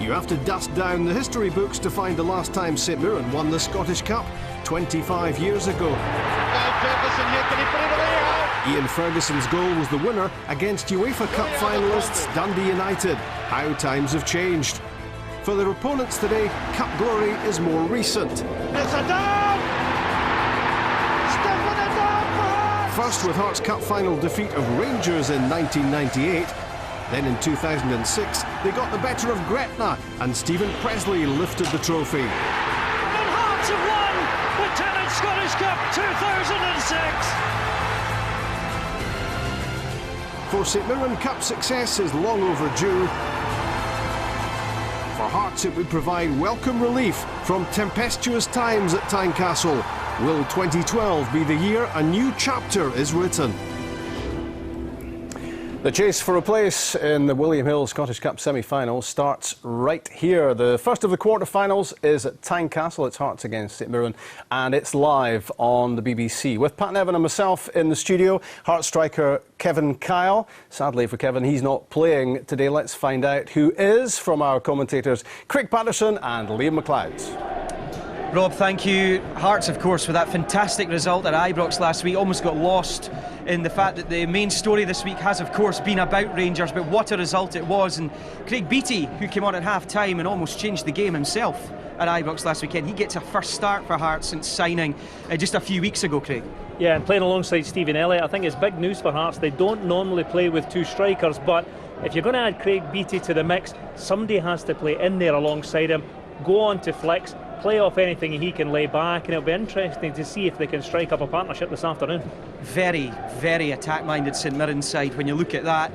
You have to dust down the history books to find the last time St Mirren won the Scottish Cup, 25 years ago. Ferguson here, can he put it away? Ian Ferguson's goal was the winner against UEFA Cup finalists Dundee United. How times have changed. For their opponents today, Cup glory is more recent. It's a down! Stepping it down for Hearts! First with Hearts' Cup final defeat of Rangers in 1998. Then in 2006, they got the better of Gretna and Stephen Presley lifted the trophy. And Hearts have won the Tennant Scottish Cup 2006. For St Mirren, Cup success is long overdue. For Hearts, it would provide welcome relief from tempestuous times at Tynecastle. Will 2012 be the year a new chapter is written? The chase for a place in the William Hill Scottish Cup semi-final starts right here. The first of the quarter-finals is at Tynecastle. It's Hearts against St Mirren, and it's live on the BBC. With Pat Nevin and myself in the studio, Hearts striker Kevin Kyle. Sadly for Kevin, he's not playing today. Let's find out who is from our commentators, Craig Patterson and Liam McLeod. Rob, thank you. Hearts, of course, with that fantastic result at Ibrox last week, almost got lost in the fact that the main story this week has, of course, been about Rangers, but what a result it was. And Craig Beattie, who came on at half-time and almost changed the game himself at Ibrox last weekend, he gets a first start for Hearts since signing just a few weeks ago, Craig. Yeah, and playing alongside Stephen Elliott, I think it's big news for Hearts. They don't normally play with two strikers, but if you're going to add Craig Beattie to the mix, somebody has to play in there alongside him, go on to flicks, play off anything he can lay back, and it'll be interesting to see if they can strike up a partnership this afternoon. Very, very attack-minded St Mirren side when you look at that.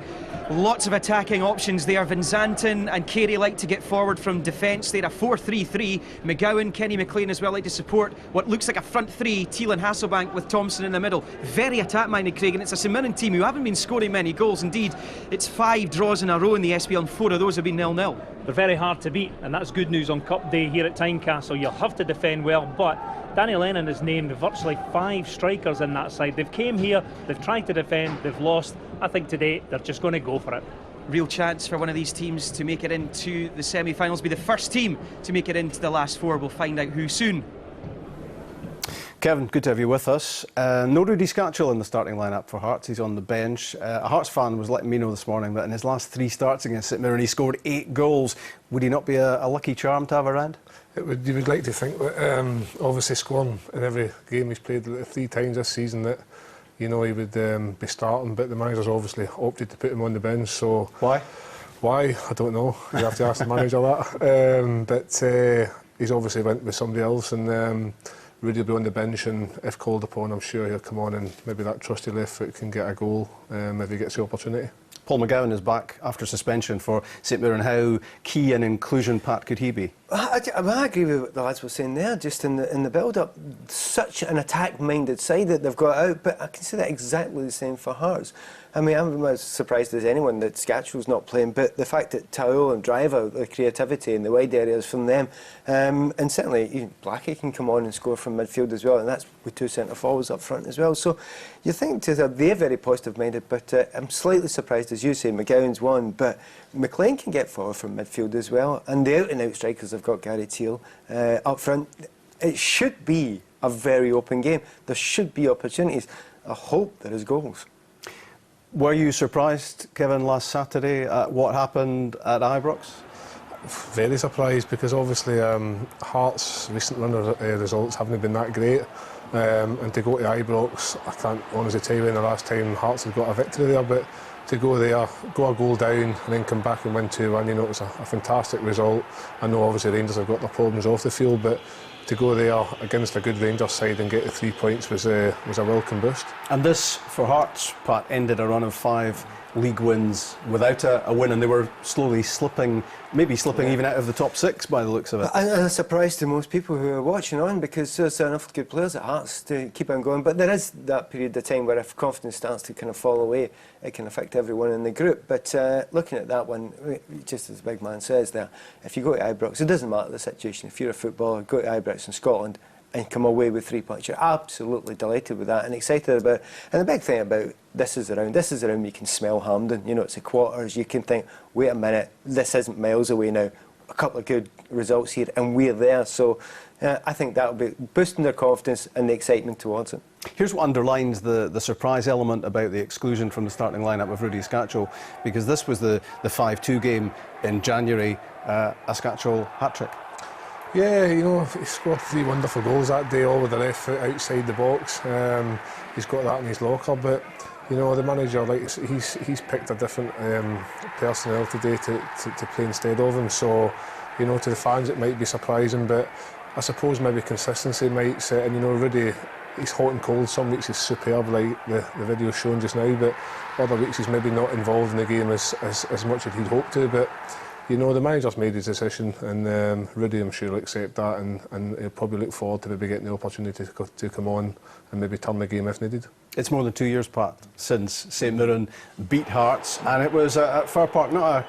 Lots of attacking options there. Van Zanten and Carey like to get forward from defence. They're a 4-3-3. McGowan, Kenny McLean as well like to support what looks like a front three. Thiel and Hasselbank with Thompson in the middle. Very attack-minded, Craig, and it's a St Mirren team who haven't been scoring many goals. Indeed, it's 5 draws in a row in the SPL and 4 of those have been 0-0. They're very hard to beat, and that's good news on Cup Day here at Tynecastle. You'll have to defend well, but Danny Lennon has named virtually 5 strikers in that side. They've came here, they've tried to defend, they've lost. I think today they're just going to go for it. Real chance for one of these teams to make it into the semi-finals, be the first team to make it into the last 4. We'll find out who soon. Kevin, good to have you with us. No Rudy Scatchell in the starting lineup for Hearts. He's on the bench. A Hearts fan was letting me know this morning that in his last 3 starts against St Mirren, he scored 8 goals. Would he not be a lucky charm to have around? You would like to think that, obviously scoring in every game he's played 3 times this season, that he would be starting, but the manager's obviously opted to put him on the bench. So why? Why? I don't know. You have to ask the manager that. But he's obviously went with somebody else, and Rudy will be on the bench, and if called upon, I'm sure he'll come on, and maybe that trusty left foot can get a goal if he gets the opportunity. Paul McGowan is back after suspension for St Mirren. How key an inclusion, Pat, could he be? I agree with what the lads were saying there, just in the build-up. Such an attack-minded side that they've got out, but I can say that exactly the same for Hearts. I mean, I'm as surprised as anyone that Scatchell's not playing, but the fact that Tao and Driver, the creativity and the wide areas from them, and certainly Blackie can come on and score from midfield as well, and that's with 2 centre-forwards up front as well. So you think they're very positive-minded, but I'm slightly surprised, as you say, McGowan's one, but McLean can get forward from midfield as well, and the out-and-out strikers have got Gary Thiel up front. It should be a very open game. There should be opportunities. I hope there is goals. Were you surprised, Kevin, last Saturday at what happened at Ibrox? Very surprised, because obviously Hearts' recent run of results haven't been that great, and to go to Ibrox, I can't honestly tell you when the last time Hearts have got a victory there, but to go there, go a goal down and then come back and win 2-1, it was a fantastic result. I know obviously Rangers have got their problems off the field, but to go there against a good Rangers side and get the 3 points was a welcome boost. And this, for Hearts, Pat, ended a run of 5 league wins without a win, and they were slowly slipping even out of the top 6 by the looks of it. And a surprise to most people who are watching on, because there's enough good players at Hearts to keep on going, but there is that period of time where if confidence starts to kind of fall away, it can affect everyone in the group. But looking at that one, just as the big man says there, if you go to Ibrox, it doesn't matter the situation. If you're a footballer, go to Ibrox in Scotland and come away with 3 points, you're absolutely delighted with that and excited about it. And the big thing about this is around you can smell Hampden. It's the quarters. You can think, wait a minute, this isn't miles away now. a couple of good results here, and we're there. So I think that'll be boosting their confidence and the excitement towards it. Here's what underlines the surprise element about the exclusion from the starting lineup of Rudy Scatchell, because this was the 5-2 game in January, a Scatchell hat-trick. Yeah, you know, he scored 3 wonderful goals that day, all with the left foot outside the box. He's got that in his locker, but you know, the manager, like, he's picked a different personnel today to play instead of him. So, you know, to the fans it might be surprising, but I suppose maybe consistency might set in. You know, Rudy, he's hot and cold. Some weeks he's superb, like the video shown just now, but other weeks he's maybe not involved in the game as much as he'd hoped to. But you know, the manager's made his decision, and Rudy, I'm sure, will accept that, and he'll probably look forward to maybe getting the opportunity to come on and maybe turn the game if needed. It's more than 2 years, Pat, since St Mirren beat Hearts, and it was at Fir Park, not a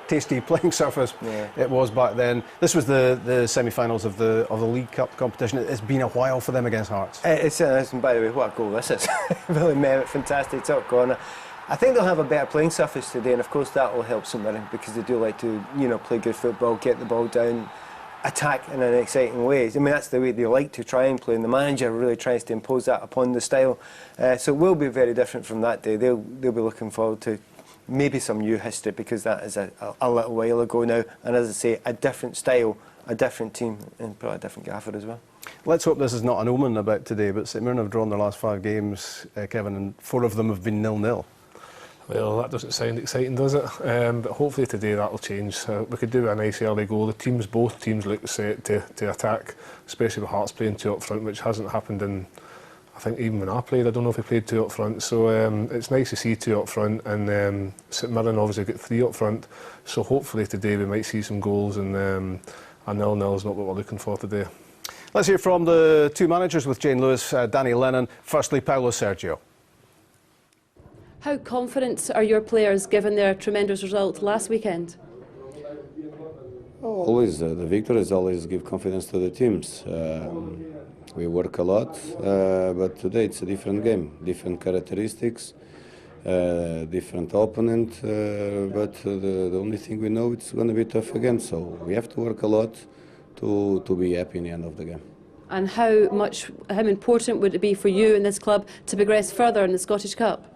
tasty playing surface. Yeah. It was back then. This was the semi-finals of the League Cup competition. It's been a while for them against Hearts. It's and by the way, what a goal this is! Really meant fantastic top corner. I think they'll have a better playing surface today, and of course that will help St Mirren, because they do like to, you know, play good football, get the ball down, attack in an exciting way. I mean, that's the way they like to try and play, and the manager really tries to impose that upon the style. So it will be very different from that day. They'll be looking forward to maybe some new history, because that is a little while ago now, and as I say, a different style, a different team, and probably a different gaffer as well. Let's hope this is not an omen about today, but St Mirren have drawn their last 5 games, Kevin, and 4 of them have been 0-0. Well, that doesn't sound exciting, does it? But hopefully today that will change. We could do a nice early goal. Both teams look set to attack, especially with Hearts playing 2 up front, which hasn't happened in, I think, even when I played. I don't know if we played 2 up front. So it's nice to see 2 up front, and St Mirren obviously got 3 up front. So hopefully today we might see some goals, and a 0-0 is not what we're looking for today. Let's hear from the 2 managers with Jane Lewis, Danny Lennon. Firstly, Paulo Sergio. How confident are your players given their tremendous result last weekend? Always, the victories always give confidence to the teams. We work a lot, but today it's a different game, different characteristics, different opponent, but the only thing we know, it's going to be tough again, so we have to work a lot to be happy in the end of the game. And how important would it be for you in this club to progress further in the Scottish Cup?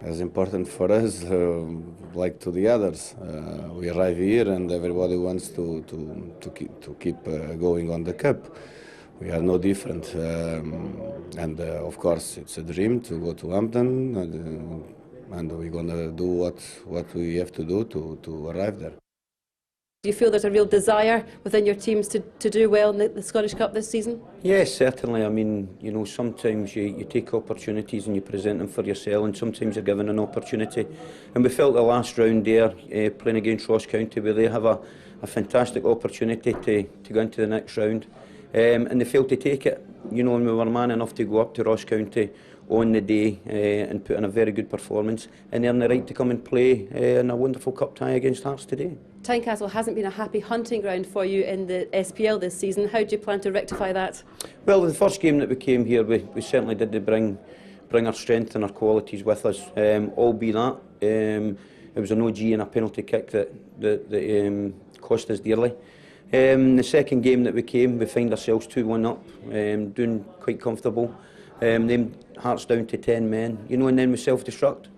As important for us, like to the others. We arrive here and everybody wants to keep going on the cup. We are no different, and of course it's a dream to go to Hampton, and we're gonna do what we have to do to arrive there. Do you feel there's a real desire within your teams to do well in the Scottish Cup this season? Yes, certainly. I mean, you know, sometimes you take opportunities and you present them for yourself, and sometimes you're given an opportunity. And we felt the last round there, playing against Ross County, where they have a fantastic opportunity to go into the next round. And they failed to take it. You know, and we were man enough to go up to Ross County on the day and put in a very good performance, and earn the right to come and play in a wonderful cup tie against Hearts today. Tynecastle hasn't been a happy hunting ground for you in the SPL this season. How do you plan to rectify that? Well, the first game that we came here, we certainly did bring our strength and our qualities with us. Albeit that it was an OG and a penalty kick that cost us dearly. The second game that we came, we find ourselves 2-1 up, doing quite comfortable. Then Hearts down to 10 men, you know, and then we self-destruct.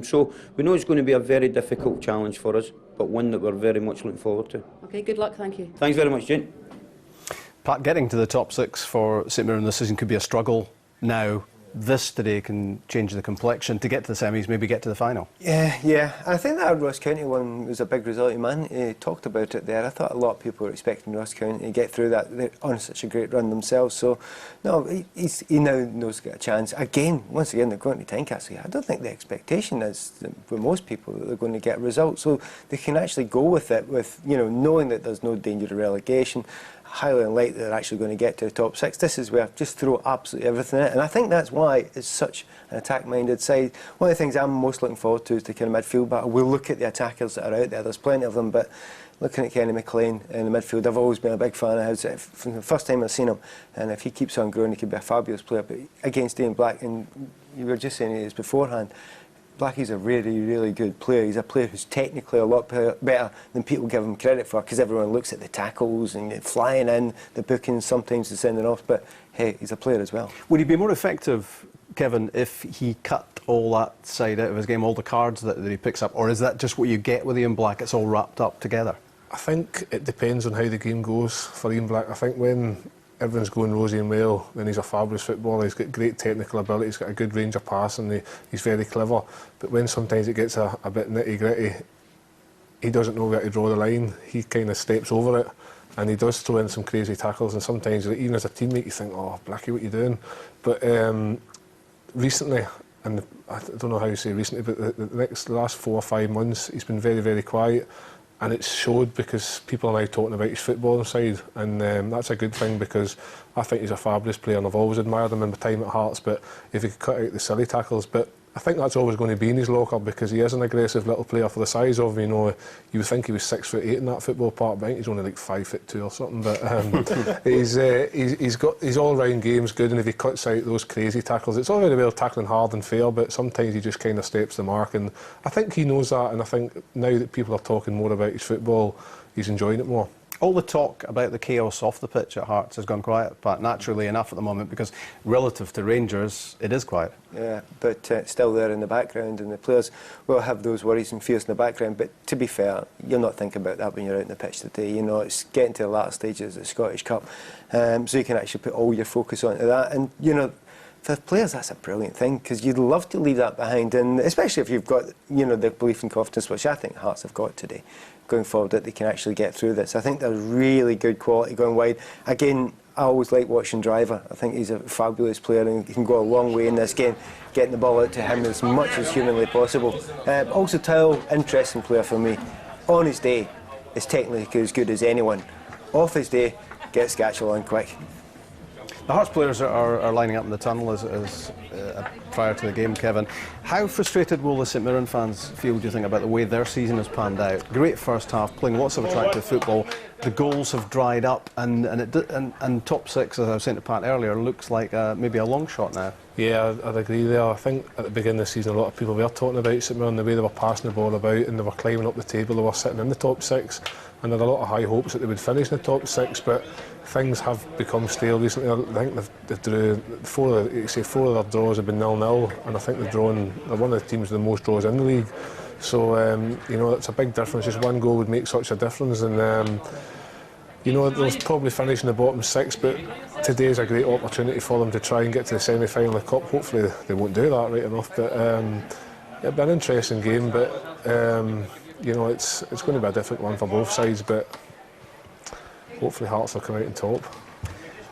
So we know it's going to be a very difficult challenge for us, but one that we're very much looking forward to. OK, good luck, thank you. Thanks very much, Jane. Pat, getting to the top 6 for St Mirren this season could be a struggle now. This today can change the complexion to get to the semis, maybe get to the final. Yeah. I think that Ross County one was a big result. He talked about it there. I thought a lot of people were expecting Ross County to get through that. They're on such a great run themselves. So, no, he now knows he's got a chance. Once again, they're going to Tynecastle. I don't think the expectation is, for most people, that they're going to get a result. So they can actually go with it, with, you know, knowing that there's no danger of relegation. Highly unlikely they're actually going to get to the top 6. This is where just throw absolutely everything in it, and I think that's why it's such an attack-minded side. One of the things I'm most looking forward to is the kind of midfield battle. We'll look at the attackers that are out there. There's plenty of them, but looking at Kenny McLean in the midfield, I've always been a big fan of his. From the first time I've seen him, and if he keeps on growing, he could be a fabulous player. But against Ian Black, and you were just saying this beforehand, Blackie's a really, really good player. He's a player who's technically a lot better than people give him credit for, because everyone looks at the tackles and flying in, the bookings, sometimes the sending off, but hey, he's a player as well. Would he be more effective, Kevin, if he cut all that side out of his game, all the cards that he picks up, or is that just what you get with Ian Black? It's all wrapped up together? I think it depends on how the game goes for Ian Black. I think when everyone's going rosy and well, then he's a fabulous footballer. He's got great technical ability, he's got a good range of passing, he's very clever. But when sometimes it gets a bit nitty gritty, he doesn't know where to draw the line. He kind of steps over it, and he does throw in some crazy tackles, and sometimes even as a teammate you think, oh Blackie, what are you doing? But recently, and I don't know how you say recently, but the last 4 or 5 months he's been very, very quiet. And it's showed because people are now talking about his footballing side, and that's a good thing, because I think he's a fabulous player and I've always admired him in my time at Hearts, but if he could cut out the silly tackles. But I think that's always going to be in his locker, because he is an aggressive little player for the size of him. You know, you would think he was 6'8" in that football part, but I think he's only like 5'2" or something. But he's got his all-round game's good, and if he cuts out those crazy tackles, it's all very well tackling hard and fair, but sometimes he just kind of steps the mark, and I think he knows that. And I think now that people are talking more about his football, he's enjoying it more. All the talk about the chaos off the pitch at Hearts has gone quiet, but naturally enough at the moment, because relative to Rangers, it is quiet. Yeah, but still there in the background, and the players will have those worries and fears in the background. But to be fair, you're not thinking about that when you're out on the pitch today. You know, it's getting to the latter stages of the Scottish Cup, so you can actually put all your focus onto that. And you know, for players, that's a brilliant thing, because you'd love to leave that behind, and especially if you've got, you know, the belief and confidence, which I think Hearts have got today, going forward, that they can actually get through this. I think there's really good quality going wide. Again, I always like watching Driver. I think he's a fabulous player and he can go a long way in this game, getting the ball out to him as much as humanly possible. Also, Tyle, interesting player for me. On his day, is technically as good as anyone. Off his day, gets Scatchel on quick. The Hearts players are lining up in the tunnel prior to the game, Kevin. How frustrated will the St Mirren fans feel, do you think, about the way their season has panned out? Great first half, playing lots of attractive football. The goals have dried up, and top six, as I was saying to Pat earlier, looks like maybe a long shot now. Yeah, I'd agree there. I think at the beginning of the season, a lot of people were talking about St Mirren, the way they were passing the ball about, and they were climbing up the table, they were sitting in the top six, and there were a lot of high hopes that they would finish in the top six, but things have become stale recently. I think they've drew four of their draws have been 0-0, and I think they're one of the teams with the most draws in the league. So you know, it's a big difference. Just one goal would make such a difference, and you know, they'll probably finish in the bottom six, but today is a great opportunity for them to try and get to the semi-final of the Cup. Hopefully they won't do that right enough, but it'll be an interesting game, but you know, it's going to be a different one for both sides, but hopefully Hearts will come out on top.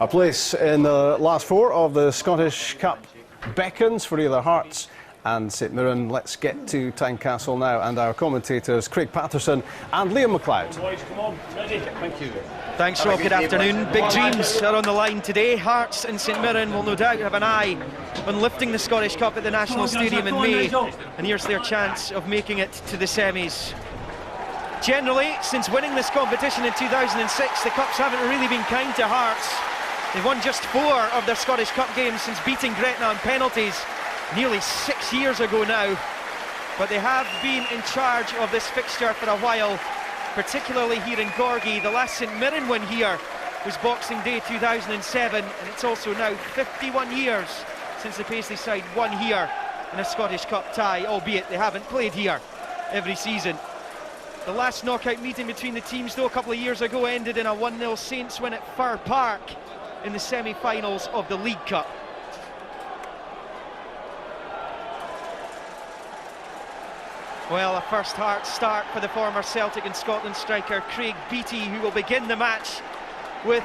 A place in the last four of the Scottish Cup beckons for either Hearts and St Mirren. Let's get to Tynecastle now, and our commentators Craig Patterson and Liam McLeod. Boys, come on, ready. Thank you. Thanks, Rob. Good afternoon. Big dreams are on the line today. Hearts and St Mirren will no doubt have an eye on lifting the Scottish Cup at the National Stadium in May, and here's their chance of making it to the semis. Generally, since winning this competition in 2006, the Cups haven't really been kind to Hearts. They've won just 4 of their Scottish Cup games since beating Gretna on penalties nearly 6 years ago now. But they have been in charge of this fixture for a while, particularly here in Gorgie. The last St Mirren win here was Boxing Day 2007, and it's also now 51 years since the Paisley side won here in a Scottish Cup tie, albeit they haven't played here every season. The last knockout meeting between the teams, though, a couple of years ago ended in a 1-0 Saints win at Fir Park in the semi-finals of the League Cup. Well, a first Hearts start for the former Celtic and Scotland striker Craig Beattie, who will begin the match with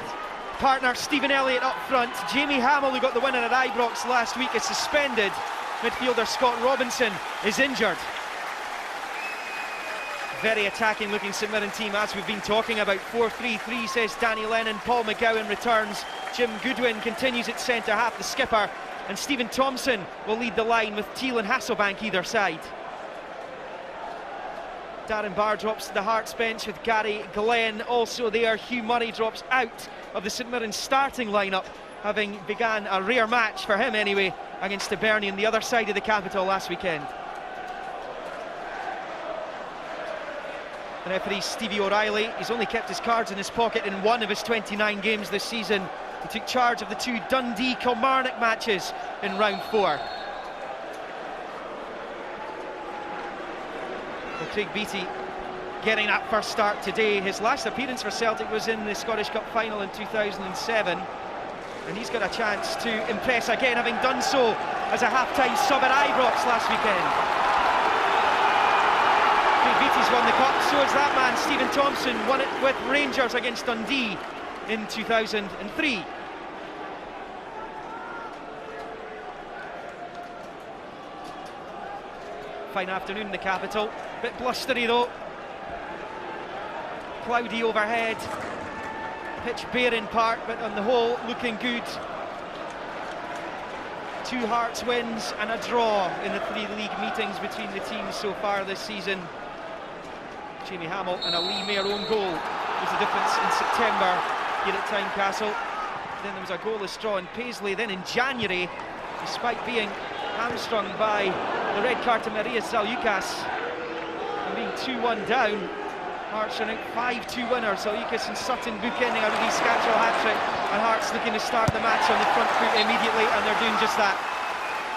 partner Stephen Elliott up front. Jamie Hamill, who got the win at Ibrox last week, is suspended. Midfielder Scott Robinson is injured. Very attacking looking St Mirren team, as we've been talking about. 4-3-3, says Danny Lennon. Paul McGowan returns. Jim Goodwin continues at centre half, the skipper, and Stephen Thompson will lead the line with Teal and Hasselbank either side. Darren Barr drops to the Hearts bench with Gary Glenn also there. Hugh Murray drops out of the St Mirren starting lineup, having began a rare match for him anyway against Hibernian, the other side of the capital last weekend. The referee Stevie O'Reilly. He's only kept his cards in his pocket in one of his 29 games this season. He took charge of the two Dundee-Kilmarnock matches in round 4. Well, Craig Beattie getting that first start today. His last appearance for Celtic was in the Scottish Cup final in 2007. And he's got a chance to impress again, having done so as a half-time sub at Ibrox last weekend. Beattie's won the cup, so has that man, Stephen Thompson, won it with Rangers against Dundee in 2003. Fine afternoon in the capital, bit blustery though. Cloudy overhead, pitch bare in part, but on the whole looking good. 2 Hearts wins and a draw in the 3 league meetings between the teams so far this season. Jamie Hamill and a Lee Mayer own goal was the difference in September here at Tynecastle. Then there was a goalless draw in Paisley. Then in January, despite being hamstrung by the red card to Marius Zaljukas and being 2-1 down, Hearts are now 5-2 winner. Zaljukas and Sutton bookending a really Scatchell hat-trick, and Hearts looking to start the match on the front foot immediately, and they're doing just that.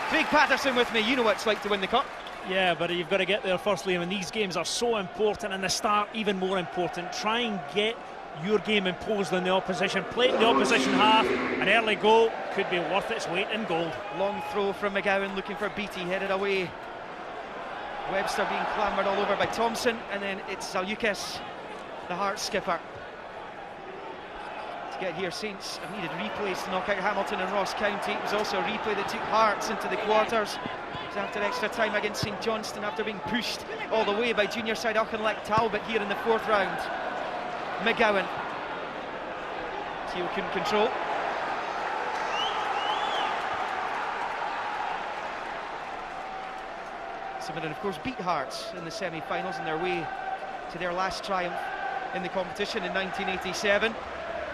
Craig Patterson with me. You know what it's like to win the cup. Yeah, but you've got to get there first, Liam, and these games are so important, and the start even more important. Try and get your game imposed on the opposition. Play in the opposition half. An early goal could be worth its weight in gold. Long throw from McGowan, looking for Beattie, headed away. Webster being clambered all over by Thompson, and then it's Zaljukas, the Hearts skipper. To get here, Saints have needed replays to knock out Hamilton and Ross County. It was also a replay that took Hearts into the quarters. It was after extra time against St Johnstone, after being pushed all the way by junior side Auchinleck Talbot here in the 4th round. McGowan. Teal couldn't control. St Mirren, of course, beat Hearts in the semi-finals on their way to their last triumph in the competition in 1987. It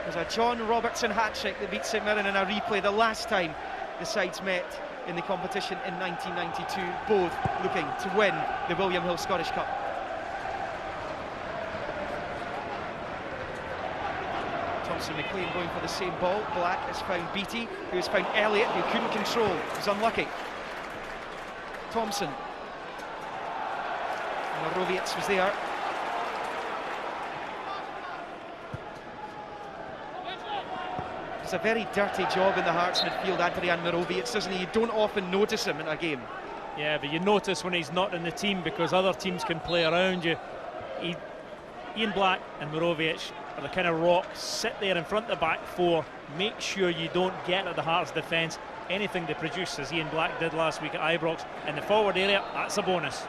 was a John Robertson hat-trick that beat St Mirren in a replay the last time the sides met in the competition in 1992, both looking to win the William Hill Scottish Cup. Thompson McLean going for the same ball. Black has found Beattie, who has found Elliott, who couldn't control. He was unlucky. Thompson. And Morovic was there. It's a very dirty job in the Hearts midfield, Adrian Morovic, doesn't he? You don't often notice him in a game. Yeah, but you notice when he's not in the team because other teams can play around you. Ian Black and Morovic are the kind of rocks. Sit there in front of the back 4. Make sure you don't get at the Hearts' defence. Anything they produce, as Ian Black did last week at Ibrox, in the forward area, that's a bonus.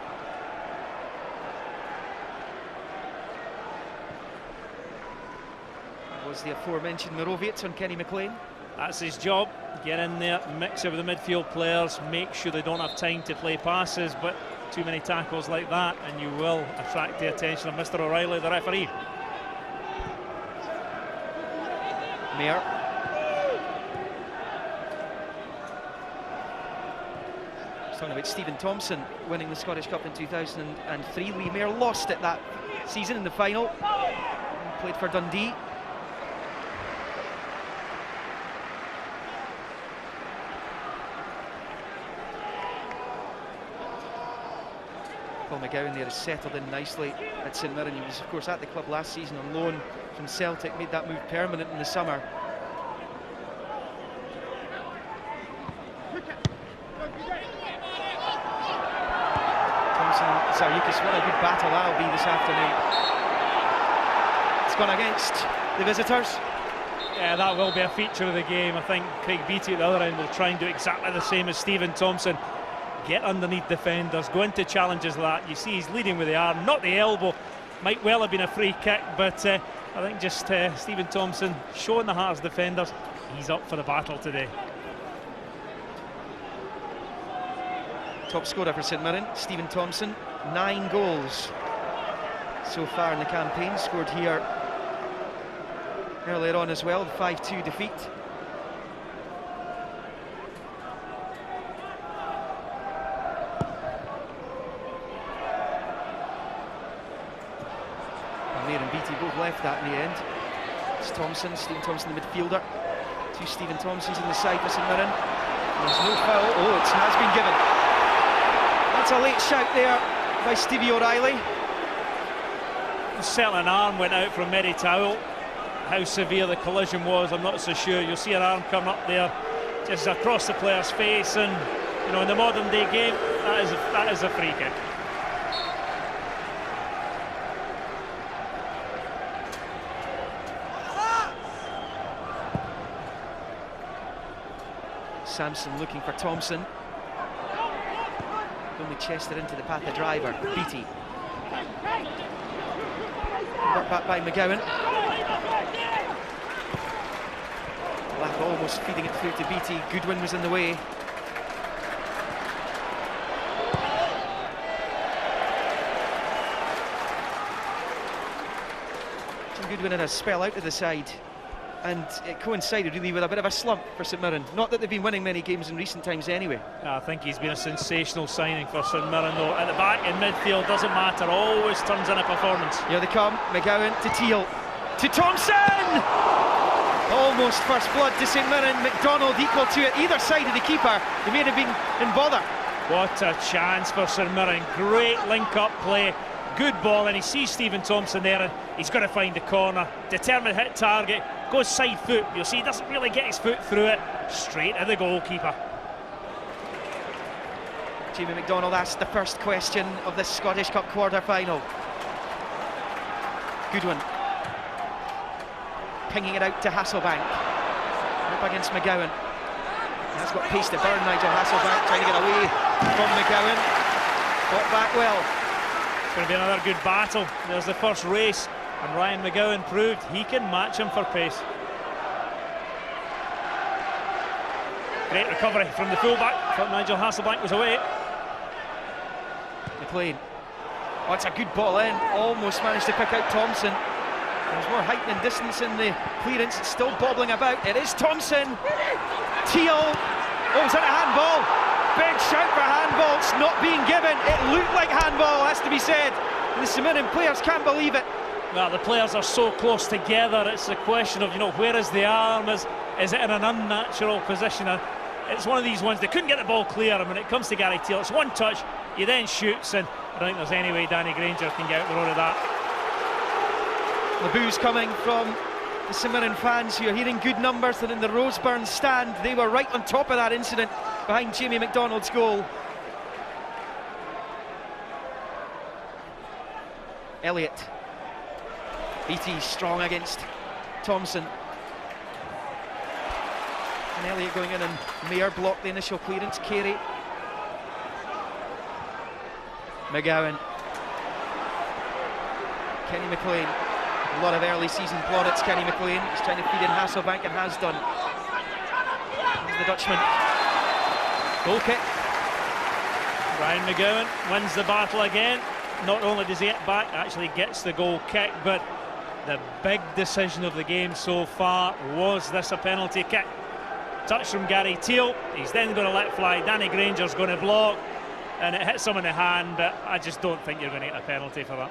Was the aforementioned Morovic on Kenny McLean. That's his job. Get in there, mix it with the midfield players, make sure they don't have time to play passes, but too many tackles like that and you will attract the attention of Mr. O'Reilly, the referee. Mayer. Talking about Stephen Thompson winning the Scottish Cup in 2003. Lee Mayer lost it that season in the final. He played for Dundee. Paul McGowan there has settled in nicely at St Mirren. He was, of course, at the club last season on loan from Celtic, made that move permanent in the summer. Thompson and Zaljukas, what a good battle that'll be this afternoon. It's gone against the visitors. Yeah, that will be a feature of the game. I think Craig Beattie at the other end will try and do exactly the same as Stephen Thompson. Get underneath defenders, go into challenges like that. You see he's leading with the arm, not the elbow. Might well have been a free kick, but I think just Stephen Thompson showing the Hearts defenders he's up for the battle today. Top scorer for St Mirren, Stephen Thompson, 9 goals so far in the campaign, scored here earlier on as well, the 5-2 defeat. Beattie both left that in the end. It's Thompson, Stephen Thompson, the midfielder. Two Stephen Thompsons in the side for St Mirren. There's no foul. Oh, it has been given. That's a late shout there by Stevie O'Reilly. Certainly an arm went out from Mary Towell. How severe the collision was, I'm not so sure. You'll see an arm come up there just across the player's face, and you know, in the modern day game, that is a free kick. Sampson looking for Thompson. Only chested into the path of driver. Beattie. Worked back by McGowan. Black almost feeding it through to Beattie. Goodwin was in the way. Tim Goodwin had a spell out to the side, and it coincided really with a bit of a slump for St Mirren. Not that they've been winning many games in recent times anyway. I think he's been a sensational signing for St Mirren, though. At the back, in midfield, doesn't matter, always turns in a performance. Here they come. McGowan to Teal, to Thompson! Almost first blood to St Mirren. McDonald equal to it, either side of the keeper. They may have been in bother. What a chance for St Mirren. Great link-up play. Good ball, and he sees Stephen Thompson there, and he's got to find the corner. Determined hit target, goes side foot. You'll see he doesn't really get his foot through it. Straight to the goalkeeper. Jamie McDonald asked the first question of this Scottish Cup quarter-final. Goodwin pinging it out to Hasselbank. Up against McGowan. That's got pace to burn. Nigel Hasselbank trying to get away from McGowan. Fought back well. It's going to be another good battle. There's the first race, and Ryan McGowan proved he can match him for pace. Great recovery from the fullback. Thought Nigel Hasselbank was away. McLean. Oh, it's a good ball in. Almost managed to pick out Thompson. There's more height than distance in the clearance. It's still bobbling about. It is Thompson. Teal. Oh, is that a handball? Big shout for handball. It's not being given. It looked like handball, has to be said. And the St Mirren players can't believe it. Well, the players are so close together. It's a question of, you know, where is the arm? Is it in an unnatural position? It's one of these ones. They couldn't get the ball clear, and when it comes to Gary Teal, it's one touch. He then shoots, and I don't think there's any way Danny Granger can get out the road of that. The boos coming from the St Mirren fans, who are hearing good numbers. They're in the Roseburn stand. They were right on top of that incident behind Jamie McDonald's goal. Elliott. Beattie strong against Thompson. And Elliott going in, and Mayer blocked the initial clearance. Carey. McGowan. Kenny McLean. A lot of early season plaudits, Kenny McLean. He's trying to feed in Hasselbank and has done. Here's the Dutchman. Goal kick. Ryan McGowan wins the battle again. Not only does he get back, actually gets the goal kick, but the big decision of the game so far was this a penalty kick. Touch from Gary Teal. He's then going to let fly. Danny Granger's going to block, and it hits him in the hand, but I just don't think you're going to get a penalty for that.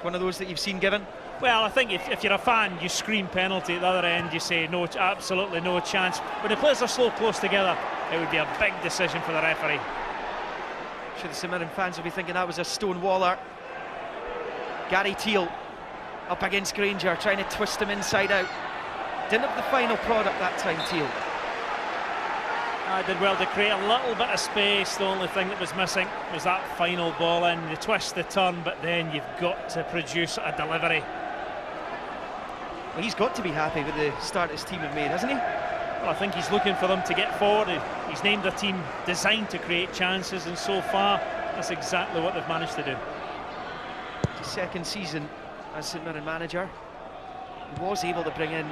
One of those that you've seen given? Well, I think if you're a fan, you scream penalty. At the other end, you say no, absolutely no chance. When the players are so close together, it would be a big decision for the referee. I'm sure the St Mirren fans will be thinking that was a stonewaller. Gary Teal up against Granger, trying to twist him inside out. Didn't have the final product that time, Teal. I did well to create a little bit of space. The only thing that was missing was that final ball in. The twist, the turn, but then you've got to produce a delivery. Well, he's got to be happy with the start his team have made, hasn't he? Well, I think he's looking for them to get forward. He's named a team designed to create chances, and so far, that's exactly what they've managed to do. His second season as St Mirren manager. He was able to bring in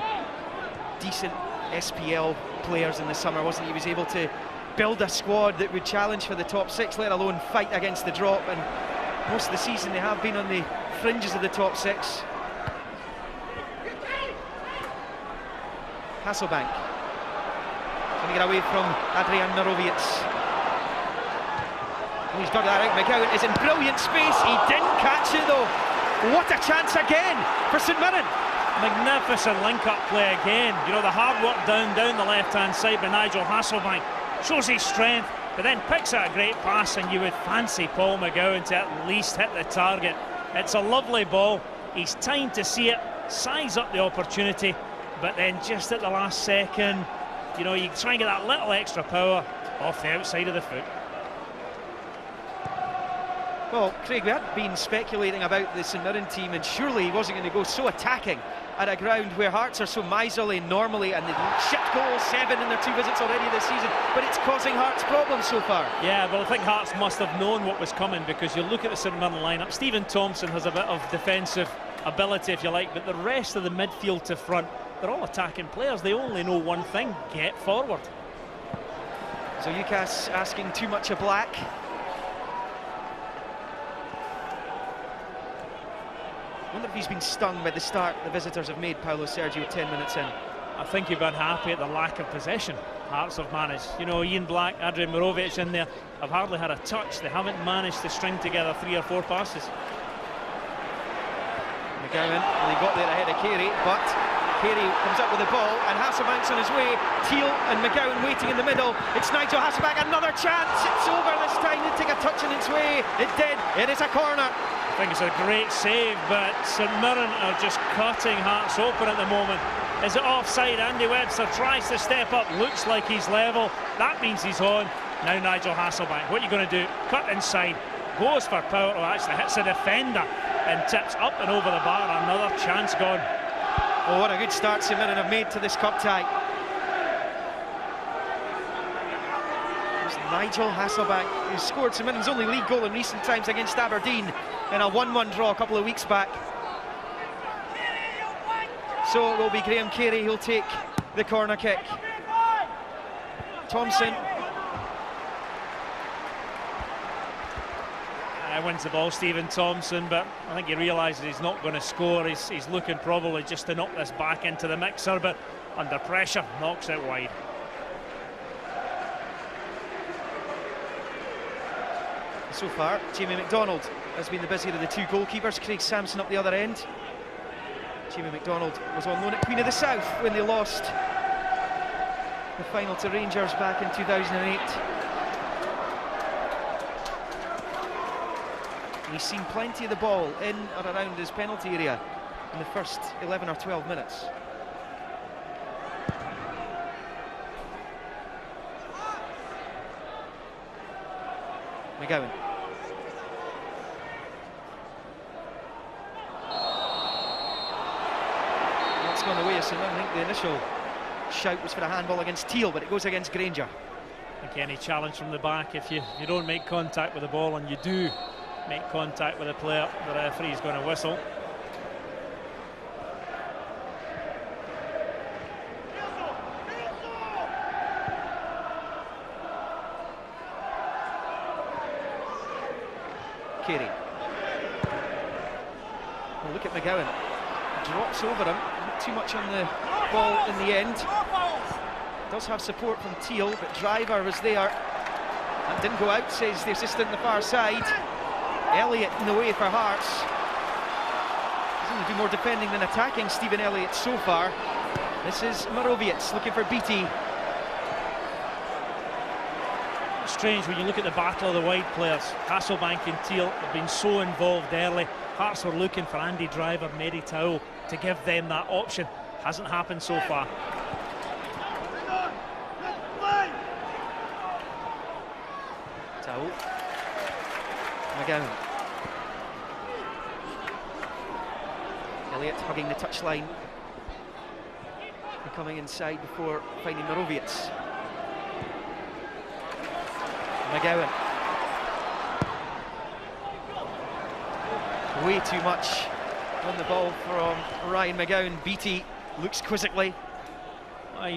decent SPL players in the summer, wasn't he? He was able to build a squad that would challenge for the top six, let alone fight against the drop, and most of the season they have been on the fringes of the top six. Hasselbank trying to get away from Adrian Mirovic. He's dug that out. McGowan is in brilliant space. He didn't catch it though. What a chance again for St Mirren. Magnificent link-up play again. You know, the hard work down the left-hand side by Nigel Hasselbank shows his strength, but then picks out a great pass, and you would fancy Paul McGowan to at least hit the target. It's a lovely ball. He's timed to see it, size up the opportunity, but then just at the last second, you know, you try and get that little extra power off the outside of the foot. Well, Craig, we had been speculating about the St Mirren team, and surely he wasn't going to go so attacking at a ground where Hearts are so miserly normally, and they've shipped goals 7 in their 2 visits already this season, but it's causing Hearts problems so far. Yeah, well, I think Hearts must have known what was coming, because you look at the St Mirren lineup. Stephen Thompson has a bit of defensive ability, if you like, but the rest of the midfield to front, they're all attacking players. They only know one thing: get forward. So UCAS asking too much of Black. I wonder if he's been stung by the start the visitors have made, Paulo Sergio, 10 minutes in. I think he'd been happy at the lack of possession Hearts have managed. You know, Ian Black, Adrian Mirovic in there have hardly had a touch. They haven't managed to string together 3 or 4 passes. McGowan, well, he got there ahead of Carey, but Carey comes up with the ball, and Hasselbank's on his way. Teal and McGowan waiting in the middle. It's Nigel Hasselbank, another chance. It's over this time. They take a touch in its way. It did. It is a corner. I think it's a great save, but St Mirren are just cutting Hearts open at the moment. Is it offside? Andy Webster tries to step up, looks like he's level. That means he's on. Now Nigel Hasselbank, what are you going to do? Cut inside, goes for power, or actually hits a defender and tips up and over the bar. Another chance gone. Oh, what a good start St Mirren have made to this cup tie. It's Nigel Hasselbank, who scored St Mirren's only league goal in recent times against Aberdeen in a 1-1 draw a couple of weeks back. So it will be Graham Carey who'll take the corner kick. Thompson wins the ball, Stephen Thompson, but I think he realises he's not going to score. He's looking probably just to knock this back into the mixer, but under pressure knocks it wide. So far, Jamie McDonald has been the busier of the 2 goalkeepers. Craig Sampson up the other end. Jamie McDonald was on loan at Queen of the South when they lost the final to Rangers back in 2008. And he's seen plenty of the ball in or around his penalty area in the first 11 or 12 minutes. McGowan. That's gone the way of St Mirren. I think the initial shout was for a handball against Teal, but it goes against Granger. I think any challenge from the back, if you don't make contact with the ball, and you do make contact with a player, the referee is going to whistle. Carey. Well, look at McGowan. Drops over him. Not too much on the ball in the end. Does have support from Teal, but Driver was there. That didn't go out, says the assistant on the far side. Elliott in the way for Hearts. He's going to do more defending than attacking, Stephen Elliott, so far. This is Mirovic looking for Beattie. Strange when you look at the battle of the wide players. Hasselbank and Teal have been so involved early. Hearts were looking for Andy Driver, Mary Towell to give them that option. Hasn't happened so far. Towell. McGowan. Elliott hugging the touchline. And coming inside before finding Mirovic. McGowan. Way too much on the ball from Ryan McGowan. Beattie looks quizzically.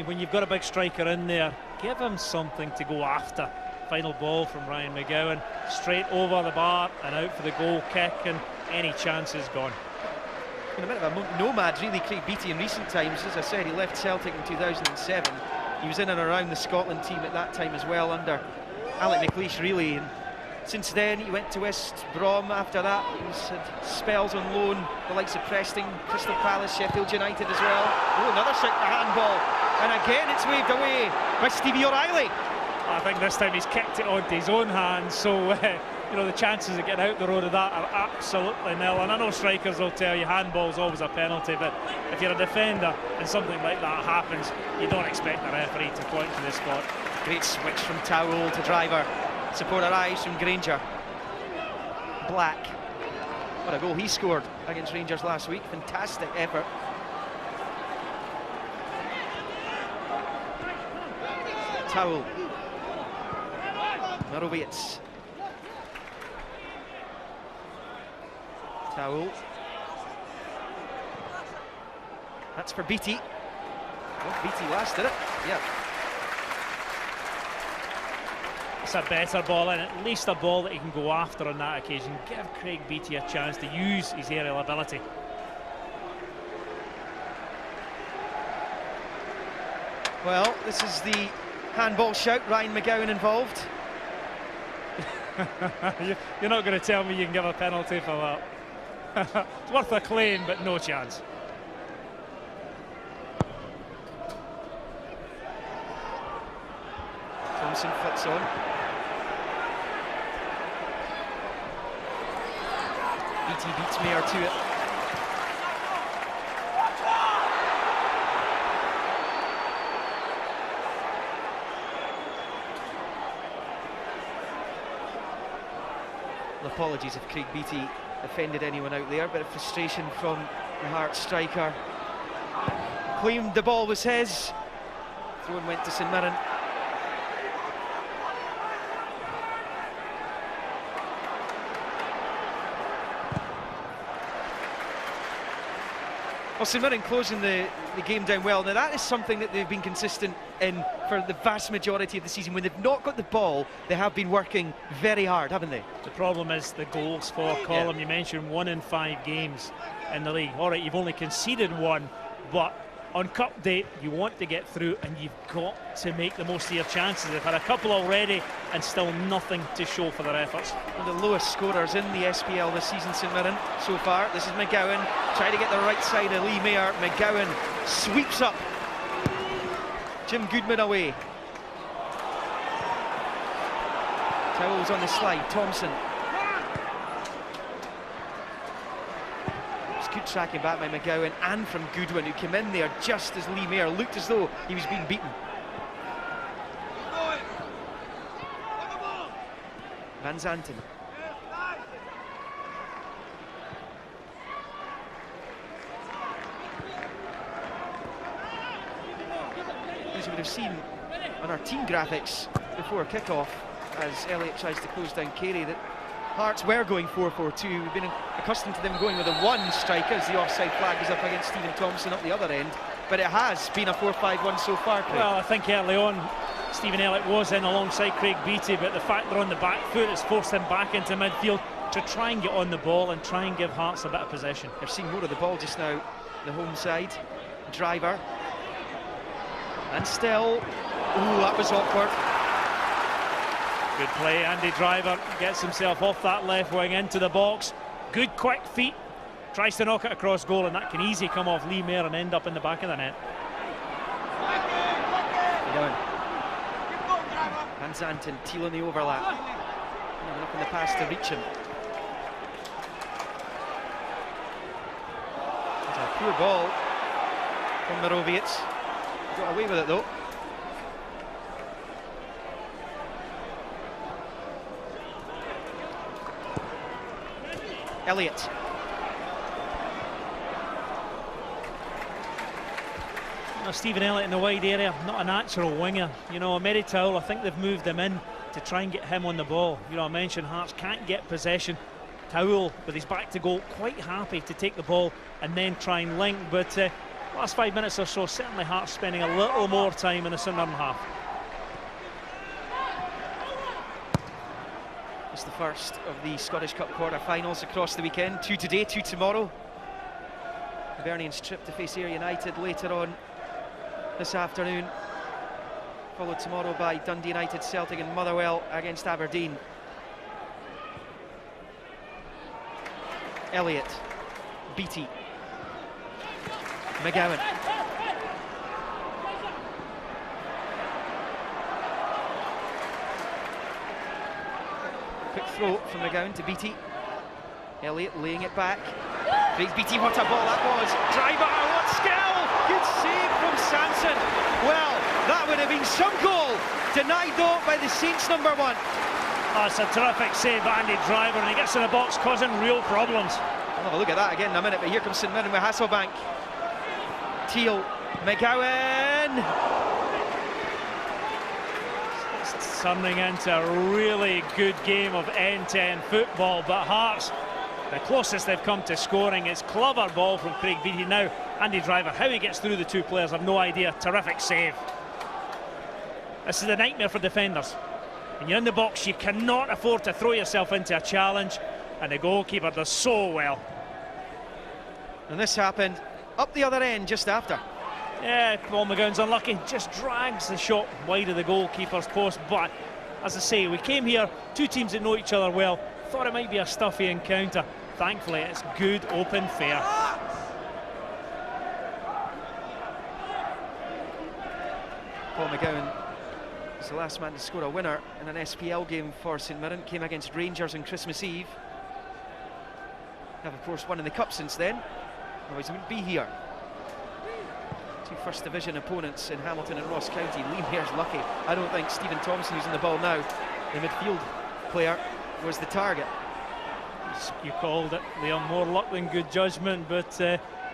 When you've got a big striker in there, give him something to go after. Final ball from Ryan McGowan, straight over the bar and out for the goal kick, and any chance is gone. Been a bit of a nomad, really, Craig Beattie in recent times. As I said, he left Celtic in 2007. He was in and around the Scotland team at that time as well, under Alec McLeish, really, and Since then, he went to West Brom. After that, he's had spells on loan, the likes of Preston, Crystal Palace, Sheffield United as well. Oh, another shot, a handball. And again, it's waved away by Stevie O'Reilly. I think this time he's kicked it onto his own hands, so you know, the chances of getting out the road of that are absolutely nil. And I know strikers will tell you handball's always a penalty, but if you're a defender and something like that happens, you don't expect the referee to point to the spot. Great switch from Towell to Driver. Supporter eyes from Granger. Black. What a goal he scored against Rangers last week. Fantastic effort. Towell. Murrowiec. Towell. That's for Beattie. Oh, Beattie last, did it? Yeah. It's a better ball, and at least a ball that he can go after on that occasion. Give Craig Beattie a chance to use his aerial ability. Well, this is the handball shout. Ryan McGowan involved. You're not going to tell me you can give a penalty for that. It's worth a claim, but no chance. Thompson flicks on. Beattie beats Mayer to it. Apologies if Craig Beattie offended anyone out there, but a frustration from the Hearts striker. Claimed the ball was his. Throw in went to St Mirren. Well, St Mirren closing the game down well. Now that is something that they've been consistent in for the vast majority of the season. When they've not got the ball, they have been working very hard, haven't they? The problem is the goals for column. You mentioned 1 in 5 games in the league. All right, you've only conceded 1, but on Cup Day, you want to get through and you've got to make the most of your chances. They've had a couple already and still nothing to show for their efforts. One of the lowest scorers in the SPL this season, St Mirren, so far. This is McGowan, trying to get the right side of Lee Mayer. McGowan sweeps up. Jim Goodman away. Towell's on the slide, Thompson. Good tracking back by McGowan and from Goodwin, who came in there just as Lee Mayer looked as though he was being beaten. Van Zanten. As you would have seen on our team graphics before kick-off, as Elliott tries to close down Carey, that Hearts were going 4-4-2. We've been accustomed to them going with a 1 striker as the offside flag was up against Stephen Thompson up the other end. But it has been a 4-5-1 so far, Craig. Well, I think early on, Stephen Elliott was in alongside Craig Beattie, but the fact they're on the back foot has forced him back into midfield to try and get on the ball and try and give Hearts a bit of possession. They're seeing more of the ball just now, the home side. Driver. And still, ooh, that was awkward. Good play, Andy Driver gets himself off that left wing into the box. Good quick feet, tries to knock it across goal, and that can easily come off Lee Mayer and end up in the back of the net. Van Zanten, Teal in the overlap. Coming up in the pass to reach him. It's a poor ball from Murrowiec. Got away with it though. Elliott. Now, Stephen Elliott in the wide area, not a natural winger. You know, Mary Towell, I think they've moved him in to try and get him on the ball. You know, I mentioned Hearts can't get possession. Towell, with his back to goal, quite happy to take the ball and then try and link. But last 5 minutes or so, certainly Hearts spending a little more time in the St Mirren half. It's the first of the Scottish Cup quarter-finals across the weekend. 2 today, 2 tomorrow. Hibernians trip to face Ayr United later on this afternoon, followed tomorrow by Dundee United, Celtic and Motherwell against Aberdeen. Elliott, Beattie, McGowan. Quick throw from McGowan to Beattie. Elliott laying it back. Craig Beattie, what a ball that was. Driver, what skill! Good save from Sanson. Well, that would have been some goal. Denied though by the Saints #1. Oh, it's a terrific save, Andy Driver, and he gets in the box causing real problems. We'll have a look at that again in a minute, but here comes St Mirren with Hasselbank. Teal, McGowan. It's turning into a really good game of end-to-end football, but Hearts, the closest they've come to scoring. It's clever ball from Craig Beattie. Now, Andy Driver, how he gets through the two players, I've no idea. Terrific save. This is a nightmare for defenders. When you're in the box, you cannot afford to throw yourself into a challenge, and the goalkeeper does so well. And this happened up the other end just after. Yeah, Paul McGowan's unlucky, just drags the shot wide of the goalkeeper's post. But as I say, we came here, two teams that know each other well, thought it might be a stuffy encounter. Thankfully, it's good, open, fair. Paul McGowan is the last man to score a winner in an SPL game for St Mirren. Came against Rangers on Christmas Eve. Have, of course, won in the Cup since then. Otherwise, he wouldn't be here. Two First Division opponents in Hamilton and Ross County. Liam Hare's lucky. I don't think Stephen Thompson, who's in the ball now, the midfield player, was the target. You called it, Liam. More luck than good judgment, but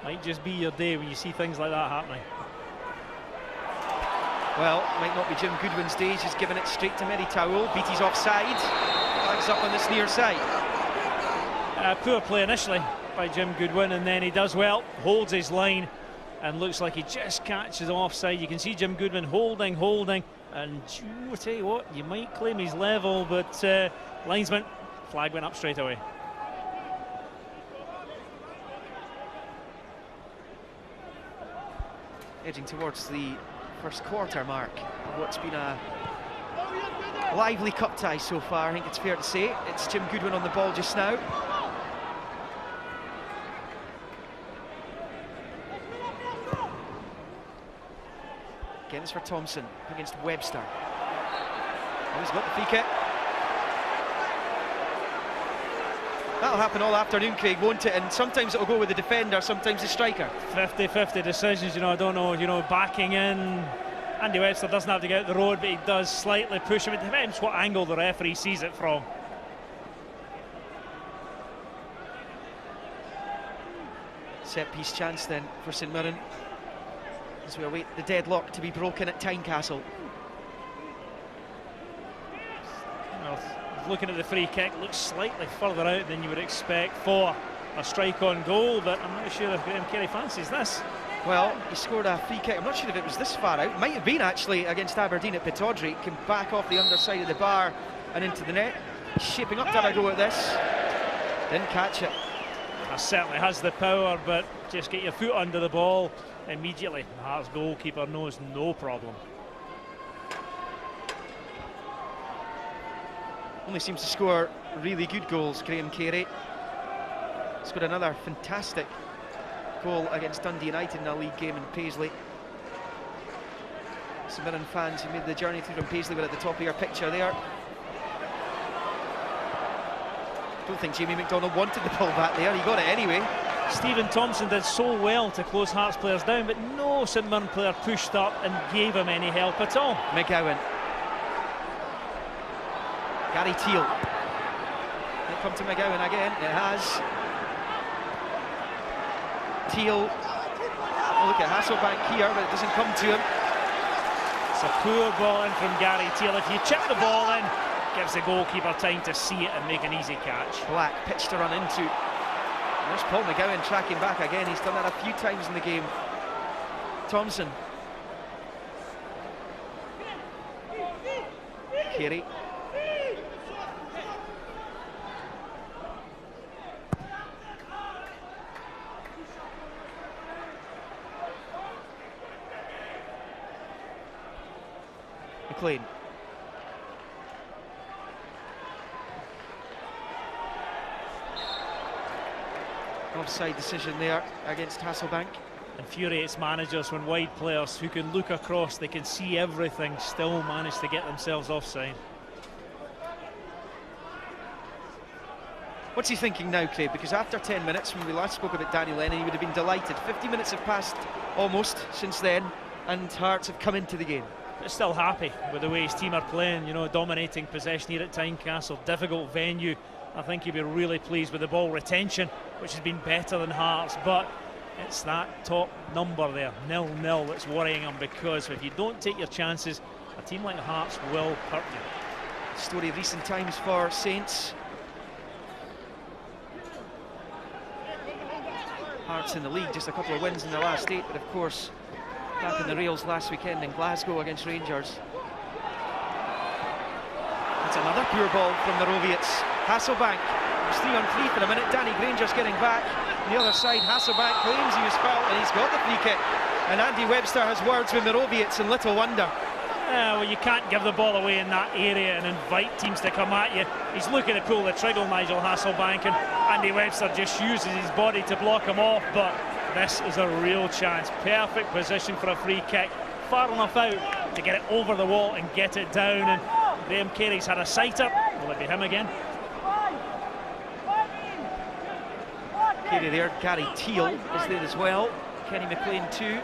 might just be your day when you see things like that happening. Well, might not be Jim Goodwin's day. He's just given it straight to Meditao. Beattie's offside. Flags up on this near side. Poor play initially by Jim Goodwin, and then he does well, holds his line, and looks like he just catches offside. You can see Jim Goodwin holding, and I tell you what, you might claim he's level, but linesman, flag went up straight away. Edging towards the first quarter mark of what's been a lively cup tie so far, I think it's fair to say. It's Jim Goodwin on the ball just now. Again, it's for Thompson against Webster. Oh, he's got the free kick. That'll happen all afternoon, Craig, won't it? And sometimes it'll go with the defender, sometimes the striker. 50-50 decisions, you know, I don't know, backing in. Andy Webster doesn't have to get out the road, but he does slightly push him. It depends what angle the referee sees it from. Set piece chance then for St Mirren as we await the deadlock to be broken at Tynecastle. Well, looking at the free kick, looks slightly further out than you would expect for a strike on goal, but I'm not sure if Graham Carey fancies this. Well, he scored a free kick. I'm not sure if it was this far out. Might have been actually against Aberdeen at Pittodrie. Came back off the underside of the bar and into the net. Shaping up to have a go at this. Didn't catch it. Certainly has the power, but just get your foot under the ball immediately. The Hearts goalkeeper knows no problem. Only seems to score really good goals, Graham Carey. Scored another fantastic goal against Dundee United in a league game in Paisley. St Mirren fans who made the journey through from Paisley were at the top of your picture there. Don't think Jamie McDonald wanted the ball back there, he got it anyway. Stephen Thompson did so well to close Hearts players down, but no St Mirren player pushed up and gave him any help at all. McGowan. Gary Teal. It come to McGowan again, it has. Teal. Oh, look at Hasselbank here, but it doesn't come to him. It's a poor ball in from Gary Teal. If you chip the ball in, gives the goalkeeper time to see it and make an easy catch. Black pitch to run into. There's Paul McGowan tracking back again. He's done that a few times in the game. Thompson. Carey. McLean. Offside decision there against Hasselbank. Infuriates managers when wide players who can look across, they can see everything, still manage to get themselves offside. What's he thinking now, Craig? Because after 10 minutes, when we last spoke about Danny Lennon, he would have been delighted. 50 minutes have passed almost since then, and Hearts have come into the game. But still happy with the way his team are playing, you know, dominating possession here at Tynecastle, difficult venue. I think he'll be really pleased with the ball retention, which has been better than Hearts, but it's that top number there, 0-0, that's worrying him, because if you don't take your chances, a team like Hearts will hurt you. Story of recent times for Saints. Hearts in the league, just a couple of wins in the last 8, but of course back in the rails last weekend in Glasgow against Rangers. That's another pure ball from the Roviots. Hasselbank, it's 3-on-3 for a minute. Danny Granger's getting back. On the other side, Hasselbank claims he was fouled and he's got the free kick. And Andy Webster has words with the Roviots, and little wonder. Well, you can't give the ball away in that area and invite teams to come at you. He's looking to pull the trigger, Nigel Hasselbank, and Andy Webster just uses his body to block him off, but this is a real chance. Perfect position for a free kick, far enough out to get it over the wall and get it down, and Graham Carey's had a sighter. Will it be him again? Carey there, Gary Teal is there as well, Kenny McLean too.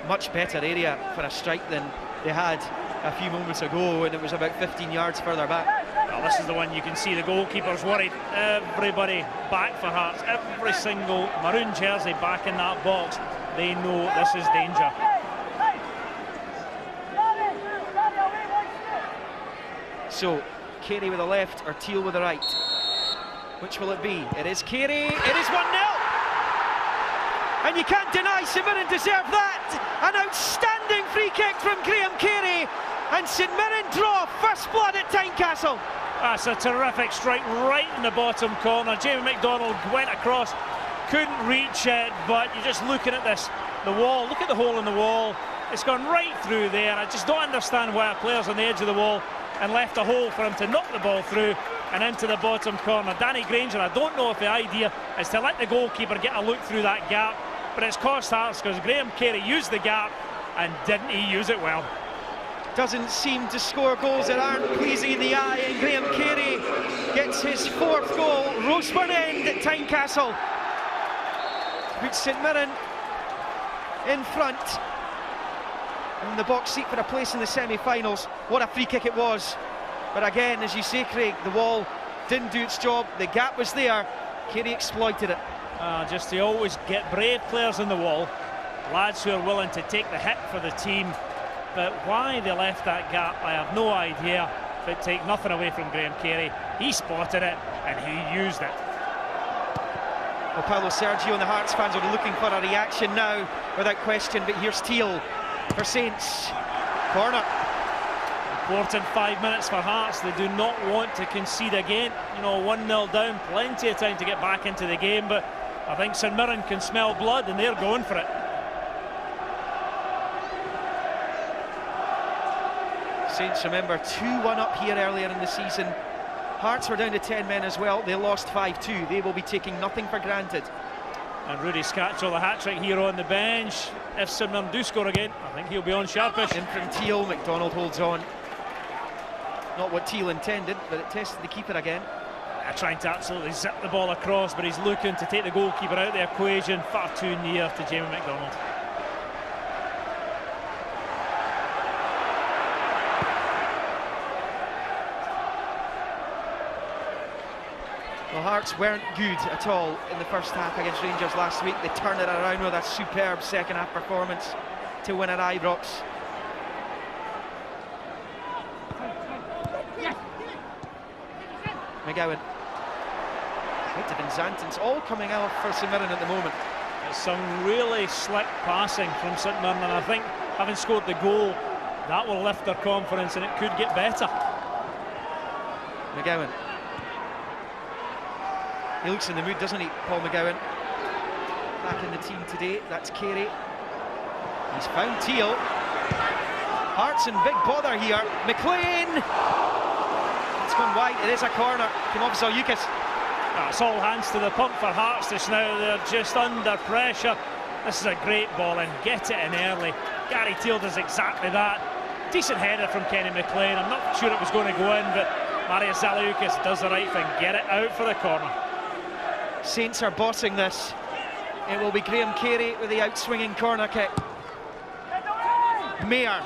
Much better area for a strike than they had a few moments ago, and it was about 15 yards further back. Well, this is the one you can see the goalkeeper's worried. Everybody back for Hearts, every single maroon jersey back in that box. They know this is danger. So, Carey with the left or Teal with the right? Which will it be? It is Carey, it is 1-0! And you can't deny St Mirren deserve that. An outstanding free kick from Graham Carey, and St Mirren draw first blood at Tynecastle. That's a terrific strike right in the bottom corner. Jamie McDonald went across, couldn't reach it, but you're just looking at this, the wall, look at the hole in the wall. It's gone right through there. I just don't understand why a player's on the edge of the wall and left a hole for him to knock the ball through and into the bottom corner. Danny Granger, I don't know if the idea is to let the goalkeeper get a look through that gap, but it's cost Hearts because Graham Carey used the gap, and didn't he use it well? Doesn't seem to score goals that aren't pleasing in the eye, and Graham Carey gets his 4th goal. Roseburn End at Tynecastle. Puts St Mirren in front, in the box seat for a place in the semi-finals. What a free kick it was. But again, as you say, Craig, the wall didn't do its job. The gap was there. Carey exploited it. Just to always get brave players on the wall, lads who are willing to take the hit for the team. But why they left that gap, I have no idea. But take nothing away from Graham Carey. He spotted it and he used it. Well, Paulo Sergio and the Hearts fans are looking for a reaction now, without question. But here's Teal for Saints. Corner. Important 5 minutes for Hearts. They do not want to concede again. You know, 1-0 down, plenty of time to get back into the game, but I think St Mirren can smell blood and they're going for it. Saints, remember, 2-1 up here earlier in the season. Hearts were down to 10 men as well. They lost 5-2. They will be taking nothing for granted. And Rudy Scatchell, the hat-trick hero on the bench. If St Mirren do score again, I think he'll be on sharpish. In from Teal, McDonald holds on. Not what Teal intended, but it tested the keeper again. Trying to absolutely zip the ball across, but he's looking to take the goalkeeper out of the equation. Far too near to Jamie McDonald. Well, Hearts weren't good at all in the first half against Rangers last week. They turned it around with a superb second half performance to win at Ibrox. McGowan. Right to Van Zanten's all coming out for St Mirren at the moment. It's some really slick passing from St Mirren, and I think having scored the goal, that will lift their confidence and it could get better. McGowan. He looks in the mood, doesn't he, Paul McGowan? Back in the team today, that's Carey. He's found Teal. Hearts in big bother here. McLean! It's gone wide, it is a corner. Came off Zalyukis. It's all hands to the pump for Hearts just now. They're just under pressure. This is a great ball in. Get it in early. Gary Teal does exactly that. Decent header from Kenny McLean. I'm not sure it was going to go in, but Marius Zaliukas does the right thing. Get it out for the corner. Saints are bossing this. It will be Graham Carey with the outswinging corner kick. Mayer.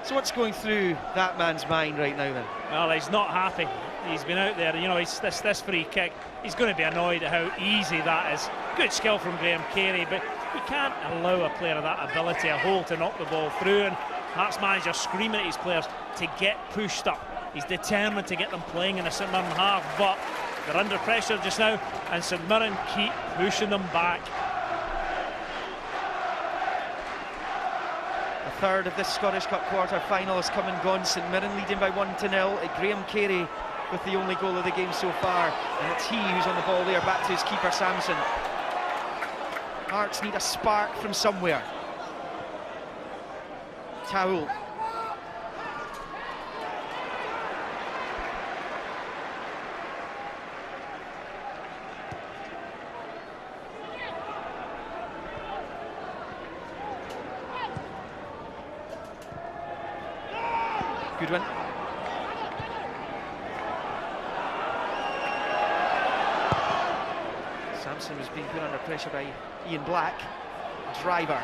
So what's going through that man's mind right now then? Well, he's not happy. He's been out there, you know, this free kick. He's going to be annoyed at how easy that is. Good skill from Graham Carey, but you can't allow a player of that ability, a hole, to knock the ball through. And Hearts manager screaming at his players to get pushed up. He's determined to get them playing in the St Mirren half, but they're under pressure just now, and St Mirren keep pushing them back. A third of this Scottish Cup quarter-final has come and gone. St Mirren leading by 1-0. Graham Carey with the only goal of the game so far, and it's he who's on the ball there, back to his keeper Samson. Hearts need a spark from somewhere. Taoul. Goodwin. Samson was being put under pressure by Ian Black. Driver.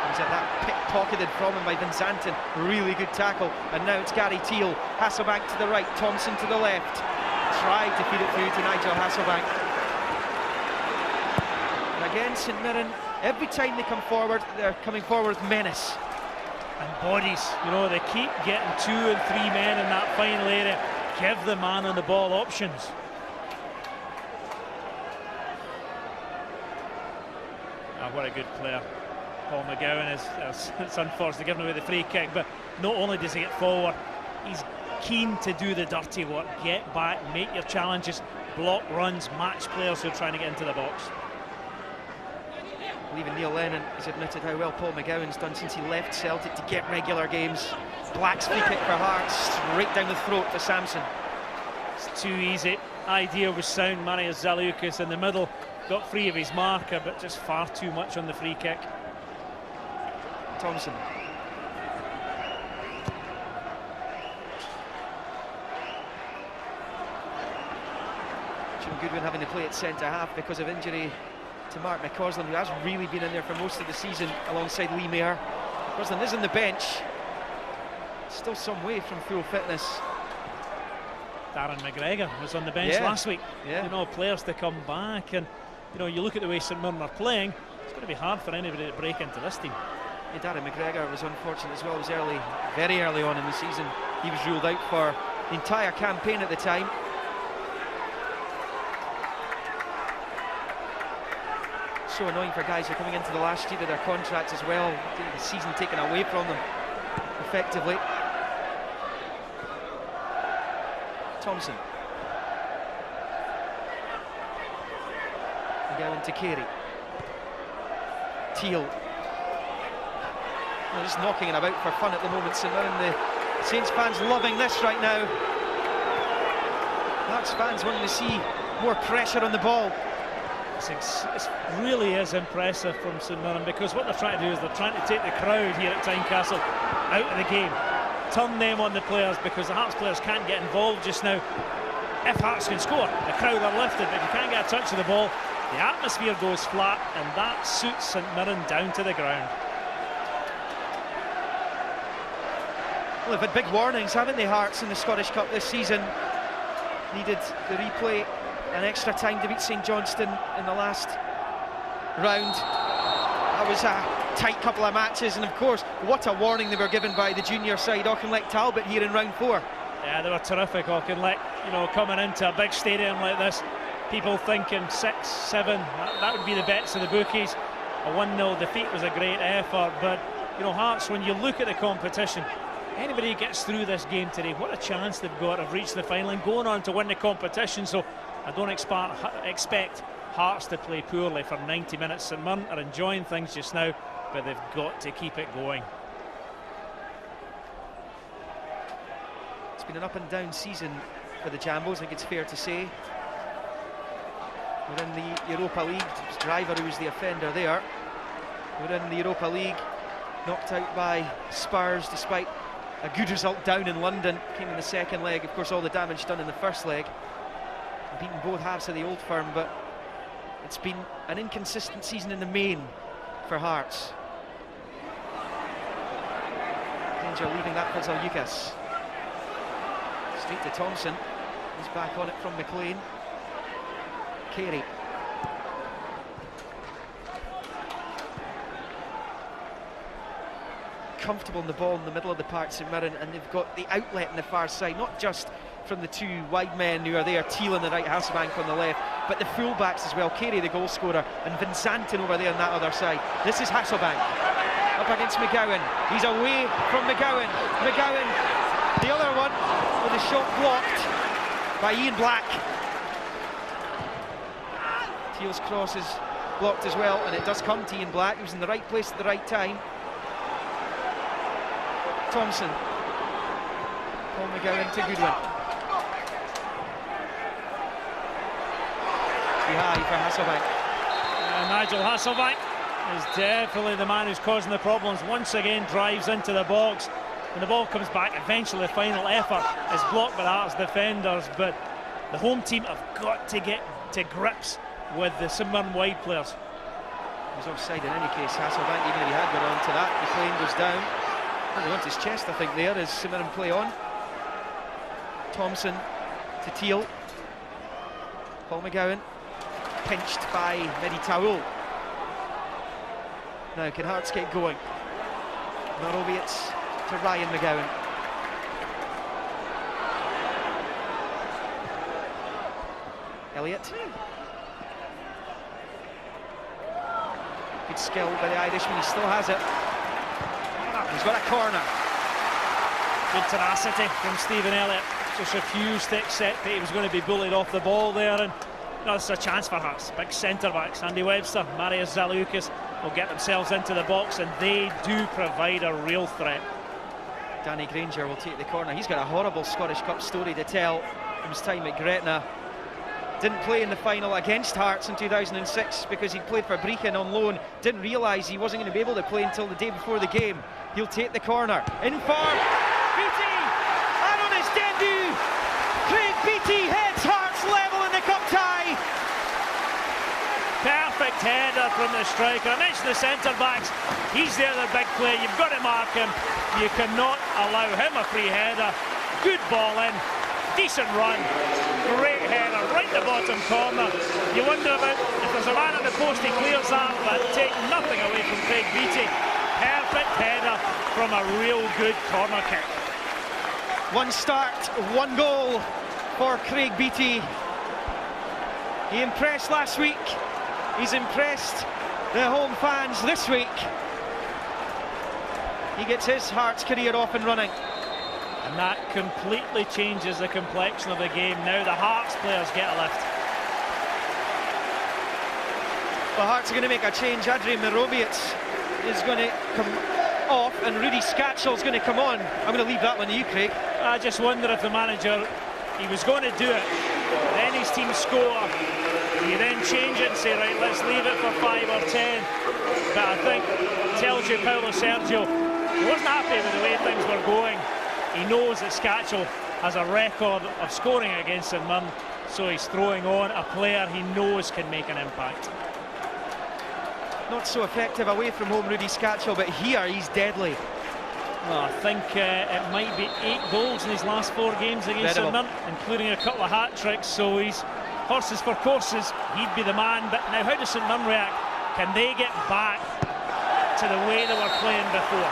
He's had that pickpocketed from him by Van Zanten. Really good tackle. And now it's Gary Teal. Hasselbank to the right, Thompson to the left. Tried to feed it through to Nigel Hasselbank. And again, St Mirren, every time they come forward, they're coming forward with menace. And bodies, you know, they keep getting 2 and 3 men in that final area. Give the man on the ball options. What a good player Paul McGowan is. It's unfortunate giving away the free kick, but not only does he get forward, he's keen to do the dirty work. Get back, make your challenges, block runs, match players who are trying to get into the box. Even Neil Lennon has admitted how well Paul McGowan's done since he left Celtic to get regular games. Black's free kick for Hearts, straight down the throat for Samson. It's too easy. Idea was sound. Marius Zaliukas in the middle got free of his marker, but just far too much on the free kick. Thompson. Jim Goodwin having to play at centre half because of injury to Mark McCausland, who has really been in there for most of the season alongside Lee Mayer. McCausland is on the bench, still some way from full fitness. Darren McGregor was on the bench last week. You know, players to come back, and you know, you look at the way St Mirren are playing, it's going to be hard for anybody to break into this team. Yeah, Darren McGregor was unfortunate as well. It was early, very early on in the season. He was ruled out for the entire campaign at the time. So annoying for guys who are coming into the last year of their contracts as well, the season taken away from them effectively. Thompson. Going to Carey. Teal. They're just knocking it about for fun at the moment. St Mirren, the Saints fans loving this right now. Hearts fans wanting to see more pressure on the ball. It really is impressive from St Mirren, because what they're trying to do is they're trying to take the crowd here at Tynecastle out of the game, turn them on the players, because the Hearts players can't get involved just now. If Hearts can score, the crowd are lifted, but if you can't get a touch of the ball, the atmosphere goes flat, and that suits St Mirren down to the ground. Well, they've had big warnings, haven't they, Hearts, in the Scottish Cup this season? Needed the replay and extra time to beat St Johnstone in the last round. That was a tight couple of matches, and of course, what a warning they were given by the junior side, Auchinleck Talbot, here in round 4. Yeah, they were terrific, Auchinleck. You know, coming into a big stadium like this, people thinking 6, 7, that would be the bets of the bookies. A 1-0 defeat was a great effort, but you know, Hearts, when you look at the competition, anybody who gets through this game today, what a chance they've got of reaching the final and going on to win the competition. So I don't expect Hearts to play poorly for 90 minutes. St Mirren are enjoying things just now, but they've got to keep it going. It's been an up and down season for the Jambos, I think it's fair to say. We're in the Europa League. It was Driver who was the offender there. We're in the Europa League, knocked out by Spurs despite a good result down in London. Came in the second leg, of course all the damage done in the first leg. Beaten both halves of the Old Firm, but it's been an inconsistent season in the main for Hearts. Danger leaving that for Zaljukas. Straight to Thompson. He's back on it from McLean. Carey. Comfortable in the ball in the middle of the park, St Mirren, and they've got the outlet on the far side, not just from the two wide men who are there, Teal on the right, Hasselbank on the left, but the full-backs as well. Carey, the goal scorer, and Van Zanten over there on that other side. This is Hasselbank up against McGowan. He's away from McGowan. McGowan, the other one, with a shot blocked by Ian Black. Teal's cross is blocked as well, and it does come to Ian Black. He was in the right place at the right time. Thompson. Paul McGowan to Goodwin. Too high for Hasselbank. Nigel Hasselbank is definitely the man who's causing the problems. Once again drives into the box. When the ball comes back, eventually the final effort is blocked by the Hearts defenders, but the home team have got to get to grips with the St Mirren wide players. He was offside in any case, Hasselbank, even if he had got on to that. The plane goes down. He wants his chest, I think, there as St Mirren play on. Thompson to Teal. Paul McGowan pinched by Mehdi Taoul. Now can Hearts get going? Not albeit to Ryan McGowan. Elliott. Good skill by the Irishman, he still has it. He's got a corner. Good tenacity from Stephen Elliott. Just refused to accept that he was going to be bullied off the ball there, and this is a chance for Hearts. Big centre-backs, Andy Webster, Marius Zaljukas will get themselves into the box, and they do provide a real threat. Danny Granger will take the corner. He's got a horrible Scottish Cup story to tell from his time at Gretna. Didn't play in the final against Hearts in 2006 because he'd played for Brechin on loan. Didn't realise he wasn't going to be able to play until the day before the game. He'll take the corner. In for Beattie! And on his debut, Craig Beattie heads Hearts level in the cup tie. Perfect header from the striker. I mentioned the centre-backs. He's there, the big player. You've got to mark him. You cannot allow him a free header. Good ball in. Decent run. Great header right in the bottom corner. You wonder about if there's a man at the post, he clears that, but take nothing away from Craig Beattie. Perfect header from a real good corner kick. One start, one goal for Craig Beattie. He impressed last week. He's impressed the home fans this week. He gets his Hearts career off and running. And that completely changes the complexion of the game. Now the Hearts players get a lift. Well, Hearts are going to make a change. Adrian Mirovic is going to come off and Rudy Scatchell's going to come on. I'm going to leave that one to you, Craig. I just wonder if the manager, he was going to do it, then his team score, you then change it and say, right, let's leave it for 5 or 10. But I think it tells you Paulo Sergio, he wasn't happy with the way things were going. He knows that Scatchell has a record of scoring against St Mirren, so he's throwing on a player he knows can make an impact. Not so effective away from home, Rudy Scatchell, but here he's deadly. Well, I think it might be 8 goals in his last 4 games against St Mirren, including a couple of hat-tricks, so he's horses for courses. He'd be the man, but now how does St Mirren react? Can they get back to the way they were playing before?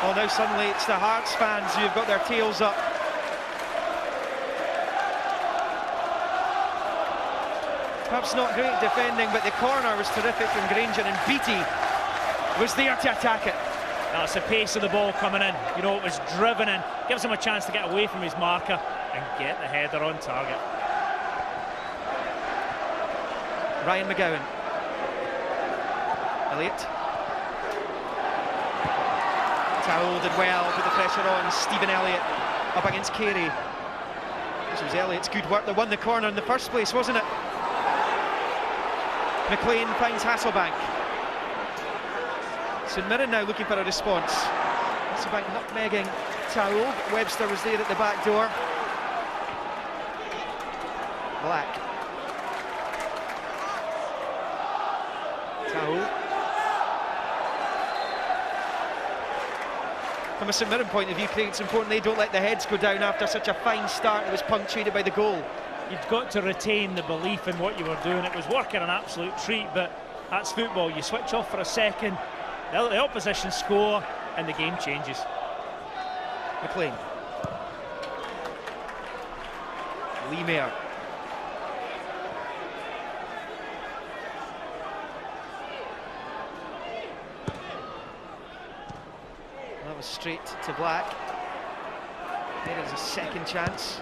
Well, now suddenly it's the Hearts fans who've got their tails up. Perhaps not great defending, but the corner was terrific from Granger, and Beattie was there to attack it. That's the pace of the ball coming in. You know, it was driven in. Gives him a chance to get away from his marker and get the header on target. Ryan McGowan. Elliott. Towell did well, put the pressure on. Stephen Elliott up against Carey. This was Elliott's good work that won the corner in the first place, wasn't it? McLean finds Hasselbank. St Mirren now looking for a response. Hasselbank nutmegging Towell. Webster was there at the back door. Black. Towell. From a St Mirren point of view, Craig, it's important they don't let the heads go down after such a fine start that was punctuated by the goal. You've got to retain the belief in what you were doing. It was working an absolute treat, but that's football. You switch off for a second, the opposition score, and the game changes. McLean. Lee Mayer. That was straight to Black. There is a second chance.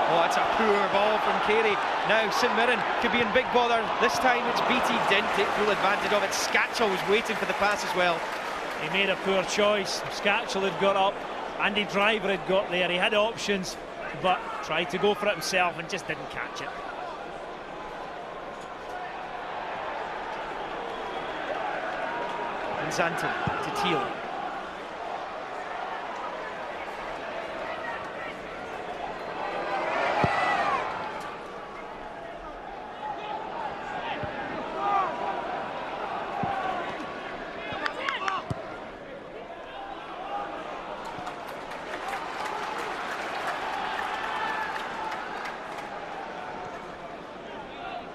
Oh, that's a poor ball from Carey. Now St Mirren could be in big bother. This time it's Beattie, didn't take full advantage of it. Scatchell was waiting for the pass as well. He made a poor choice. Scatchell had got up, Andy Driver had got there. He had options, but tried to go for it himself and just didn't catch it. And Zanton to Teal.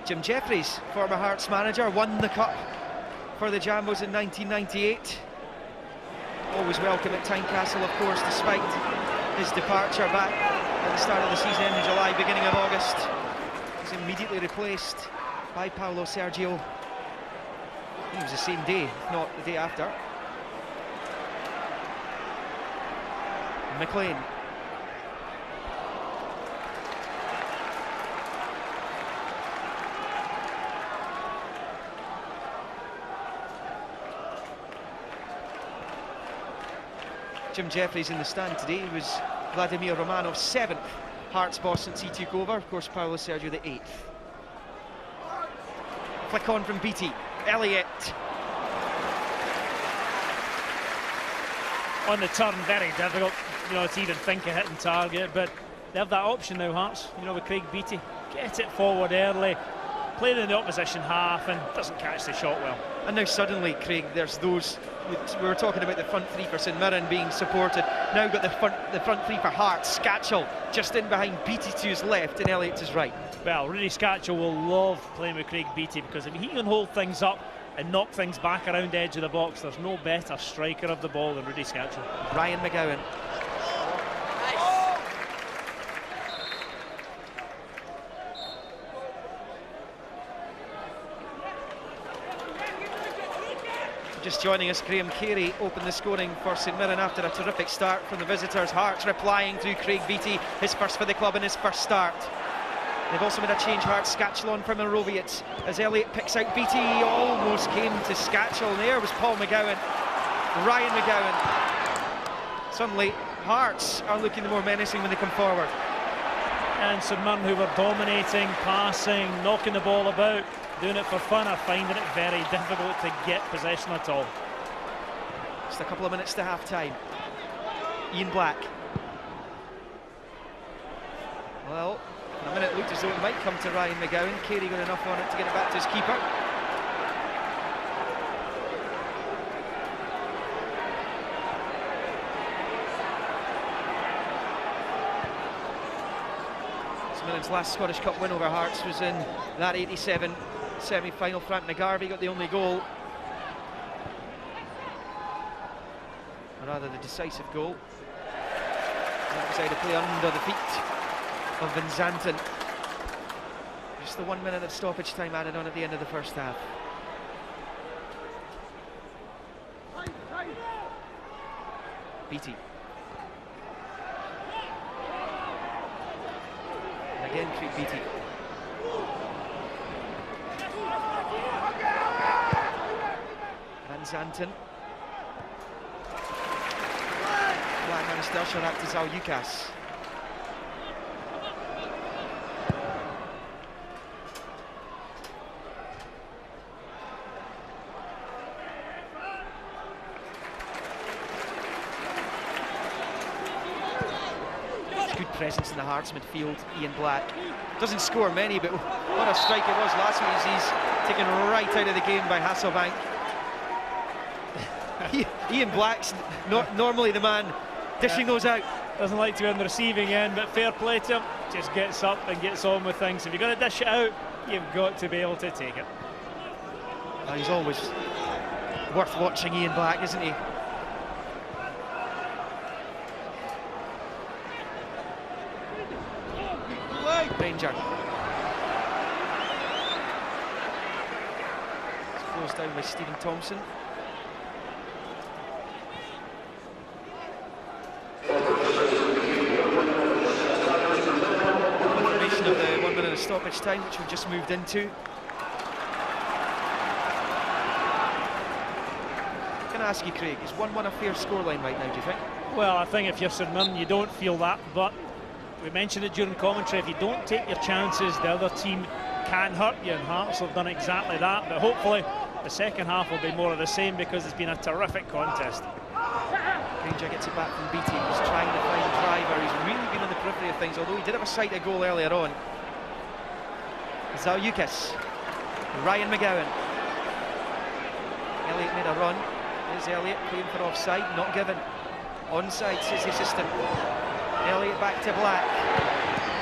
Jim Jeffries, former Hearts manager, won the Cup for the Jambos in 1998. Always welcome at Tynecastle, of course, despite his departure back at the start of the season in July, beginning of August. He was immediately replaced by Paulo Sergio. He was the same day, if not the day after. McLean. Jim Jeffries in the stand today. He was Vladimir Romanov's 7th Hearts boss since he took over. Of course, Paulo Sergio the 8th. Flick on from Beattie. Elliott. On the turn, very difficult, to even think of hitting target, but they have that option now, Hearts, with Craig Beattie. Get it forward early, play in the opposition half, and doesn't catch the shot well. And now suddenly, Craig, there's those. We were talking about the front three for St Mirren being supported. Now got the front three for Hearts. Scatchell just in behind Beattie to his left and Elliott to his right. Well, Rudy Scatchell will love playing with Craig Beattie, because if he can hold things up and knock things back around the edge of the box, there's no better striker of the ball than Rudy Scatchell. Ryan McGowan. Just joining us, Graham Carey opened the scoring for St Mirren after a terrific start from the visitors. Hearts replying through Craig Beattie, his first for the club in his first start. They've also made a change. Hearts Scatchell on for Mirovic as Elliott picks out Beattie. Almost came to Scatchell. There was Paul McGowan, Ryan McGowan. Suddenly Hearts are looking the more menacing when they come forward. And St Mirren, who were dominating, passing, knocking the ball about, doing it for fun, are finding it very difficult to get possession at all. Just a couple of minutes to half-time. Ian Black. Well, in a minute it looked as though it might come to Ryan McGowan. Carey got enough on it to get it back to his keeper. St Mirren's last Scottish Cup win over Hearts was in that 87 semi-final. Frank McGarvey got the only goal, or rather the decisive goal. That was out of play under the feet of Van Zanten. Just the 1 minute of stoppage time added on at the end of the first half. Beattie. And again Craig Beattie. Zanton. Blackman still shot out to Zalyukas. Good presence in the Hearts midfield, Ian Black. Doesn't score many, but what a strike it was last week as he's taken right out of the game by Hasselbank. Ian Black's normally the man dishing those out. Doesn't like to be on the receiving end, but fair play to him. Just gets up and gets on with things. If you're going to dish it out, you've got to be able to take it. He's always worth watching, Ian Black, isn't he? Ranger. It's closed down by Stephen Thompson. Confirmation of the 1 minute of stoppage time, which we've just moved into. Can I ask you, Craig, is 1-1 a fair scoreline right now, do you think? Well, I think if you're St Mirren, you don't feel that, but we mentioned it during commentary, if you don't take your chances, the other team can hurt you, and Hearts have done exactly that. But hopefully the second half will be more of the same, because it's been a terrific contest. Granger gets it back from Beattie. He's trying to find Driver. He's really been on the periphery of things, although he did have a sight of goal earlier on. Zalyukas. Ryan McGowan. Elliott made a run. Here's Elliott playing for offside, not given. Onside, says the assistant. Elliott back to Black.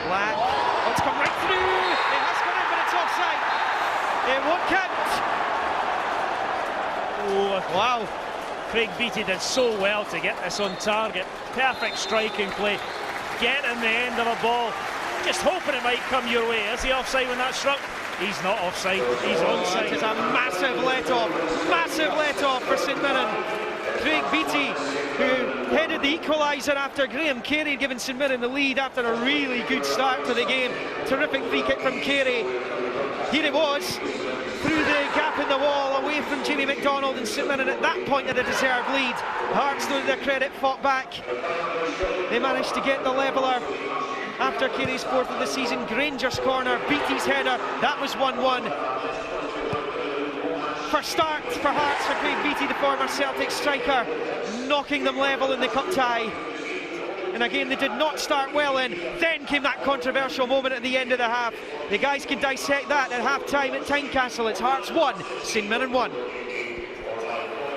Black. Oh, it's come right through. It has come in, but it's offside. It won't count. Oh, wow. Craig Beattie did so well to get this on target. Perfect striking play. Getting the end of a ball. Just hoping it might come your way. Is he offside when that struck? He's not offside. He's onside. It's a massive let-off. Massive let-off for St Mirren. Craig Beattie, who headed the equaliser after Graham Carey had given St Mirren the lead after a really good start to the game. Terrific free kick from Carey. Here it was, through the gap in the wall, away from Jamie McDonald, and St Mirren at that point had a deserved lead. Hearts, to their credit, fought back. They managed to get the leveller after Carey's fourth of the season. Granger's corner, Beattie's header, that was 1-1. First start for Hearts for Craig Beattie, the former Celtic striker, knocking them level in the cup tie. In a game they did not start well in. Then came that controversial moment at the end of the half. The guys can dissect that at half-time at Tynecastle. It's Hearts 1, St Mirren 1.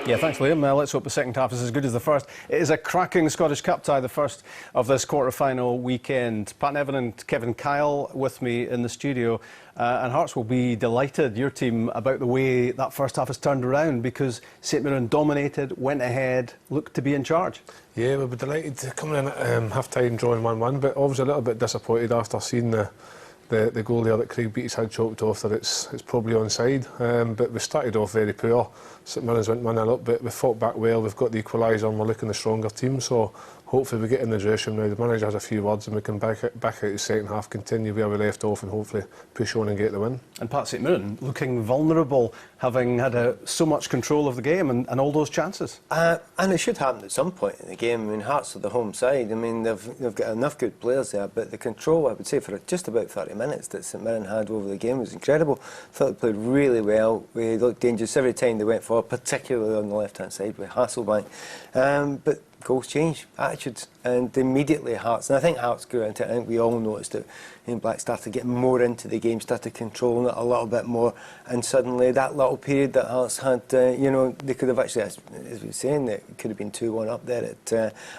Yeah, thanks, Liam. Let's hope the second half is as good as the first. It is a cracking Scottish Cup tie, the first of this quarter-final weekend. Pat Nevin and Kevin Kyle with me in the studio. And Hearts will be delighted, your team, about the way that first half has turned around, because St Mirren dominated, went ahead, looked to be in charge. Yeah, we'll be delighted coming in at half-time drawing 1-1, but obviously a little bit disappointed after seeing the goal there that Craig Beattie's had chalked off that it's probably onside. But we started off very poor. St Mirren's went 1-0 up, but we fought back well. We've got the equaliser and we're looking the stronger team. So hopefully we get in the dressing room now. The manager has a few words and we can back out the second half, continue where we left off, and hopefully push on and get the win. And Pat, St Mirren looking vulnerable, having had so much control of the game and all those chances. And it should happen at some point in the game. I mean, Hearts are the home side. I mean, they've got enough good players there, but the control, I would say, for just about 30 minutes that St Mirren had over the game was incredible. I thought they played really well. We looked dangerous every time they went forward, particularly on the left-hand side with Hasselbank. But goals change, attitudes, and immediately Hearts, and I think Hearts grew into it. I think we all noticed that Ian Black started getting more into the game, started controlling it a little bit more, and suddenly that little period that Hearts had, you know, they could have actually, as we were saying, it could have been 2-1 up there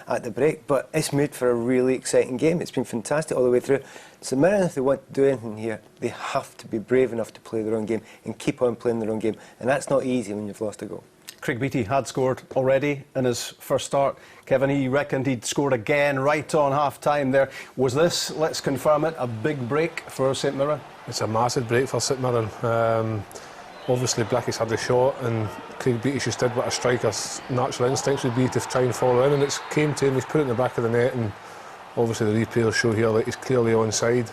at the break, but it's made for a really exciting game. It's been fantastic all the way through. St Mirren, if they want to do anything here, they have to be brave enough to play their own game and keep on playing their own game, and that's not easy when you've lost a goal. Craig Beattie had scored already in his first start. Kevin, he reckoned he'd scored again right on half-time there. Was this, let's confirm it, a big break for St Mirren? It's a massive break for St Mirren. Obviously, Blackie's had the shot, and Craig Beattie just did what a striker's natural instincts would be, to try and follow in, and it came to him. He's put it in the back of the net, and obviously the replay will show here that he's clearly onside.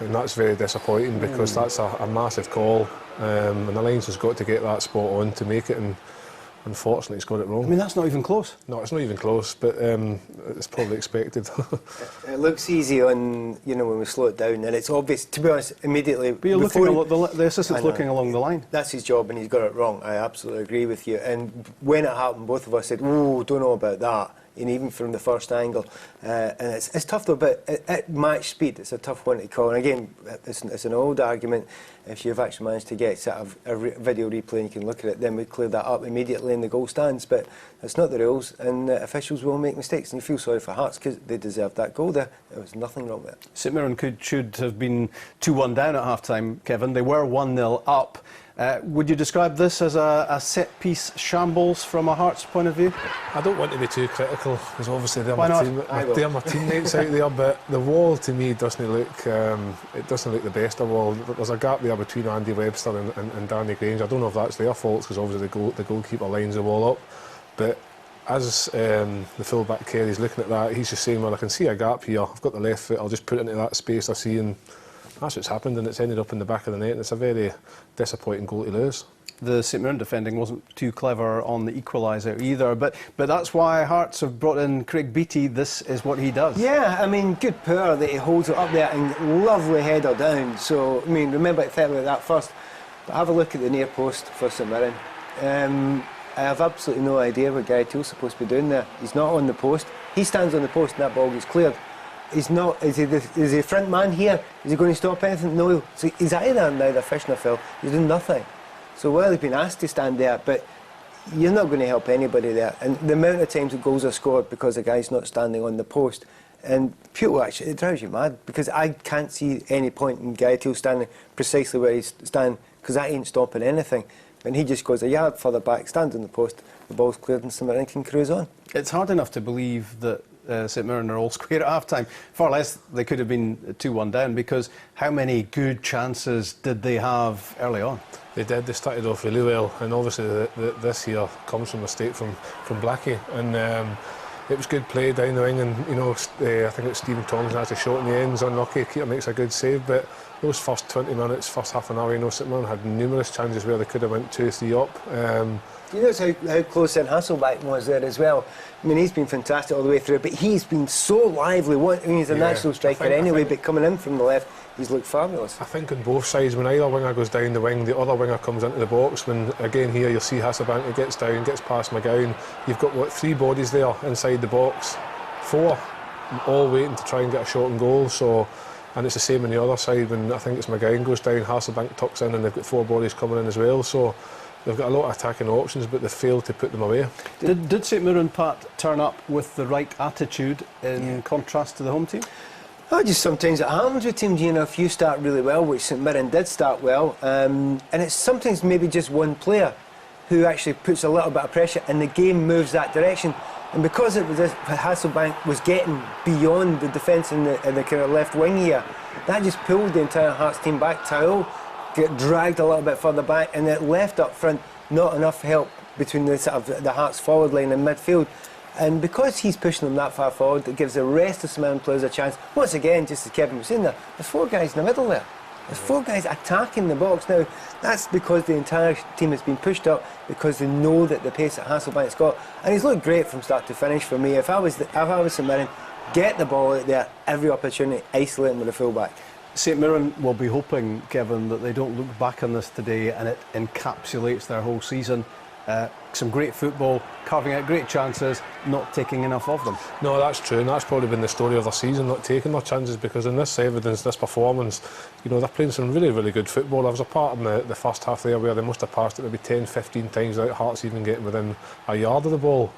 And that's very disappointing because that's a massive call, and the Lions has got to get that spot on to make it, and unfortunately it's got it wrong. I mean, that's not even close. No, it's not even close, but it's probably expected. It looks easy on, you know, when we slow it down, and it's obvious, to be honest, immediately. But you're looking, the assistant's looking along the line. That's his job, and he's got it wrong. I absolutely agree with you. And when it happened, both of us said, "Oh, don't know about that." And even from the first angle, and it's tough though. But at match speed, it's a tough one to call. And again, it's an old argument. If you've actually managed to get sort of a video replay and you can look at it, then we clear that up immediately in the goal stands. But it's not the rules, and officials will make mistakes. And you feel sorry for Hearts because they deserved that goal there. There was nothing wrong with it. St Mirren should have been 2-1 down at half-time, Kevin. They were 1-0 up. Would you describe this as a set-piece shambles from a Hearts point of view? I don't want to be too critical because obviously they're Why not? they're my teammates out there, but the wall to me doesn't look it doesn't look the best of all. There's a gap there between Andy Webster and Danny Grange. I don't know if that's their fault because obviously the goalkeeper lines the wall up, but as the fullback Kerry's looking at that, he's just saying, well, I can see a gap here, I've got the left foot, I'll just put it into that space I see, and that's what's happened, and it's ended up in the back of the net, and it's a very disappointing goal to lose. The St Mirren defending wasn't too clever on the equaliser either, but that's why Hearts have brought in Craig Beattie. This is what he does. Yeah, I mean, good power that he holds it up there, and lovely header down. So, I mean, remember to think about that first, but have a look at the near post for St Mirren. I have absolutely no idea what Gary Till's supposed to be doing there. He's not on the post. He stands on the post and that ball gets cleared. He's not. Is he the front man here? Is he going to stop anything? No. So he's either fishing or Phil. He's doing nothing. So well, he's been asked to stand there, but you're not going to help anybody there. And the amount of times that goals are scored because the guy's not standing on the post, and people actually, it drives you mad because I can't see any point in Gary Till standing precisely where he's standing because that ain't stopping anything. And he just goes a yard further back, stands on the post, the ball's cleared, and St Mirren can cruise on. It's hard enough to believe that St Mirren are all square at half-time. Far less they could have been 2-1 down, because how many good chances did they have early on? They did. They started off really well, and obviously this here comes from a mistake from Blackie, and it was good play down the wing, and you know, I think it was Stephen Thompson has a shot in the end. It's unlucky. Keeper makes a good save, but those first 20 minutes, first half an hour, you know, St Mirren had numerous chances where they could have went 2-3 up. You notice how close in Hasselbank was there as well. I mean, he's been fantastic all the way through, but he's been so lively. I mean, he's a natural striker anyway, but coming in from the left, he's looked fabulous. I think on both sides, when either winger goes down the wing, the other winger comes into the box. When, again, here you'll see Hasselbank, he gets down, gets past McGowan. You've got, what, 3 bodies there inside the box, 4, all waiting to try and get a shot on goal. So, and it's the same on the other side when I think it's McGowan goes down, Hasselbank tucks in, and they've got 4 bodies coming in as well. So they've got a lot of attacking options, but they've failed to put them away. Did St Mirren, Pat, turn up with the right attitude in contrast to the home team? Oh, just sometimes it happens with teams, you know, if you start really well, which St Mirren did start well, and it's sometimes maybe just one player who actually puts a little bit of pressure and the game moves that direction. And because it was Hasselbank was getting beyond the defence in the kind of left wing here, that just pulled the entire Hearts team back. Tyrell get dragged a little bit further back, and it left up front not enough help between the sort of the Hearts forward line and midfield. And because he's pushing them that far forward, it gives the rest of the St Mirren players a chance. Once again, just as Kevin was saying there, there's 4 guys in the middle there. There's 4 guys attacking the box. Now, that's because the entire team has been pushed up because they know that the pace that Hasselbank's got. And he's looked great from start to finish for me. If I was St Mirren, get the ball out there, every opportunity, isolate him with a full-back. St Mirren will be hoping, Kevin, that they don't look back on this today and it encapsulates their whole season. Some great football, carving out great chances, not taking enough of them. No, that's true, and that's probably been the story of their season, not taking their chances, because in this evidence, this performance, you know, they're playing some really, really good football. There was a part in the first half there where they must have passed it maybe 10, 15 times without Hearts even getting within a yard of the ball.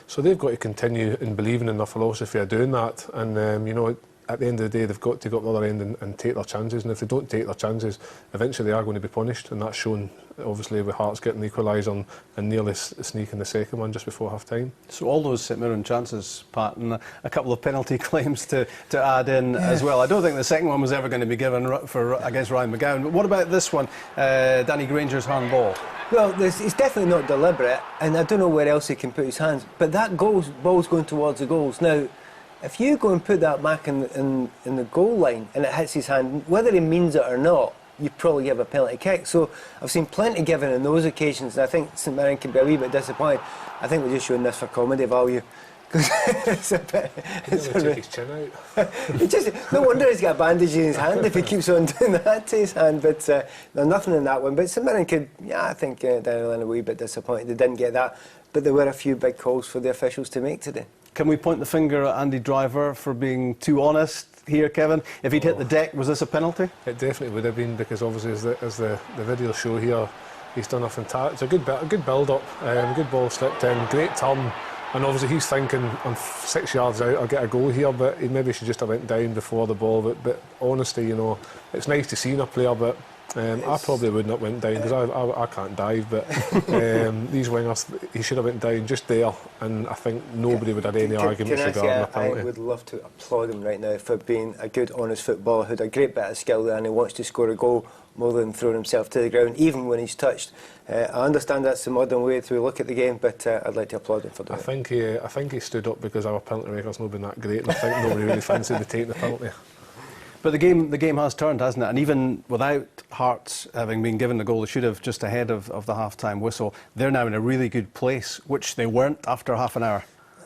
So they've got to continue in believing in their philosophy of doing that, and you know, at the end of the day, they've got to go up the other end and take their chances, and if they don't take their chances, eventually they are going to be punished, and that's shown obviously with Hearts getting the equaliser and nearly sneaking the second one just before half time. So all those St Mirren chances, Pat, and a couple of penalty claims to add in as well. I don't think the second one was ever going to be given against Ryan McGowan, but what about this one, Danny Granger's handball? Well, it's definitely not deliberate, and I don't know where else he can put his hands, but that ball's going towards the goals. Now, if you go and put that back in the goal line and it hits his hand, whether he means it or not, you probably give a penalty kick. So I've seen plenty given on those occasions, and I think St Mirren can be a wee bit disappointed. I think we're just showing this for comedy value. It's a bit. Take his chin out. No wonder he's got a bandage in his hand if he keeps on doing that to his hand. But there's nothing in that one. But St Mirren could, I think Daniel Lynn a wee bit disappointed they didn't get that. But there were a few big calls for the officials to make today. Can we point the finger at Andy Driver for being too honest here, Kevin? If he'd hit the deck, was this a penalty? It definitely would have been, because obviously as the video show here, he's done a fantastic, it's a good build-up, good ball slipped in, great turn, and obviously he's thinking I'm 6 yards out, I'll get a goal here, but he maybe should just have went down before the ball. But honestly, you know, it's nice to see in a player, but I probably wouldn't have went down because I can't dive, but these wingers, he should have went down just there, and I think nobody would have any arguments regarding the penalty. I would love to applaud him right now for being a good, honest footballer who'd a great bit of skill there, and he wants to score a goal more than throwing himself to the ground, even when he's touched. I understand that's the modern way to look at the game, but I'd like to applaud him for doing it. I think he stood up because our penalty record's not been that great, and I think nobody really fancied the taking the penalty. But the game has turned, hasn't it? And even without Hearts having been given the goal they should have just ahead of the half-time whistle, they're now in a really good place, which they weren't after half an hour.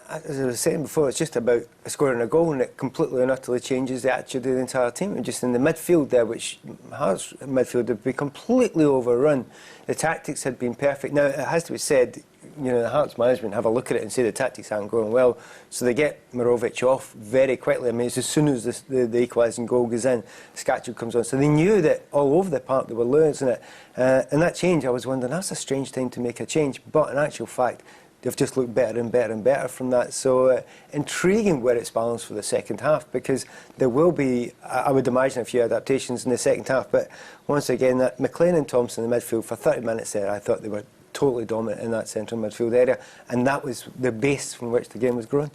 As I was saying before, it's just about scoring a goal, and it completely and utterly changes the attitude of the entire team. And just in the midfield there, which Hearts midfield had been completely overrun. The tactics had been perfect. Now, it has to be said, you know, the Hearts management have a look at it and say the tactics aren't going well, so they get Mirovic off very quickly. I mean, it's as soon as the equalising goal goes in, Scatchel comes on. So they knew that all over the park they were losing it. And that change, I was wondering, that's a strange time to make a change. But in actual fact, they've just looked better and better and better from that. So intriguing where it's balanced for the second half, because there will be, I would imagine, a few adaptations in the second half. But once again, that McLean and Thompson in the midfield for 30 minutes there, I thought they were totally dominant in that central midfield area, and that was the base from which the game was grown.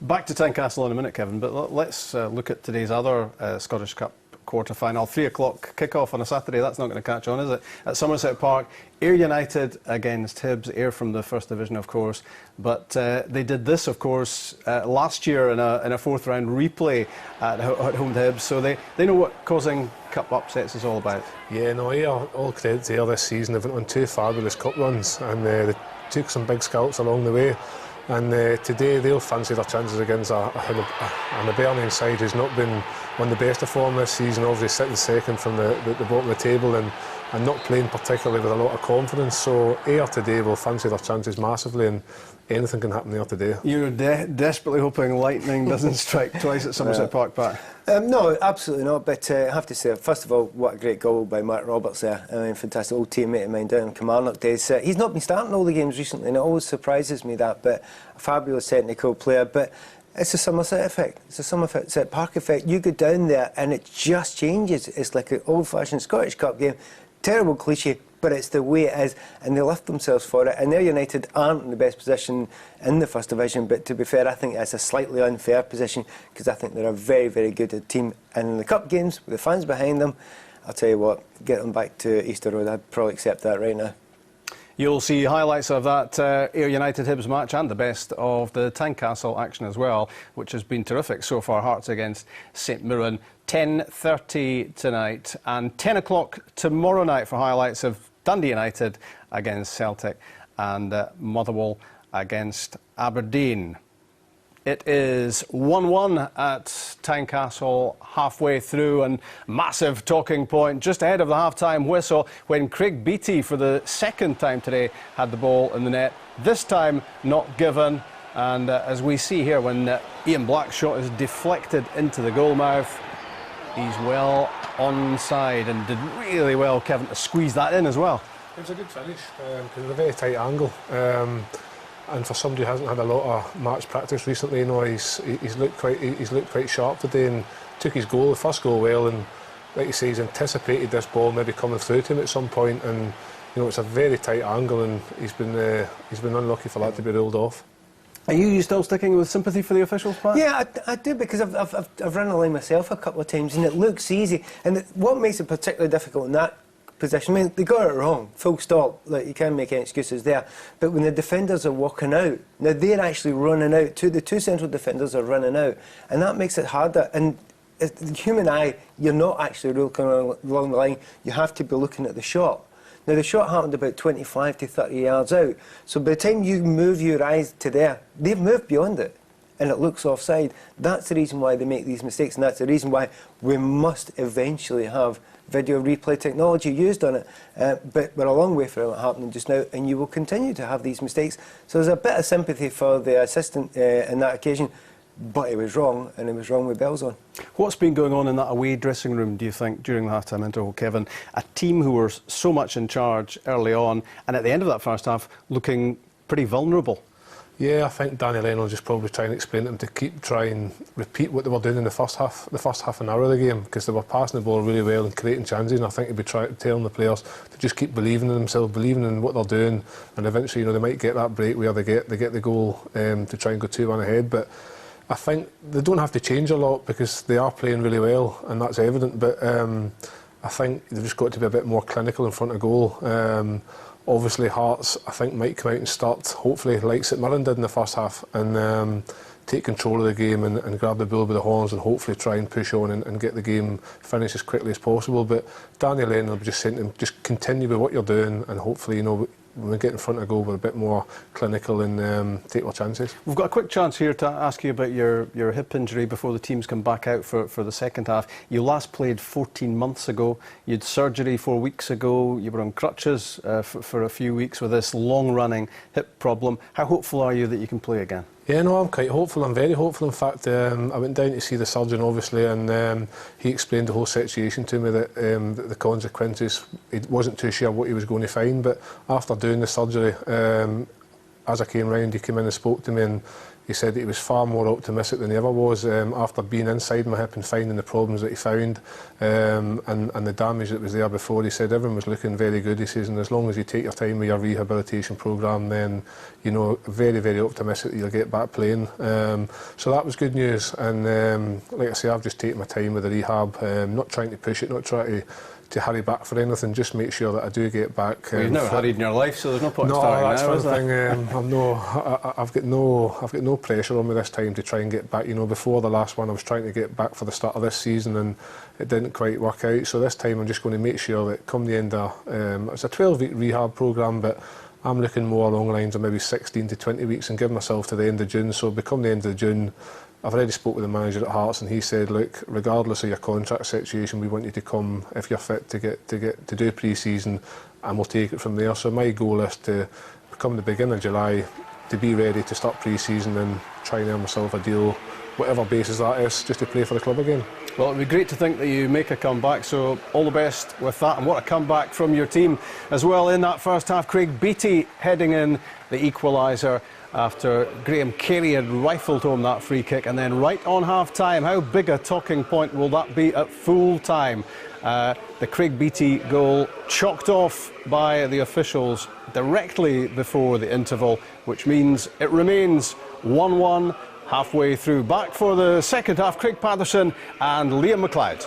Back to Tynecastle in a minute, Kevin, but let's look at today's other Scottish Cup quarter-final. 3 o'clock kick-off on a Saturday. That's not going to catch on, is it? At Somerset Park, Ayr United against Hibs. Ayr from the First Division, of course. But they did this, of course, last year in a fourth-round replay at home to Hibs. So they know what causing cup upsets is all about. Yeah, no, Ayr, all credit to Ayr this season. They've went on 2 fabulous cup runs, and they took some big scalps along the way. And today they'll fancy their chances against a Hibernian side who's not been on the best of form this season, obviously sitting second from the bottom of the table and not playing particularly with a lot of confidence. So Ayr today will fancy their chances massively, and anything can happen there today. You're desperately hoping lightning doesn't strike twice at Somerset Park, Pat? No, absolutely not. But I have to say, first of all, what a great goal by Mark Roberts there. I mean, fantastic old teammate of mine down in Kilmarnock days. He's not been starting all the games recently, and it always surprises me that. But a fabulous technical player. But it's a Somerset effect. It's a Somerset Park effect. You go down there and it just changes. It's like an old-fashioned Scottish Cup game. Terrible cliche, but it's the way it is, and they lift themselves for it. And Ayr United aren't in the best position in the First Division, but to be fair, I think that's a slightly unfair position, because I think they're a very, very good team. And in the Cup games, with the fans behind them, I'll tell you what, get them back to Easter Road. I'd probably accept that right now. You'll see highlights of that Ayr United Hibs match and the best of the Tynecastle action as well, which has been terrific so far. Hearts against St Mirren, 10:30 tonight, and 10 o'clock tomorrow night for highlights of Dundee United against Celtic and Motherwell against Aberdeen. It is 1-1 at Tynecastle halfway through, and massive talking point just ahead of the half-time whistle when Craig Beattie, for the second time today, had the ball in the net. This time not given, and as we see here, when Ian Black's shot is deflected into the goal mouth, he's well onside and did really well, Kevin, to squeeze that in as well. It was a good finish, because it's a very tight angle. And for somebody who hasn't had a lot of match practice recently, you know, he's looked quite sharp today and took his goal, the first goal, well. And like you say, he's anticipated this ball maybe coming through to him at some point. And you know, it's a very tight angle, and he's been unlucky for that to be ruled off. Are you still sticking with sympathy for the officials, Pat? Yeah, I do, because I've run a line myself a couple of times, and it looks easy. And what makes it particularly difficult in that possession. I mean, they got it wrong, full stop. Like, you can't make any excuses there. But when the defenders are walking out, now they're actually running out. The two central defenders are running out, and that makes it harder. And the human eye, you're not actually looking along the line. You have to be looking at the shot. Now, the shot happened about 25 to 30 yards out. So by the time you move your eyes to there, they've moved beyond it, and it looks offside. That's the reason why they make these mistakes, and that's the reason why we must eventually have video replay technology used on it. But we're a long way from it happening just now, and you will continue to have these mistakes. So there's a bit of sympathy for the assistant in that occasion, but he was wrong, and he was wrong with bells on. What's been going on in that away dressing room, do you think, during the half-time interval, Kevin? A team who were so much in charge early on, and at the end of that first half, looking pretty vulnerable. Yeah, I think Danny Lennon was just probably trying to explain to them to try and repeat what they were doing in the first half an hour of the game, because they were passing the ball really well and creating chances, and I think he'd be telling the players to just keep believing in themselves, believing in what they're doing, and eventually, they might get that break where they get the goal to try and go 2-1 ahead. But I think they don't have to change a lot because they are playing really well, and that's evident. But I think they've just got to be a bit more clinical in front of goal. Obviously, Hearts, I think, might come out and start, hopefully, like St Mirren did in the first half, and take control of the game and grab the bull by the horns and hopefully try and push on and get the game finished as quickly as possible. But Daniel Lennon will be just saying to him, just continue with what you're doing, and hopefully, when we get in front of goal, we're a bit more clinical and take our chances. We've got a quick chance here to ask you about your hip injury before the teams come back out for the second half. You last played 14 months ago. You had surgery 4 weeks ago. You were on crutches for a few weeks with this long-running hip problem. How hopeful are you that you can play again? Yeah, no, I'm quite hopeful. I'm very hopeful. In fact, I went down to see the surgeon, obviously, and he explained the whole situation to me, that the consequences, he wasn't too sure what he was going to find, but after doing the surgery, as I came round, he came in and spoke to me, and he said that he was far more optimistic than he ever was after being inside my hip and finding the problems that he found and the damage that was there before. He said everyone was looking very good. He says, and as long as you take your time with your rehabilitation programme, then, very, very optimistic that you'll get back playing. So that was good news. And like I say, I've just taken my time with the rehab, not trying to push it, not trying to hurry back for anything, just make sure that I do get back. Well, you've never hurried in your life, so there's no point starting now, that's one thing. I've got no pressure on me this time to try and get back. Before the last one, I was trying to get back for the start of this season, and it didn't quite work out. So this time, I'm just going to make sure that come the end of it's a 12-week rehab programme, but I'm looking more along the lines of maybe 16 to 20 weeks and give myself to the end of June. So become the end of June, I've already spoke with the manager at Hearts, and he said, look, regardless of your contract situation, we want you to come if you're fit to do pre-season, and we'll take it from there. So my goal is to come the beginning of July, to be ready to start pre-season and try and earn myself a deal, whatever basis that is, just to play for the club again. Well, it'd be great to think that you make a comeback, so all the best with that, and what a comeback from your team as well in that first half. Craig Beattie heading in the equaliser after Graham Carey had rifled home that free kick, and then right on half-time, how big a talking point will that be at full-time? The Craig Beattie goal chalked off by the officials directly before the interval, which means it remains 1-1 halfway through. Back for the second half, Craig Patterson and Liam McLeod.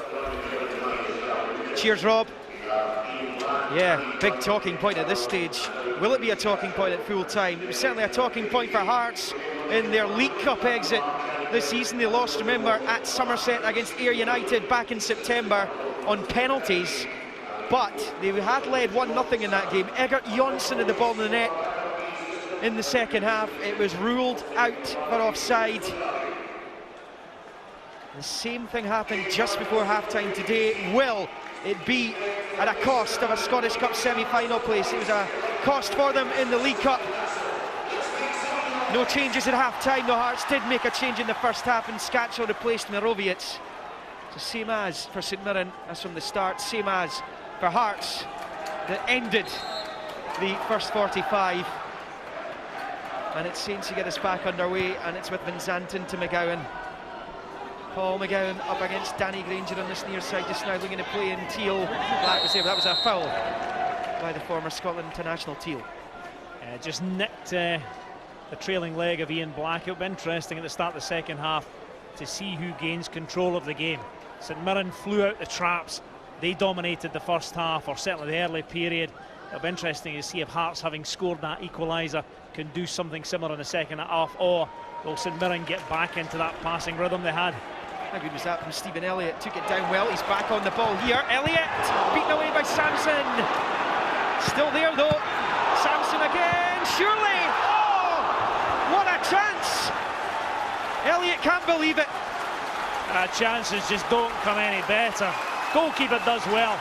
Cheers, Rob. Yeah, big talking point at this stage. Will it be a talking point at full time? It was certainly a talking point for Hearts in their League Cup exit this season. They lost, remember, at Somerset against Ayr United back in September on penalties, but they had led 1-0 in that game. Egert Jonsson had the ball in the net in the second half. It was ruled out for offside. The same thing happened just before half-time today. Will it be at a cost of a Scottish Cup semi-final place? It was a cost for them in the League Cup. No changes at half-time. The Hearts did make a change in the first half, and Scatchell replaced Mirovic. So same as for St Mirren as from the start, same as for Hearts that ended the first 45. And it seems to get us back underway, and it's with Van Zanten to McGowan. Paul McGowan up against Danny Granger on this near side just now, looking to play in Teal. Black was there, but that was a foul by the former Scotland international Teal. Just nicked the trailing leg of Ian Black. It'll be interesting at the start of the second half to see who gains control of the game. St Mirren flew out the traps they dominated the first half, or certainly the early period. It'll be interesting to see if Hearts, having scored that equaliser, can do something similar in the second half, or will St Mirren get back into that passing rhythm they had. How good was that from Stephen Elliott? Took it down well. He's back on the ball here. Elliott beaten away by Samson. Still there though. Samson again. Surely. Oh, what a chance! Elliott can't believe it. Chances just don't come any better. Goalkeeper does well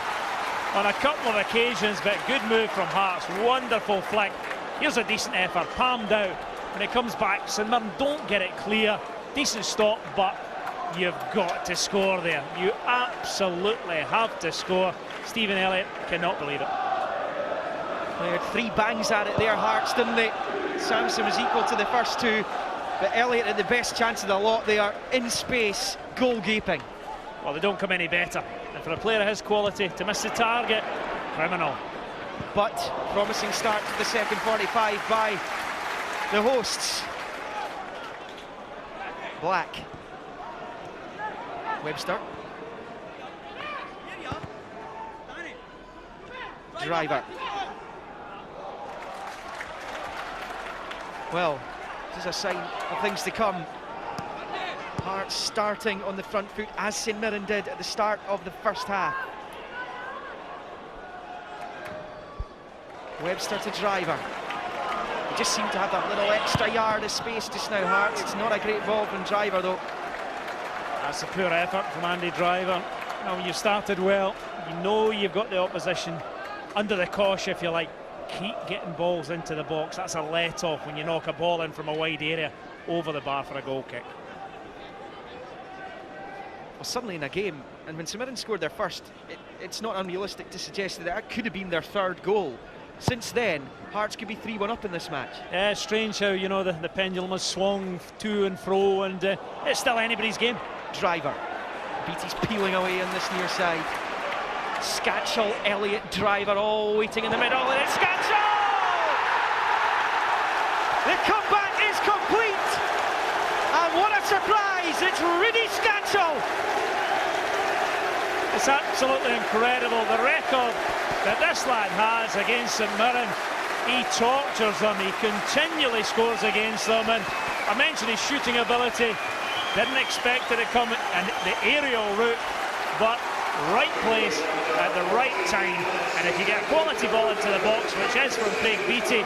on a couple of occasions, but good move from Hearts. Wonderful flick. Here's a decent effort, palmed out. When it comes back, St Mirren don't get it clear. Decent stop, but you've got to score there. You absolutely have to score. Stephen Elliott cannot believe it. They had 3 bangs at it there, Hearts, didn't they? Samson was equal to the first 2, but Elliott had the best chance of the lot there, in space, goal gaping. Well, they don't come any better. And for a player of his quality to miss the target, criminal. But promising start to the second 45 by the hosts. Black. Webster. Driver. Well, this is a sign of things to come. Hearts starting on the front foot, as St Mirren did at the start of the first half. Webster to Driver. They just seem to have that little extra yard of space just now, Hearts. It's not a great ball from Driver though. That's a poor effort from Andy Driver. Now, when you've started well, you know you've got the opposition under the cosh, if you like. Keep getting balls into the box. That's a let-off when you knock a ball in from a wide area over the bar for a goal kick. Well, suddenly in a game, and when St Mirren scored their first, it's not unrealistic to suggest that that could have been their 3rd goal. Since then, Hearts could be 3-1 up in this match. Yeah, it's strange how, you know, the pendulum has swung to and fro, and it's still anybody's game. Driver. Beattie's peeling away on this near side. Scatchell, Elliott, Driver, all waiting in the middle, and it's Scatchell! The comeback is complete! And what a surprise! It's Rudy Scatchell! It's absolutely incredible, the record that this lad has against St Mirren. He tortures them, he continually scores against them, and I mentioned his shooting ability. Didn't expect it to come in the aerial route, but right place at the right time, and if you get a quality ball into the box, which is from Craig Beattie,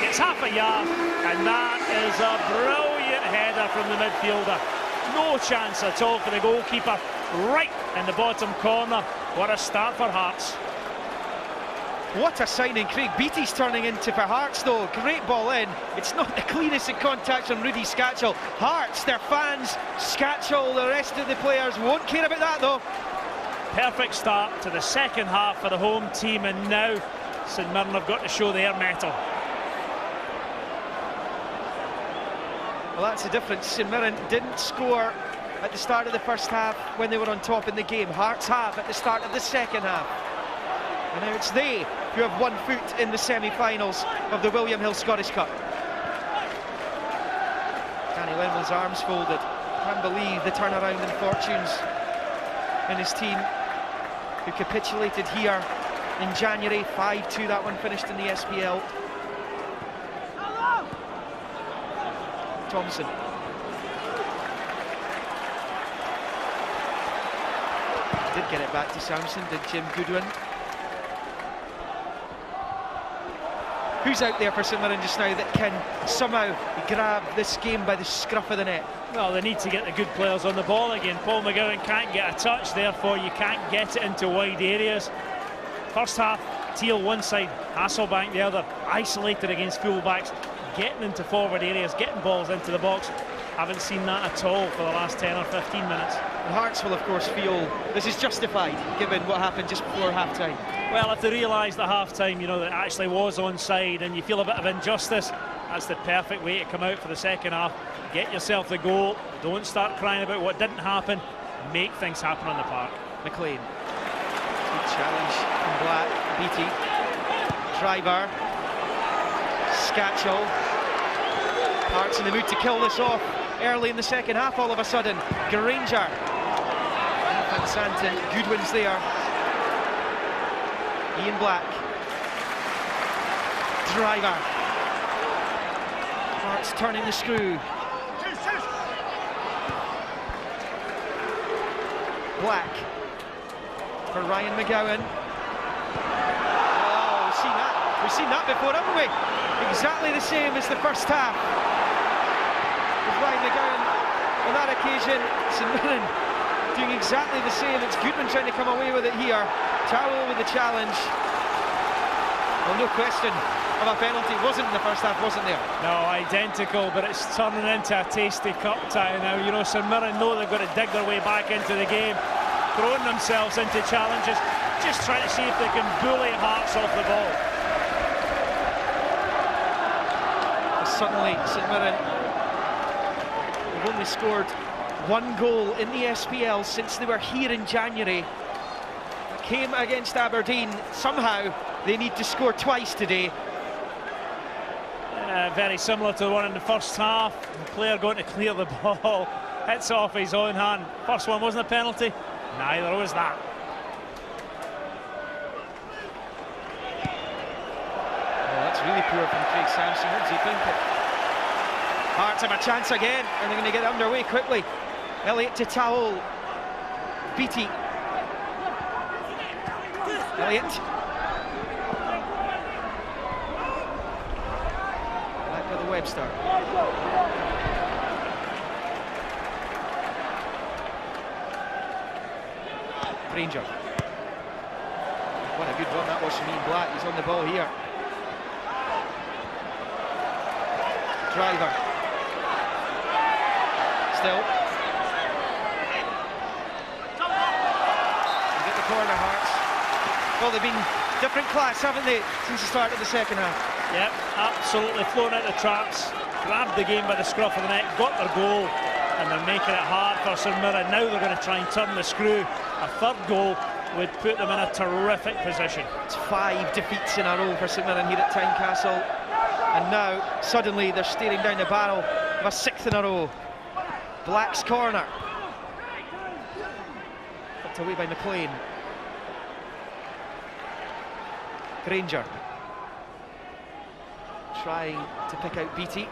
it's half a yard, and that is a brilliant header from the midfielder. No chance at all for the goalkeeper, right in the bottom corner. What a start for Hearts. What a signing Craig Beattie's turning into for Hearts though. Great ball in. It's not the cleanest of contacts from Rudy Scatchell. Hearts, their fans, Scatchell, the rest of the players won't care about that though. Perfect start to the second half for the home team, and now St Mirren have got to show their mettle. Well, that's the difference. St Mirren didn't score at the start of the first half when they were on top in the game. Hearts have at the start of the second half. And now it's they who have 1 foot in the semi-finals of the William Hill Scottish Cup. Danny Lenwell's arms folded. Can't believe the turnaround in fortunes in his team, who capitulated here in January. 5-2, that one finished in the SPL. Thompson. Did get it back to Samson, did Jim Goodwin. Who's out there for St Mirren just now that can somehow grab this game by the scruff of the neck? Well, they need to get the good players on the ball again. Paul McGowan can't get a touch, therefore you can't get it into wide areas. First half, Teal one side, Hasselbank the other, isolated against full-backs, getting into forward areas, getting balls into the box. Haven't seen that at all for the last 10 or 15 minutes. And Hearts will, of course, feel this is justified, given what happened just before half-time. Well, if they realised at half-time, you know, that it actually was onside and you feel a bit of injustice, that's the perfect way to come out for the second half. Get yourself the goal, don't start crying about what didn't happen, make things happen on the park. McLean. Good challenge from Black. Beattie. Driver. Scatchell. Hearts in the mood to kill this off early in the second half all of a sudden. Granger. Van Santen. Goodwin's there. Ian Black. Driver. Hearts turning the screw. Black for Ryan McGowan. Oh, we've seen that before, haven't we? Exactly the same as the first half. With Ryan McGowan on that occasion, St Mirren doing exactly the same. It's Goodman trying to come away with it here. Towell with the challenge. Well, no question of a penalty. Wasn't in the first half, wasn't there? No, identical, but it's turning into a tasty cup tie now. You know, St Mirren know they've got to dig their way back into the game, throwing themselves into challenges, just trying to see if they can bully Hearts off the ball. Suddenly, St Mirren have only scored 1 goal in the SPL since they were here in January. Came against Aberdeen. Somehow they need to score twice today. Very similar to the one in the first half. The player going to clear the ball, hits off his own hand. First one wasn't a penalty, neither was that. Oh, that's really poor from Craig Sampson. What does he think? Hearts have a chance again, and they're going to get underway quickly. Elliott to Towell. Beattie. Elliott. Back with the Webster. Granger. What a good run that was from Ian Black. He's on the ball here. Driver. Still. You get the corner, Hearts. Well, they've been different class, haven't they, since the start of the second half? Yep, absolutely flown out the traps, grabbed the game by the scruff of the neck, got their goal, and they're making it hard for St Mirren. Now they're going to try and turn the screw. A third goal would put them in a terrific position. It's 5 defeats in a row for St Mirren here at Tynecastle, and now suddenly they're staring down the barrel of a 6th in a row. Black's corner. Put away by McLean. Granger. Trying to pick out Beattie.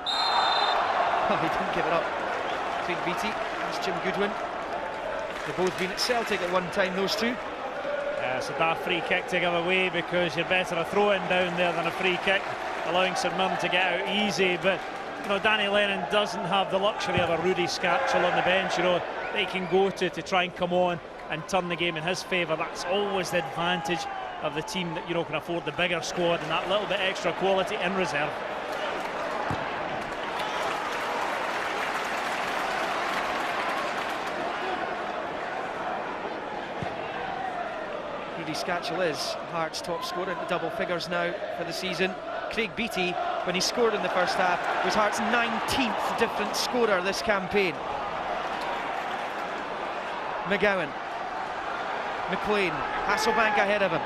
Oh, he didn't give it up. Craig Beattie, that's Jim Goodwin. They've both been at Celtic at one time, those two. It's a daft free kick to give away, because you're better a throw-in down there than a free kick, allowing St Mirren to get out easy. But you know, Danny Lennon doesn't have the luxury of a Rudy Scatchell on the bench. You know, they can go to try and come on and turn the game in his favour. That's always the advantage of the team that, you know, can afford the bigger squad and that little bit extra quality in reserve. Rudy Scatchell is Hearts' top scorer into double figures now for the season. Craig Beattie, when he scored in the first half, was Hearts' 19th different scorer this campaign. McGowan. McLean. Hasselbank ahead of him.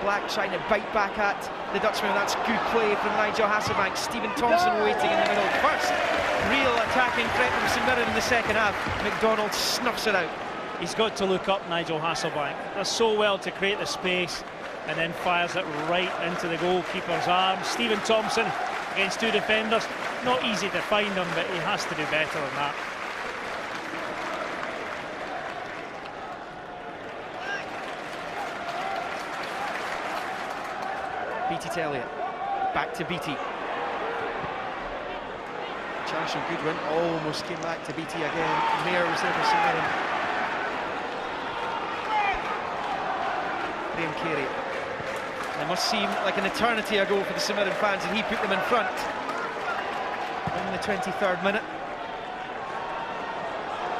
Black trying to bite back at the Dutchman. That's good play from Nigel Hasselbank. Stephen Thompson waiting in the middle. First real attacking threat from St Mirren in the second half. McDonald snuffs it out. He's got to look up, Nigel Hasselbank. Does so well to create the space and then fires it right into the goalkeeper's arms. Stephen Thompson against 2 defenders. Not easy to find him, but he has to do better than that. Beattie to Elliott. Back to Beattie. Chance from Goodwin. Almost came back to Beattie again. Mayer was there for St Mirren. Graham Carey. It must seem like an eternity ago for the St Mirren fans, and he put them in front in the 23rd minute.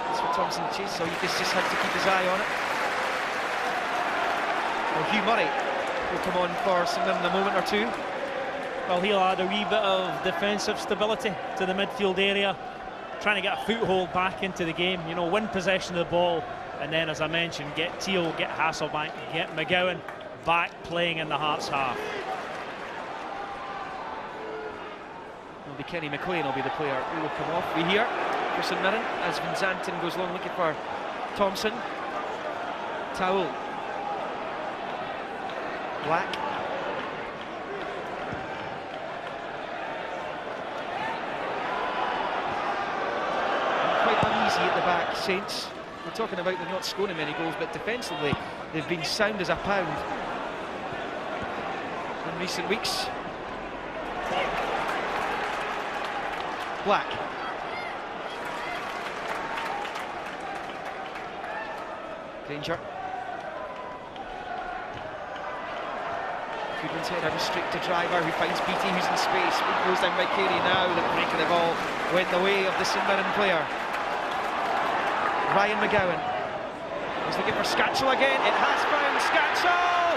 That's what Thompson chased, so he just had to keep his eye on it. Well, Hugh Murray will come on for St Mirren in a moment or two. Well, he'll add a wee bit of defensive stability to the midfield area, trying to get a foothold back into the game, you know, win possession of the ball, and then, as I mentioned, get Teal, get Hasselbank, get McGowan back playing in the Hearts half. It'll be Kenny McLean will be the player who will come off. We hear for St Mirren as Van Zanten goes long looking for Thompson. Towell. Black. Quite uneasy at the back, Saints. We're talking about them not scoring many goals, but defensively they've been sound as a pound in recent weeks. Black. Granger. Goodwin's header restricted driver who finds Beattie, who's in space. It goes down by Carey now. The break of the ball went the way of the St Mirren player. Ryan McGowan is looking for Scatchell again. It has found Scatchell!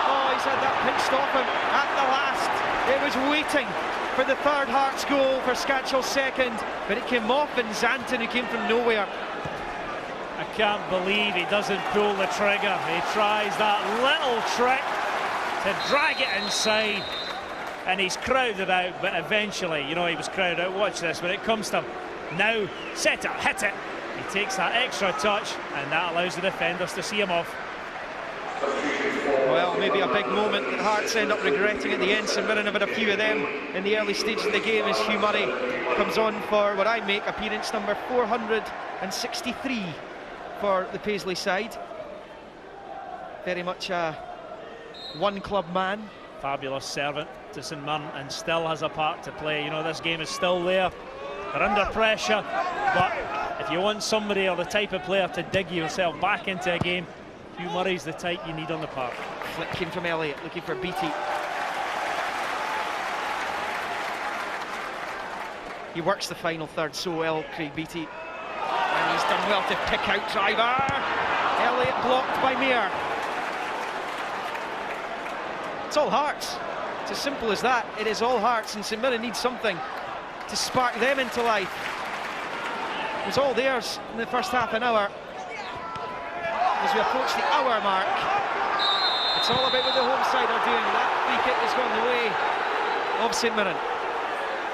Oh, he's had that pinched off him at the last. It was waiting for the third Hearts goal for Scatchell's second, but it came off Van Zanten, who came from nowhere. I can't believe he doesn't pull the trigger. He tries that little trick to drag it inside, and he's crowded out, but eventually, you know, he was crowded out. Watch this, when it comes to him, now, set it, hit it. He takes that extra touch, and that allows the defenders to see him off. Well, maybe a big moment that Hearts end up regretting at the end. St Mirren have had a few of them in the early stages of the game as Hugh Murray comes on for what I make appearance number 463 for the Paisley side. Very much a one-club man. Fabulous servant to St Mirren, and still has a part to play. You know, this game is still there. They're under pressure, but if you want somebody or the type of player to dig yourself back into a game, Hugh Murray's the type you need on the park. Flick came from Elliott, looking for Beattie. He works the final third so well, Craig Beattie. And he's done well to pick out driver. Elliott blocked by Mayer. It's all Hearts. It's as simple as that. It is all Hearts, and St Mirren needs something to spark them into life. It was all theirs in the first half an hour. As we approach the hour mark, it's all about what the home side are doing. That free kick has gone the way of St Mirren.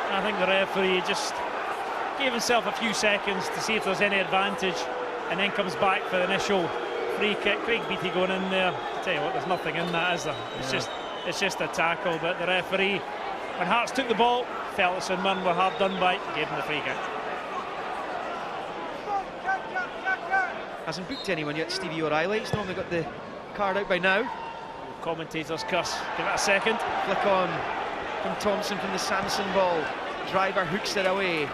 I think the referee just gave himself a few seconds to see if there's any advantage, and then comes back for the initial free kick. Craig Beattie going in there. I tell you what, there's nothing in that, is there? It's just a tackle, but the referee, when Hearts took the ball, felt that St Mirren were hard done by, gave him the free kick. Hasn't booked anyone yet, Stevie O'Reilly. He's normally got the card out by now. Commentators curse. Give it a second. Flick on from Thompson from the Samson ball. Driver hooks it away.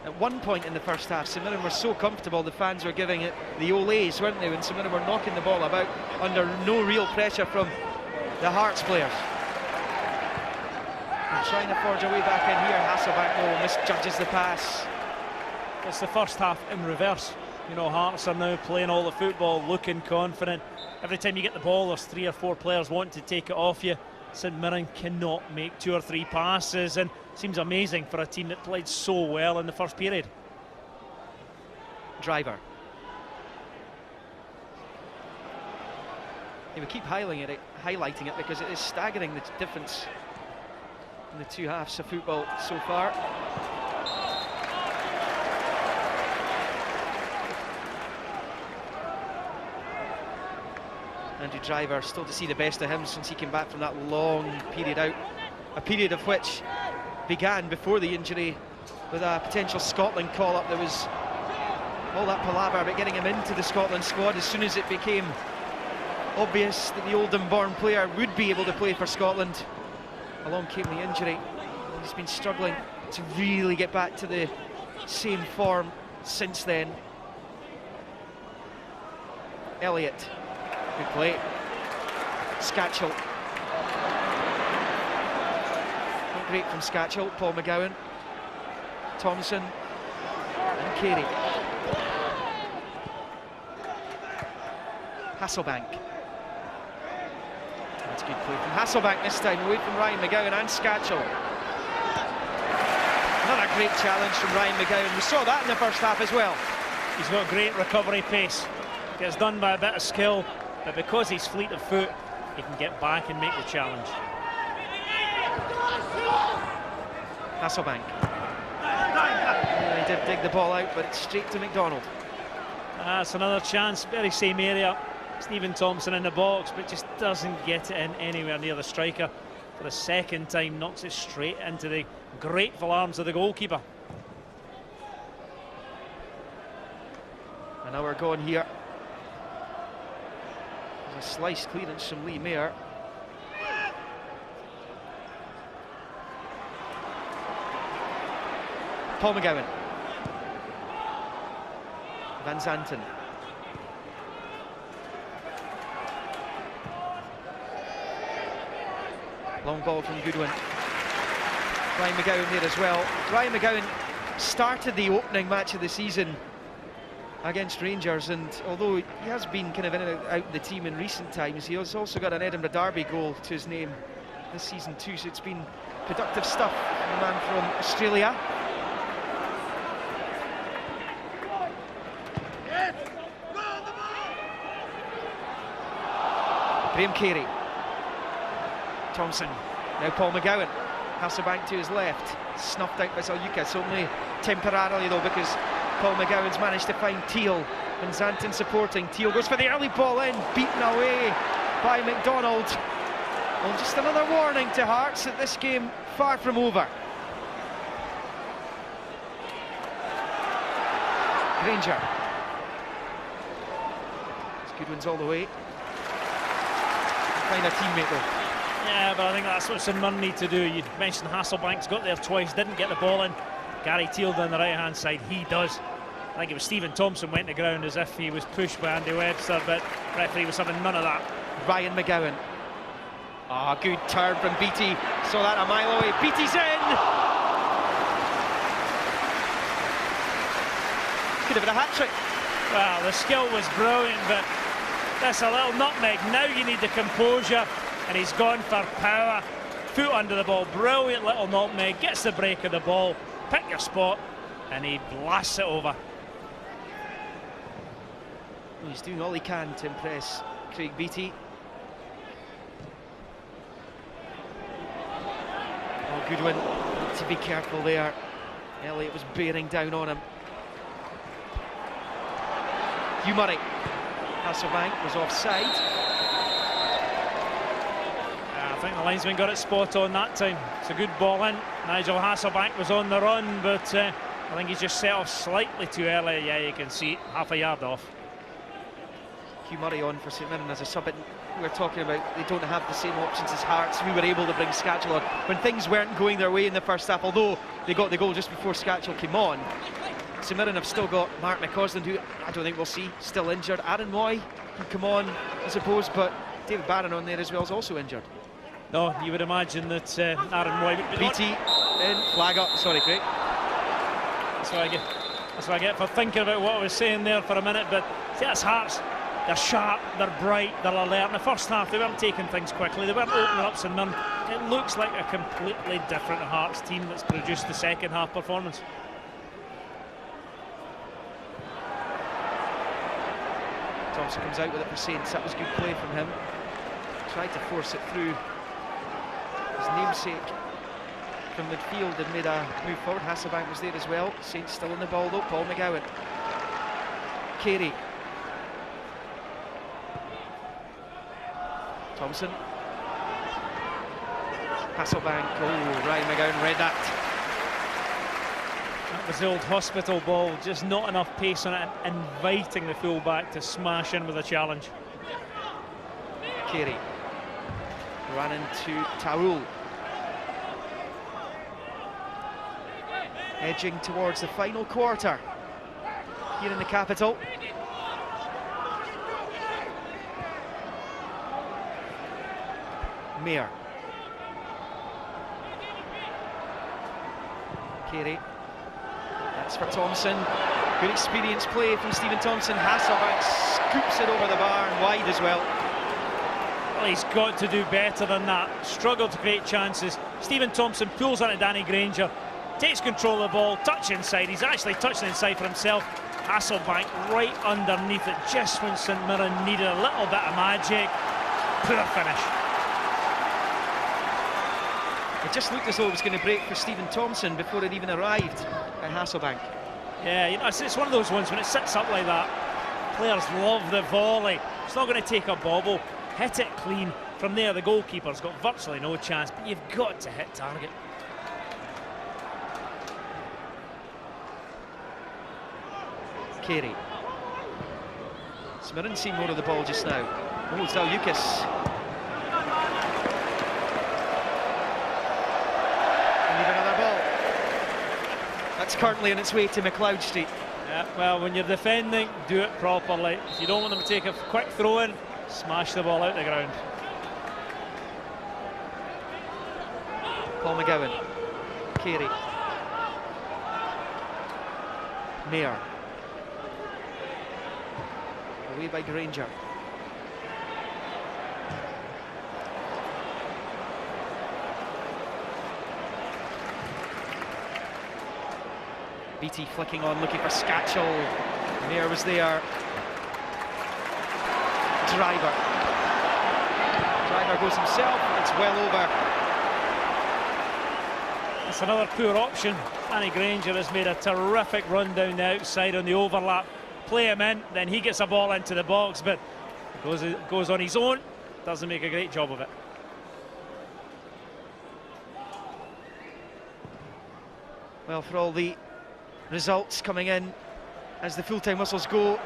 At one point in the first half, St Mirren were so comfortable, the fans were giving it the olays, weren't they, when St Mirren were knocking the ball about under no real pressure from the Hearts players. And trying to forge a way back in here, Hasselbank misjudges the pass. It's the first half in reverse. You know, Hearts are now playing all the football, looking confident. Every time you get the ball, there's 3 or 4 players wanting to take it off you. St Mirren cannot make 2 or 3 passes, and seems amazing for a team that played so well in the first period. Driver. Yeah, we keep highlighting it because it is staggering, the difference in the 2 halves of football so far. Andrew Driver, still to see the best of him since he came back from that long period out, a period of which began before the injury with a potential Scotland call-up. There was all that palaver about getting him into the Scotland squad. As soon as it became obvious that the Oldham-born player would be able to play for Scotland, along came the injury. He's been struggling to really get back to the same form since then. Elliott, good play. Scatchell. Not great from Scatchell. Paul McGowan. Thompson. And Carey. Hasselbank. That's a good play from Hasselbank this time, away from Ryan McGowan and Scatchell. Another great challenge from Ryan McGowan. We saw that in the first half as well. He's got great recovery pace. Gets done by a bit of skill, but because he's fleet of foot, he can get back and make the challenge. Hasselbank. He did dig the ball out, but it's straight to McDonald. That's another chance, very same area. Stephen Thompson in the box, but just doesn't get it in anywhere near the striker. For the second time, knocks it straight into the grateful arms of the goalkeeper. And now we're going here. There's a slice clearance from Lee Mayer. Paul McGowan. Van Zanten. Long ball from Goodwin. Ryan McGowan there as well. Ryan McGowan started the opening match of the season against Rangers, and although he has been kind of in and out of the team in recent times, he has also got an Edinburgh Derby goal to his name this season too, so it's been productive stuff from the man from Australia. Graham Carey. Thompson. Now Paul McGowan. Hasselbank to his left. Snuffed out by Zaljukas, only temporarily though, because Paul McGowan's managed to find Teal. And Zanten supporting. Teal goes for the early ball in, beaten away by McDonald. Well, just another warning to Hearts that this game far from over. Granger. Goodwin's all the way. Find a teammate though. Yeah, but I think that's what St Mirren need to do. You mentioned Hasselbank's got there twice, didn't get the ball in. Gary Teal down the right hand side, he does. I think it was Stephen Thompson went to ground as if he was pushed by Andy Webster, but referee was having none of that. Ryan McGowan. Ah, good turn from Beattie. Saw that a mile away. Beattie's in! Could have been a hat-trick. Well, the skill was brilliant, but that's a little nutmeg. Now you need the composure, and he's gone for power. Foot under the ball, brilliant little nutmeg, gets the break of the ball, pick your spot, and he blasts it over. He's doing all he can to impress Craig Beattie. Oh, Goodwin, need to be careful there. Elliott was bearing down on him. Hugh Murray. Hasselbank was offside. I think the linesman got it spot on that time. It's a good ball in. Nigel Hasselbank was on the run, but I think he's just set off slightly too early. Yeah, you can see half a yard off. Hugh Murray on for St Mirren as a sub. We're talking about they don't have the same options as Hearts. We were able to bring Scatchell on when things weren't going their way in the first half, although they got the goal just before Scatchell came on. St Mirren have still got Mark McCausland, who I don't think we'll see, still injured. Aaron Moy can come on, I suppose, but David Barron on there as well is also injured. No, you would imagine that Aaron Moy would be Beattie in, flag up, sorry Craig. That's what I get for thinking about what I was saying there for a minute, but see, that's Hearts. They're sharp, they're bright, they're alert. In the first half, they weren't taking things quickly, they weren't opening up St Mirren. It looks like a completely different Hearts team that's produced the second half performance. Thompson comes out with it for Saints. That was good play from him. Tried to force it through his namesake from midfield and made a move forward. Hasselbank was there as well. Saints still in the ball though. Paul McGowan. Carey. Thompson. Hasselbank. Oh, Ryan McGowan read that. That was the old hospital ball, just not enough pace on it, and inviting the full-back to smash in with a challenge. Carey ran into Taoul. Edging towards the final quarter here in the capital. Mayer. Carey. That's for Thompson. Good experience play from Stephen Thompson. Hasselbank scoops it over the bar and wide as well. Well, he's got to do better than that. Struggled to create chances. Stephen Thompson pulls on to Danny Granger, takes control of the ball, touch inside. He's actually touching inside for himself. Hasselbank right underneath it, just when St Mirren needed a little bit of magic. Poor finish. It just looked as though it was going to break for Stephen Thompson before it even arrived at Hasselbank. Yeah, you know, it's one of those ones when it sits up like that, players love the volley. It's not going to take a bobble. Hit it clean. From there, the goalkeeper's got virtually no chance, but you've got to hit target. Carey. St Mirren see more of the ball just now. Oh, Zalukis. And even another ball. That's currently on its way to McLeod Street. Yeah, well, when you're defending, do it properly. If you don't want them to take a quick throw in, smash the ball out the ground. Paul McGowan. Carey. Mayer. Away by Granger. Beattie flicking on, looking for Scatchell. Mayer was there. Driver goes himself, it's well over. It's another poor option. Danny Granger has made a terrific run down the outside on the overlap. Play him in, then he gets a ball into the box, but goes on his own, doesn't make a great job of it. Well, for all the results coming in as the full-time whistles go,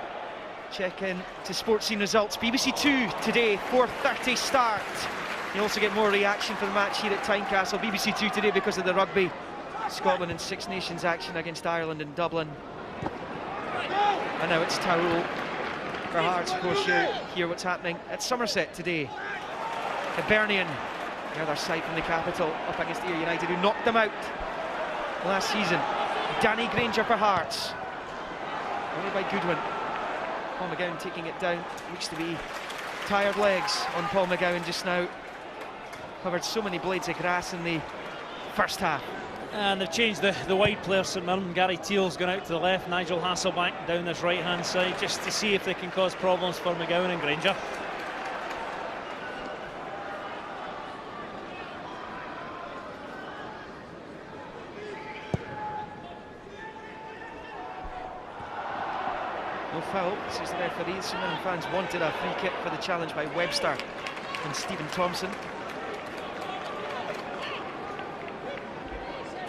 check in to Sports Scene results. BBC 2 today, 4:30 start. You also get more reaction for the match here at Tynecastle. BBC 2 today because of the rugby. Scotland and Six Nations action against Ireland in Dublin. And now it's Tyrrell for Hearts. Of course, you hear what's happening at Somerset today. Hibernian, the other side from the capital, up against Ayr United, who knocked them out last season. Danny Granger for Hearts. Only by Goodwin. Paul McGowan taking it down. Looks to be tired legs on Paul McGowan just now. Covered so many blades of grass in the first half. And they've changed the wide player. St Mirren. Gary Teal's gone out to the left. Nigel Hasselbank down this right-hand side, just to see if they can cause problems for McGowan and Granger. No foul, says the referee. St Mirren fans wanted a free kick for the challenge by Webster and Stephen Thompson.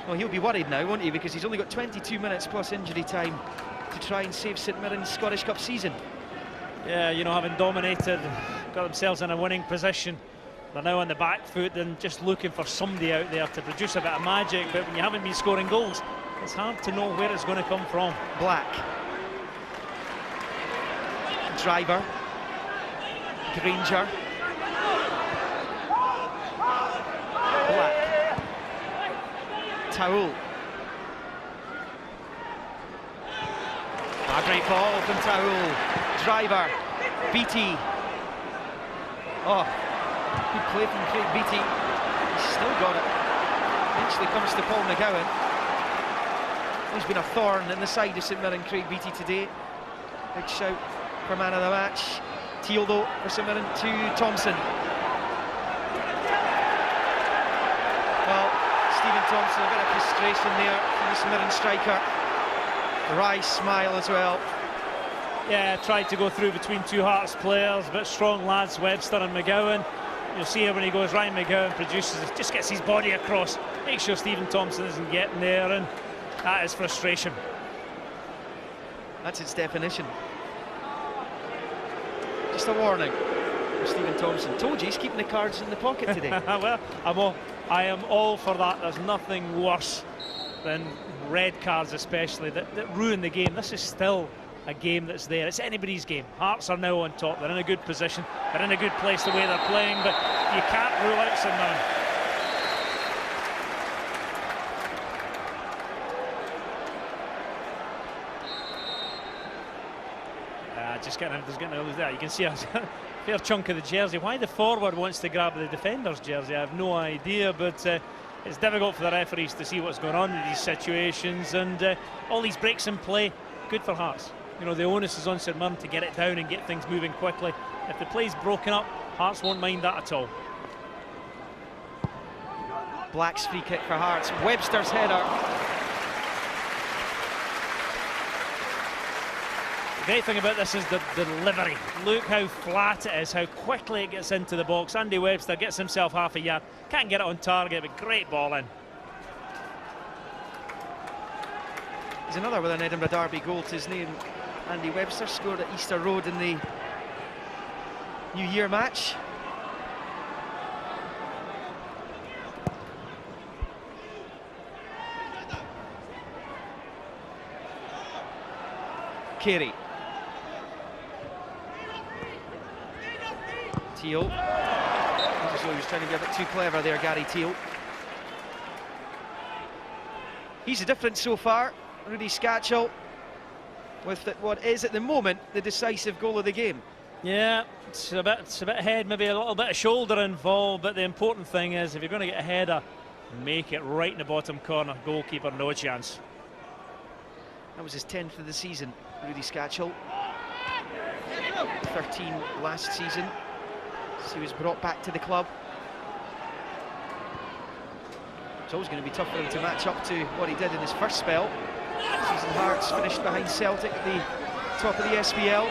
Well, he'll be worried now, won't he? Because he's only got 22 minutes plus injury time to try and save St Mirren's Scottish Cup season. Yeah, you know, having dominated, got themselves in a winning position, they're now on the back foot and just looking for somebody out there to produce a bit of magic. But when you haven't been scoring goals, it's hard to know where it's going to come from. Black. Driver. Granger. Black. Towell. A great ball from Towell. Driver. Beattie. Oh, good play from Craig Beattie. He's still got it. Eventually comes to Paul McGowan. He's been a thorn in the side of St Mirren, Craig Beattie today. Big shout for man of the match. Teal though for St Mirren to Thompson. Well, Stephen Thompson, a bit of frustration there from the St Mirren striker. Wry smile as well. Yeah, tried to go through between two Hearts players, but strong lads, Webster and McGowan. You'll see here when he goes, Ryan McGowan produces it, just gets his body across, makes sure Stephen Thompson isn't getting there, and that is frustration. That's its definition. Just a warning for Stephen Thompson. Told you, he's keeping the cards in the pocket today. Well, I am all for that. There's nothing worse than red cards, especially, that ruin the game. This is still a game that's there. It's anybody's game. Hearts are now on top. They're in a good position. They're in a good place the way they're playing, but you can't rule out St Mirren. Just getting there. You can see a fair chunk of the jersey. Why the forward wants to grab the defender's jersey, I have no idea, but it's difficult for the referees to see what's going on in these situations, and all these breaks in play, good for Hearts. You know, the onus is on St Mirren to get it down and get things moving quickly. If the play's broken up, Hearts won't mind that at all. Black's free kick for Hearts. Webster's header. The great thing about this is the delivery. Look how flat it is, how quickly it gets into the box. Andy Webster gets himself half a yard. Can't get it on target, but great ball in. He's another with an Edinburgh Derby goal to his name. Andy Webster scored at Easter Road in the New Year match. Carey. Teal. As though he was trying to be a bit too clever there, Gary Teal. He's the difference so far, Rudy Scatchell, with what is at the moment the decisive goal of the game. Yeah, it's a bit head, maybe a little bit of shoulder involved, but the important thing is if you're going to get a header, make it right in the bottom corner. Goalkeeper, no chance. That was his 10th of the season, Rudy Scatchell. 13 last season. So he was brought back to the club. It's always going to be tough for him to match up to what he did in his first spell. Season Hearts finished behind Celtic at the top of the SPL.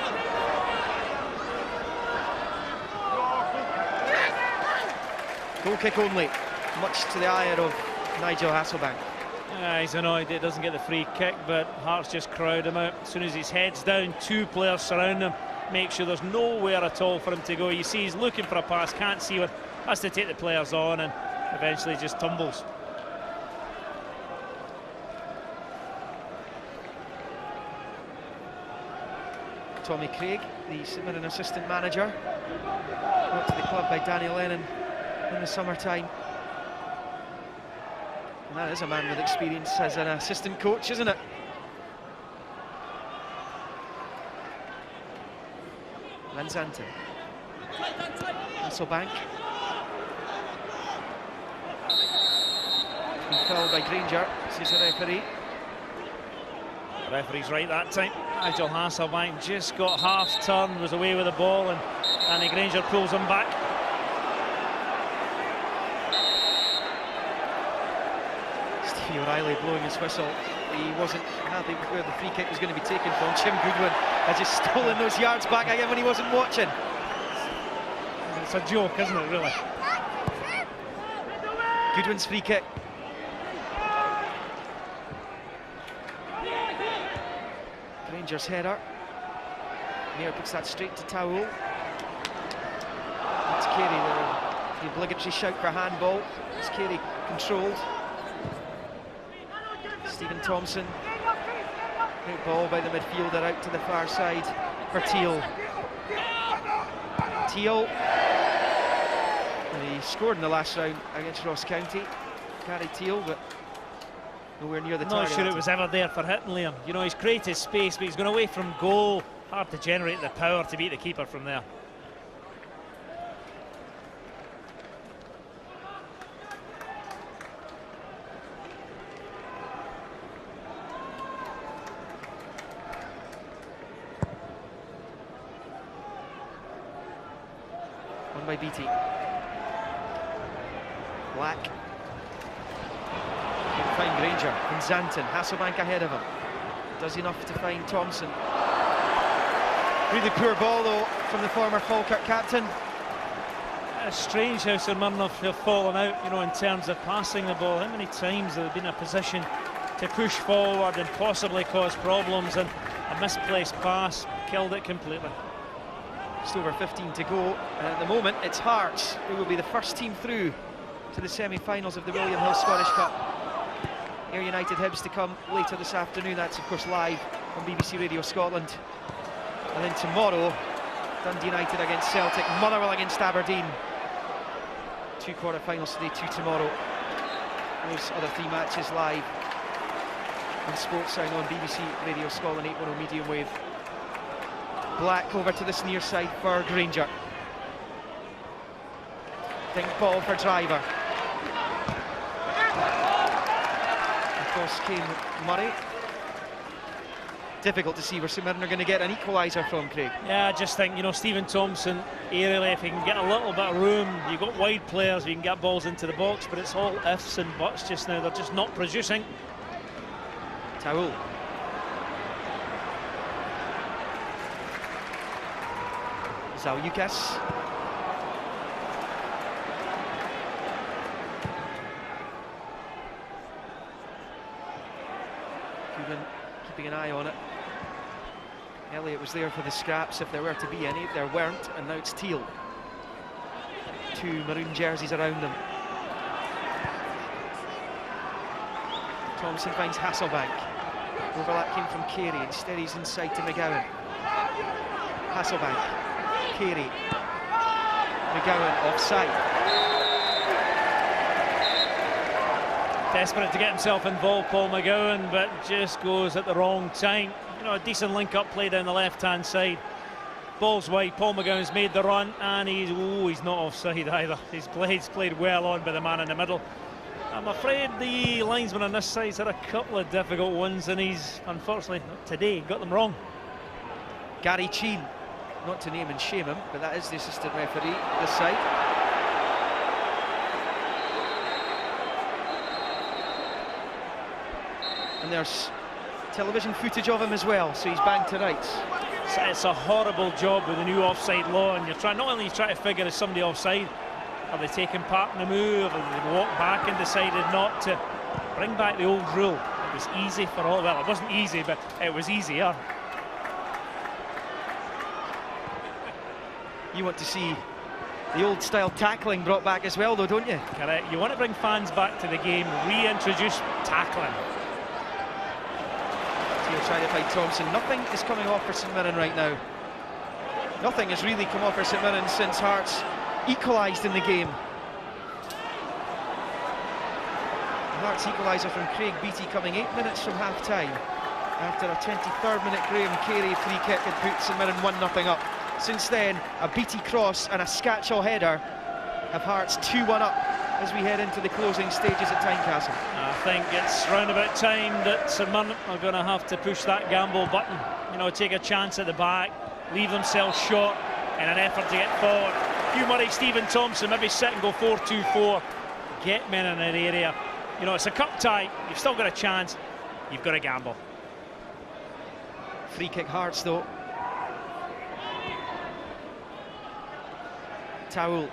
Goal kick only, much to the ire of Nigel Hasselbank. He's annoyed it doesn't get the free kick, but Hearts just crowd him out. As soon as his head's down, two players surround him, make sure there's nowhere at all for him to go. You see he's looking for a pass, can't see one, has to take the players on and eventually just tumbles. Tommy Craig, the St Mirren assistant manager, brought to the club by Danny Lennon in the summertime. And that is a man with experience as an assistant coach, isn't it? Van Zanten. Hasselbank. Been fouled by Granger, says the referee. The referee's right that time. Nigel Hasselbank just got half turned, was away with the ball, and Danny Granger pulls him back. Stevie O'Reilly blowing his whistle. He wasn't happy with where the free kick was going to be taken from. Jim Goodwin had just stolen those yards back again when he wasn't watching. It's a joke, isn't it, really? Goodwin's free kick. Rangers header. Mayer puts that straight to Towell. That's Carey, the obligatory shout for handball. It's Carey controlled. Stephen Thompson. Great ball by the midfielder out to the far side for Teal. Teal. And he scored in the last round against Ross County. Gary Teal, but nowhere near the target. Not sure it was ever there for hitting Liam. You know, he's created space, but he's gone away from goal. Hard to generate the power to beat the keeper from there. One by Beattie. Black. Can find Granger. And Zanton. Hasselbank ahead of him. Does enough to find Thompson. Really poor ball though from the former Falkirk captain. It's strange how St Mirren have fallen out, you know, in terms of passing the ball. How many times have they been in a position to push forward and possibly cause problems, and a misplaced pass killed it completely. Just over 15 to go, and at the moment it's Hearts who will be the first team through to the semi-finals of the William Hill Scottish Cup. Ayr United Hibs to come later this afternoon. That's of course live on BBC Radio Scotland. And then tomorrow, Dundee United against Celtic, Motherwell against Aberdeen. 2 quarter-finals today, 2 tomorrow. Those other 3 matches live on Sportsound on BBC Radio Scotland 810 medium wave. Black over to this near side for Granger. Think ball for Driver. Across came Murray. difficult to see where St Mirren are going to get an equaliser from, Craig. Yeah, I just think, Stephen Thompson, aerially, if he can get a little bit of room, you've got wide players, you can get balls into the box, but it's all ifs and buts just now. They're just not producing. Taoul. Zauyukas. Coogan keeping an eye on it. Elliott was there for the scraps if there were to be any. There weren't, and now it's Teal. 2 maroon jerseys around them. Thompson finds Hasselbank. Overlap came from Carey. Instead he's inside to McGowan. Hasselbank. Carey. McGowan offside. Desperate to get himself involved, Paul McGowan, but just goes at the wrong time. A decent link-up play down the left-hand side. Ball's wide, Paul McGowan's made the run, and he's not offside either. He's played well on by the man in the middle. I'm afraid the linesman on this side's had a couple of difficult ones, and he's, unfortunately, today, got them wrong. Gary Cheen, not to name and shame him, but that is the assistant referee this side. And there's television footage of him as well, so he's banged to rights. It's a horrible job with the new offside law, and you're not only trying to figure is somebody offside, are they taking part in the move, or they walked back and decided not to bring back the old rule. It was easy for all, well, it wasn't easy, but it was easier. You want to see the old style tackling brought back as well, though, don't you? Correct. You want to bring fans back to the game, reintroduce tackling. He'll try to fight Thompson. Nothing is coming off for St Mirren right now. Nothing has really come off for St Mirren since Hearts equalised in the game. The Hearts equaliser from Craig Beattie coming 8 minutes from half-time. After a 23rd minute Graham Carey free kick had put St Mirren 1-0 up. Since then, a Beattie cross and a Scatchell header have Hearts 2-1 up as we head into the closing stages at Tynecastle. I think it's round about time that St Mirren are going to have to push that gamble button. Take a chance at the back, leave themselves short in an effort to get forward. Hugh Murray, Stephen Thompson, maybe sit and go 4-2-4. Get men in an area. It's a cup tie. You've still got a chance. You've got to gamble. Free kick Hearts though. Taoul.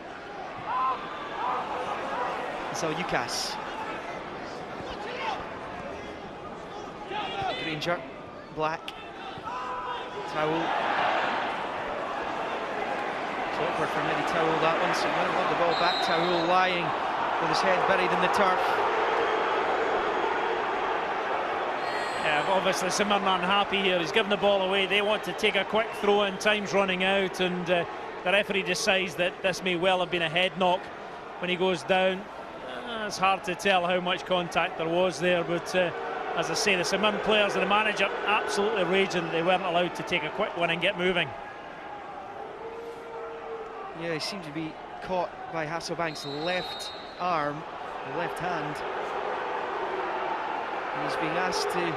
Zauyukas. Granger. Black. Taoul. It's awkward for Eddie Taoul, that one, so Mirren want the ball back. Taoul lying with his head buried in the turf. Yeah, obviously St Mirren aren't happy here. He's given the ball away. They want to take a quick throw in. Time's running out, and the referee decides that this may well have been a head knock when he goes down. It's hard to tell how much contact there was there, but as I say, the St Mirren players and the manager absolutely raging that they weren't allowed to take a quick one and get moving. Yeah, he seemed to be caught by Hasselbank's left arm, the left hand. And he's being asked to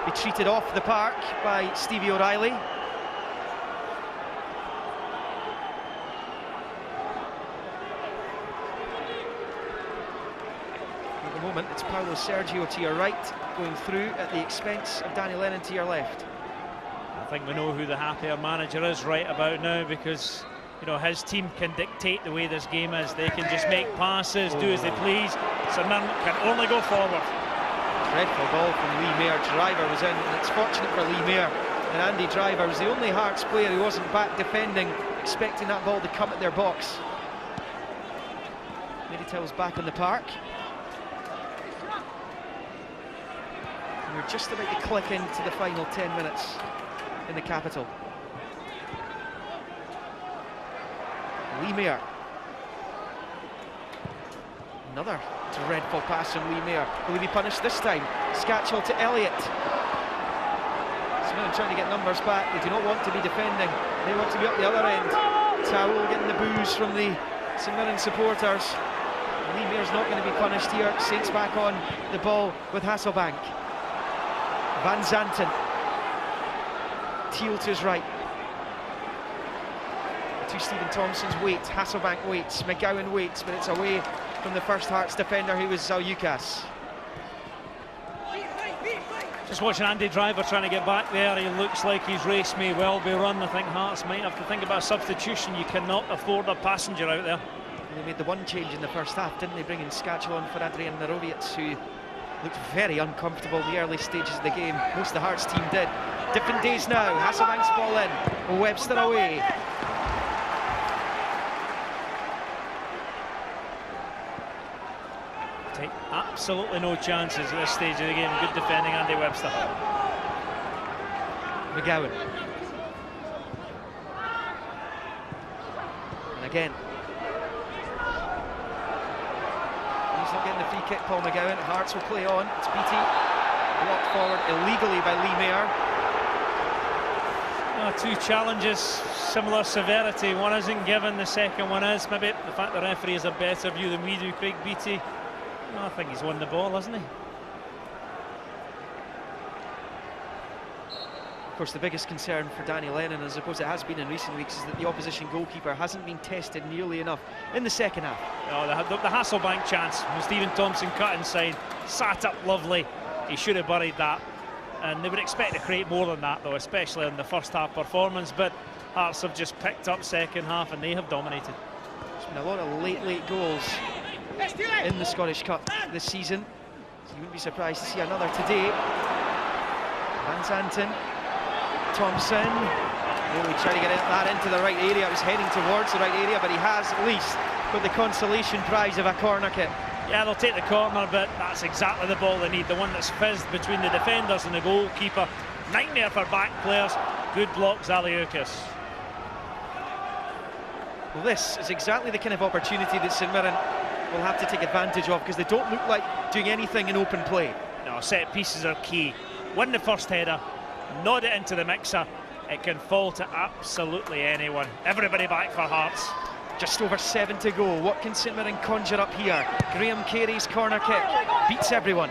be treated off the park by Stevie O'Reilly. Moment. It's Paulo Sergio to your right, going through at the expense of Danny Lennon to your left. I think we know who the happier manager is right about now, because his team can dictate the way this game is. They can just make passes, do as they please. St Mirren can only go forward. Dreadful ball from Lee Mayer. Driver was in, and it's fortunate for Lee Mayer. And Andy Driver was the only Hearts player who wasn't back defending, expecting that ball to come at their box. Meditell's back on the park. We're just about to click into the final 10 minutes in the capital. Lee Mayer. Another dreadful pass from Lee Mayer. Will he be punished this time? Scatchell to Elliott. St Mirren trying to get numbers back. They do not want to be defending. They want to be up the other end. Taoul getting the boos from the St Mirren supporters. Lee Mayer's not going to be punished here. Saints back on the ball with Hasselbank. Van Zanten. Teal to his right. To Stephen Thompson's wait, Hasselbank waits, McGowan waits, but it's away from the first Hearts defender, who was Zaljukas. Just watching Andy Driver trying to get back there. He looks like his race may well be run. I think Hearts might have to think about a substitution. You cannot afford a passenger out there. They made the one change in the first half, didn't they? Bringing Skacel on for Adrian Mirovic, who looked very uncomfortable in the early stages of the game. Most of the Hearts team did. Different days now. Hasselbank's ball in. Webster away. Take absolutely no chances at this stage of the game. Good defending, Andy Webster. McGowan. And again. He's not getting the free kick, Paul McGowan. Hearts will play on. It's Beattie. Blocked forward illegally by Lee Mayer. Two challenges, similar severity. One isn't given, the second one is. Maybe the fact the referee has a better view than we do, Craig Beattie. I think he's won the ball, hasn't he? Of course, the biggest concern for Danny Lennon, as I suppose it has been in recent weeks, is that the opposition goalkeeper hasn't been tested nearly enough in the second half. Oh, the Hasselbank chance when Stephen Thompson cut inside, sat up lovely. He should have buried that. And they would expect to create more than that, though, especially in the first half performance. But Hearts have just picked up second half and they have dominated. There's been a lot of late goals in the Scottish Cup this season, so you wouldn't be surprised to see another today. Van Zanten, Thompson, really trying to get that into the right area. It was heading towards the right area, but he has at least got the consolation prize of a corner kick. Yeah, they'll take the corner, but that's exactly the ball they need, the one that's fizzed between the defenders and the goalkeeper. Nightmare for back players. Good block, Zaljukas. Well, this is exactly the kind of opportunity that St Mirren will have to take advantage of, because they don't look like doing anything in open play. No, set pieces are key. Win the first header, nod it into the mixer. It can fall to absolutely anyone. Everybody back for Hearts. Just over 7 to go. What can St Mirren conjure up here? Graham Carey's corner kick beats everyone.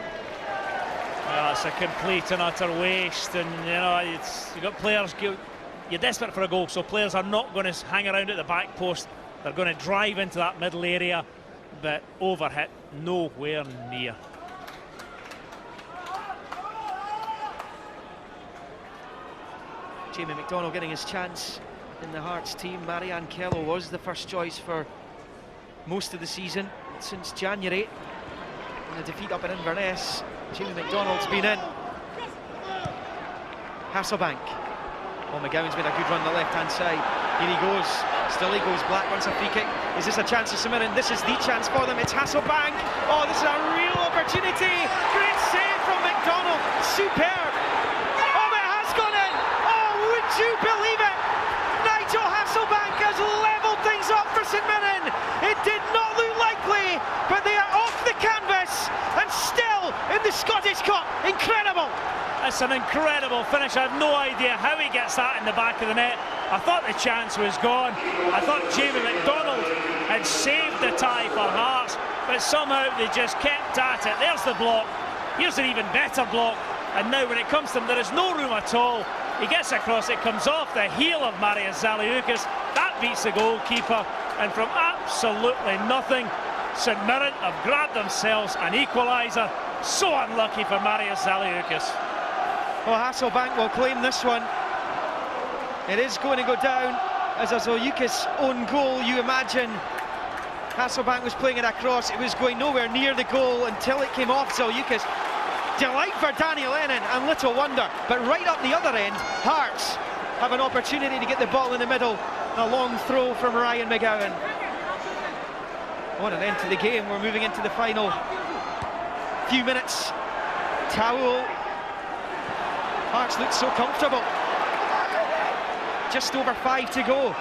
Well, it's a complete and utter waste, and you know, you've got players. You're desperate for a goal, so players are not going to hang around at the back post. They're going to drive into that middle area, but overhit nowhere near. Jamie McDonald getting his chance in the Hearts team. Marianne Kello was the first choice for most of the season since January. In the defeat up in Inverness, Jamie McDonald's been in. Hasselbank. Oh, McGowan's made a good run on the left-hand side. Here he goes. Still he goes. Black wants a free kick. Is this a chance for St Mirren? This is the chance for them. It's Hasselbank. Oh, this is a real opportunity. Great save from McDonald. Superb. Oh, but it has gone in. Oh, would you believe it? Nigel Hasselbank has levelled things up for St Mirren. It did not look likely, but they are off the canvas and still in the Scottish Cup. Incredible. It's an incredible finish. I have no idea how he gets that in the back of the net. I thought the chance was gone. I thought Jamie McDonald had saved the tie for Hearts, but somehow they just kept at it. There's the block. Here's an even better block. And now when it comes to him, there is no room at all. He gets across, it comes off the heel of Marius Zaljukas. That beats the goalkeeper. And from absolutely nothing, St Mirren have grabbed themselves an equaliser. So unlucky for Marius Zaljukas. Well, Hasselbank will claim this one. It is going to go down as a Zaljukas own goal, you imagine. Hasselbank was playing it across. It was going nowhere near the goal until it came off Zaljukas. Delight for Danny Lennon, and little wonder. But right up the other end, Hearts have an opportunity to get the ball in the middle. A long throw from Ryan McGowan. What an end to the game. We're moving into the final few minutes. Towel. Hearts look so comfortable. Just over 5 to go.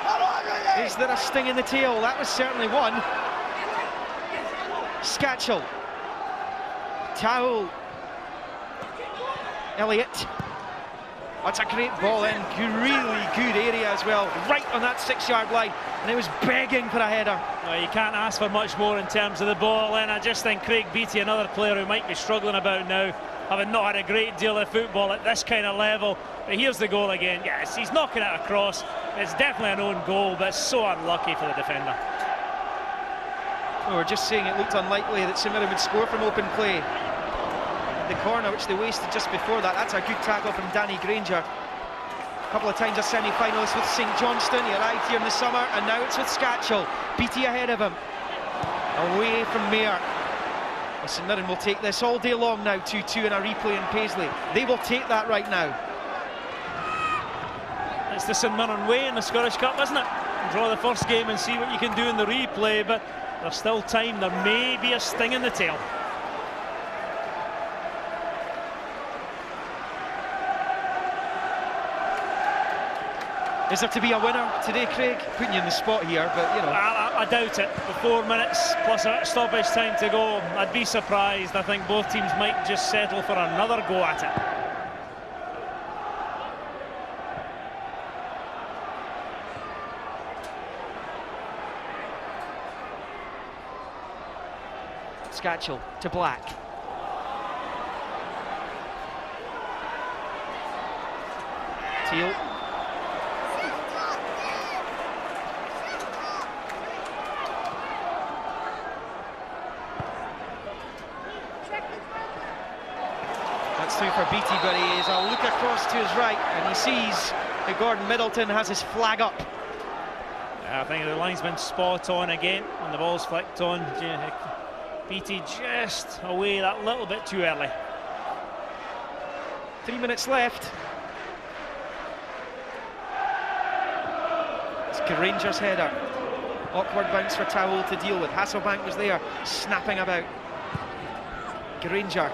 Is there a sting in the tail? That was certainly one. Skacel. Towel. Elliott. That's a great ball in. Really good area as well. Right on that 6-yard line. And it was begging for a header. Well, you can't ask for much more in terms of the ball, and I just think Craig Beattie, another player who might be struggling about now, having not had a great deal of football at this kind of level. But here's the goal again. Yes, he's knocking it across. It's definitely an own goal, but it's so unlucky for the defender. Well, we're just saying it looked unlikely that St Mirren would score from open play. The corner which they wasted just before that, that's a good tackle from Danny Granger. A couple of times a semi-finalist with St Johnstone. He arrived here in the summer, and now it's with Scatchell. Beattie ahead of him. Away from Mayer. Well, St Mirren will take this all day long now, 2-2 in a replay in Paisley. They will take that right now. It's the St Mirren way in the Scottish Cup, isn't it? Draw the first game and see what you can do in the replay, but there's still time. There may be a sting in the tail. Is there to be a winner today, Craig? Putting you in the spot here, but you know. I doubt it. With 4 minutes plus a stoppage time to go, I'd be surprised. I think both teams might just settle for another go at it. Scatchell to Black. Teal. That's through for Beattie, but he is a look across to his right, and he sees that Gordon Middleton has his flag up. I think the linesman's spot on again when the ball's flicked on. Beattie just away that little bit too early. 3 minutes left. It's Granger's header. Awkward bounce for Towell to deal with. Hasselbank was there, snapping about. Granger.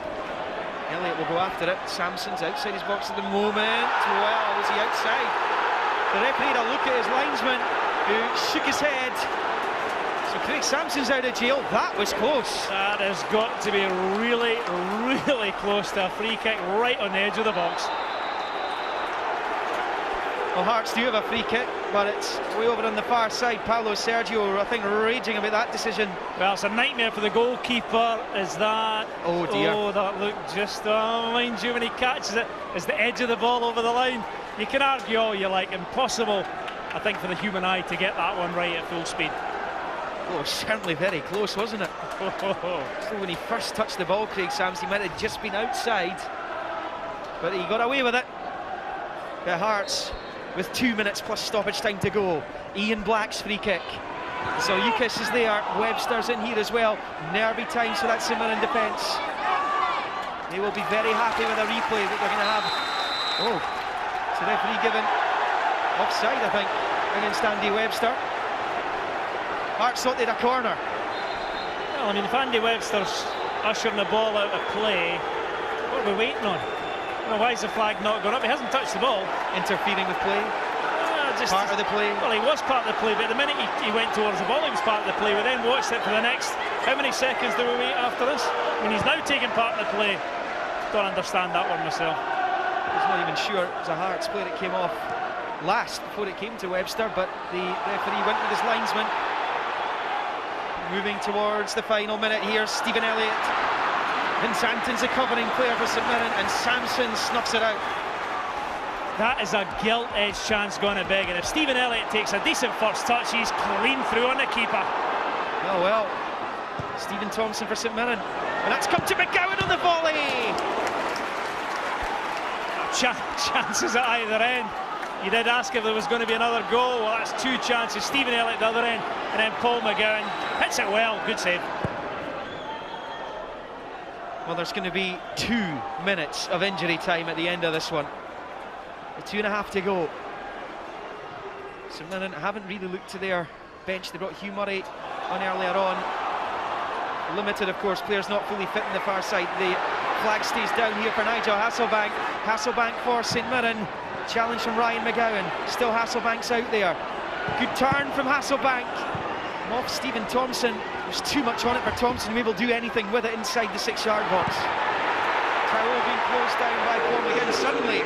Elliott will go after it. Samson's outside his box at the moment. Well, was he outside? The referee had a look at his linesman, who shook his head. So Craig Samson's out of jail. That was close. That has got to be really, really close to a free kick right on the edge of the box. Well, Hearts do have a free kick, but it's way over on the far side. Paulo Sergio, I think, raging about that decision. Well, it's a nightmare for the goalkeeper. Is that... Oh, dear. Oh, that looked just... Oh, mind you, when he catches it, it's the edge of the ball over the line. You can argue all you like. Impossible, I think, for the human eye to get that one right at full speed. Oh, certainly very close, wasn't it? So when he first touched the ball, Craig Samson, he might have just been outside, but he got away with it. The Hearts with 2 minutes plus stoppage time to go. Ian Black's free kick. So Yukis is there, Webster's in here as well. Nervy times for that St Mirren defence. They will be very happy with a replay that they're going to have. Oh, it's a referee given offside, I think, against Andy Webster. Hearts thought they had a corner. Well, I mean, if Andy Webster's ushering the ball out of play, what are we waiting on? Well, why is the flag not gone up? He hasn't touched the ball. Interfering with play? Just part of the play? Well, he was part of the play, but the minute he went towards the ball, he was part of the play. We then watched it for the next... How many seconds do we wait after this? When he's now taking part in the play. Don't understand that one myself. I was not even sure it was a Hearts play that came off last before it came to Webster, but the referee went with his linesman. Moving towards the final minute here, Stephen Elliott. Vincent's a covering player for St Mirren, and Samson snuffs it out. That is a gilt-edged chance going to big, and if Stephen Elliott takes a decent first touch, he's clean through on the keeper. Oh well, Stephen Thompson for St Mirren, and that's come to McGowan on the volley. Chances at either end. You did ask if there was going to be another goal. Well, that's two chances. Stephen Elliott at the other end, and then Paul McGowan hits it well. Good save. Well, there's going to be 2 minutes of injury time at the end of this one. 2.5 to go. St Mirren haven't really looked to their bench. They brought Hugh Murray on earlier on. Limited, of course, players not fully fit in the far side. The flag stays down here for Nigel Hasselbank. Hasselbank for St Mirren. Challenge from Ryan McGowan. Still Hasselbank's out there. Good turn from Hasselbank. Off Stephen Thompson. There's too much on it for Thompson to be able to do anything with it inside the 6-yard box. Towell being closed down by Paul McGowan. Suddenly,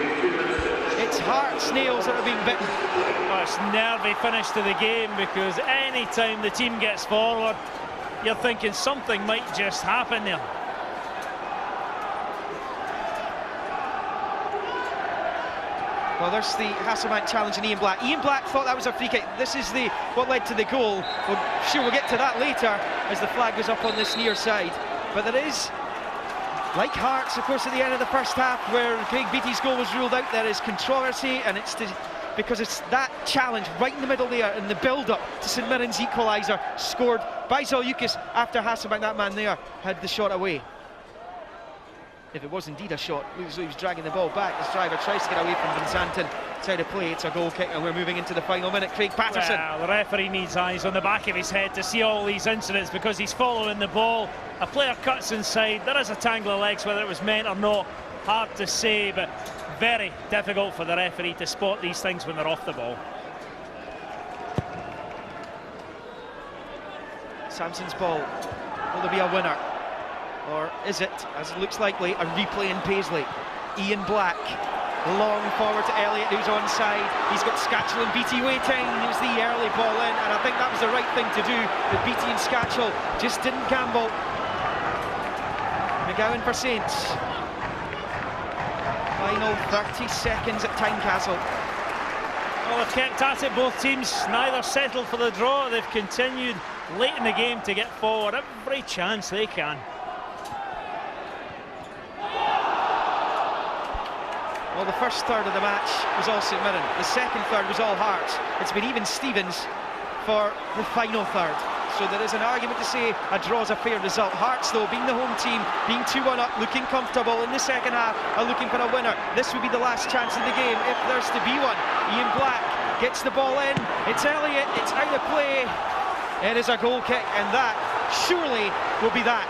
it's Hearts nails that are being bitten. Oh, it's nervy finish to the game, because any time the team gets forward, you're thinking something might just happen there. Well, there's the Hasselbank challenge and Ian Black. Ian Black thought that was a free kick. This is what led to the goal. We'll get to that later as the flag goes up on this near side. But there is, like Hearts, of course, at the end of the first half, where Craig Beattie's goal was ruled out, there is controversy, and it's because it's that challenge right in the middle there in the build-up to St Mirren's equaliser, scored by Zaliukas after Hasselbank, that man there, had the shot away. If it was indeed a shot, he was dragging the ball back. This driver tries to get away from Van Zanten. It's out of play, it's a goal kick, and we're moving into the final minute. Craig Patterson. Well, the referee needs eyes on the back of his head to see all these incidents, because he's following the ball. A player cuts inside, there is a tangle of legs, whether it was meant or not, hard to say, but very difficult for the referee to spot these things when they're off the ball. Samson's ball. Will there be a winner? Or is it, as it looks likely, a replay in Paisley? Ian Black, long forward to Elliott, who's onside. He's got Scatchell and Beattie waiting. Here's the early ball in, and I think that was the right thing to do. But Beattie and Scatchell just didn't gamble. McGowan for Saints. Final 30 seconds at Tynecastle. Well, they've kept at it, both teams. Neither settled for the draw. They've continued late in the game to get forward. Every chance they can. Well, the first third of the match was all St Mirren. The second third was all Hearts. It's been even Stevens for the final third. So there is an argument to say a draw's a fair result. Hearts, though, being the home team, being 2-1 up, looking comfortable in the second half, are looking for a winner. This would be the last chance of the game, if there's to be one. Ian Black gets the ball in. It's Elliott. It's out of play. It is a goal kick, and that surely will be that.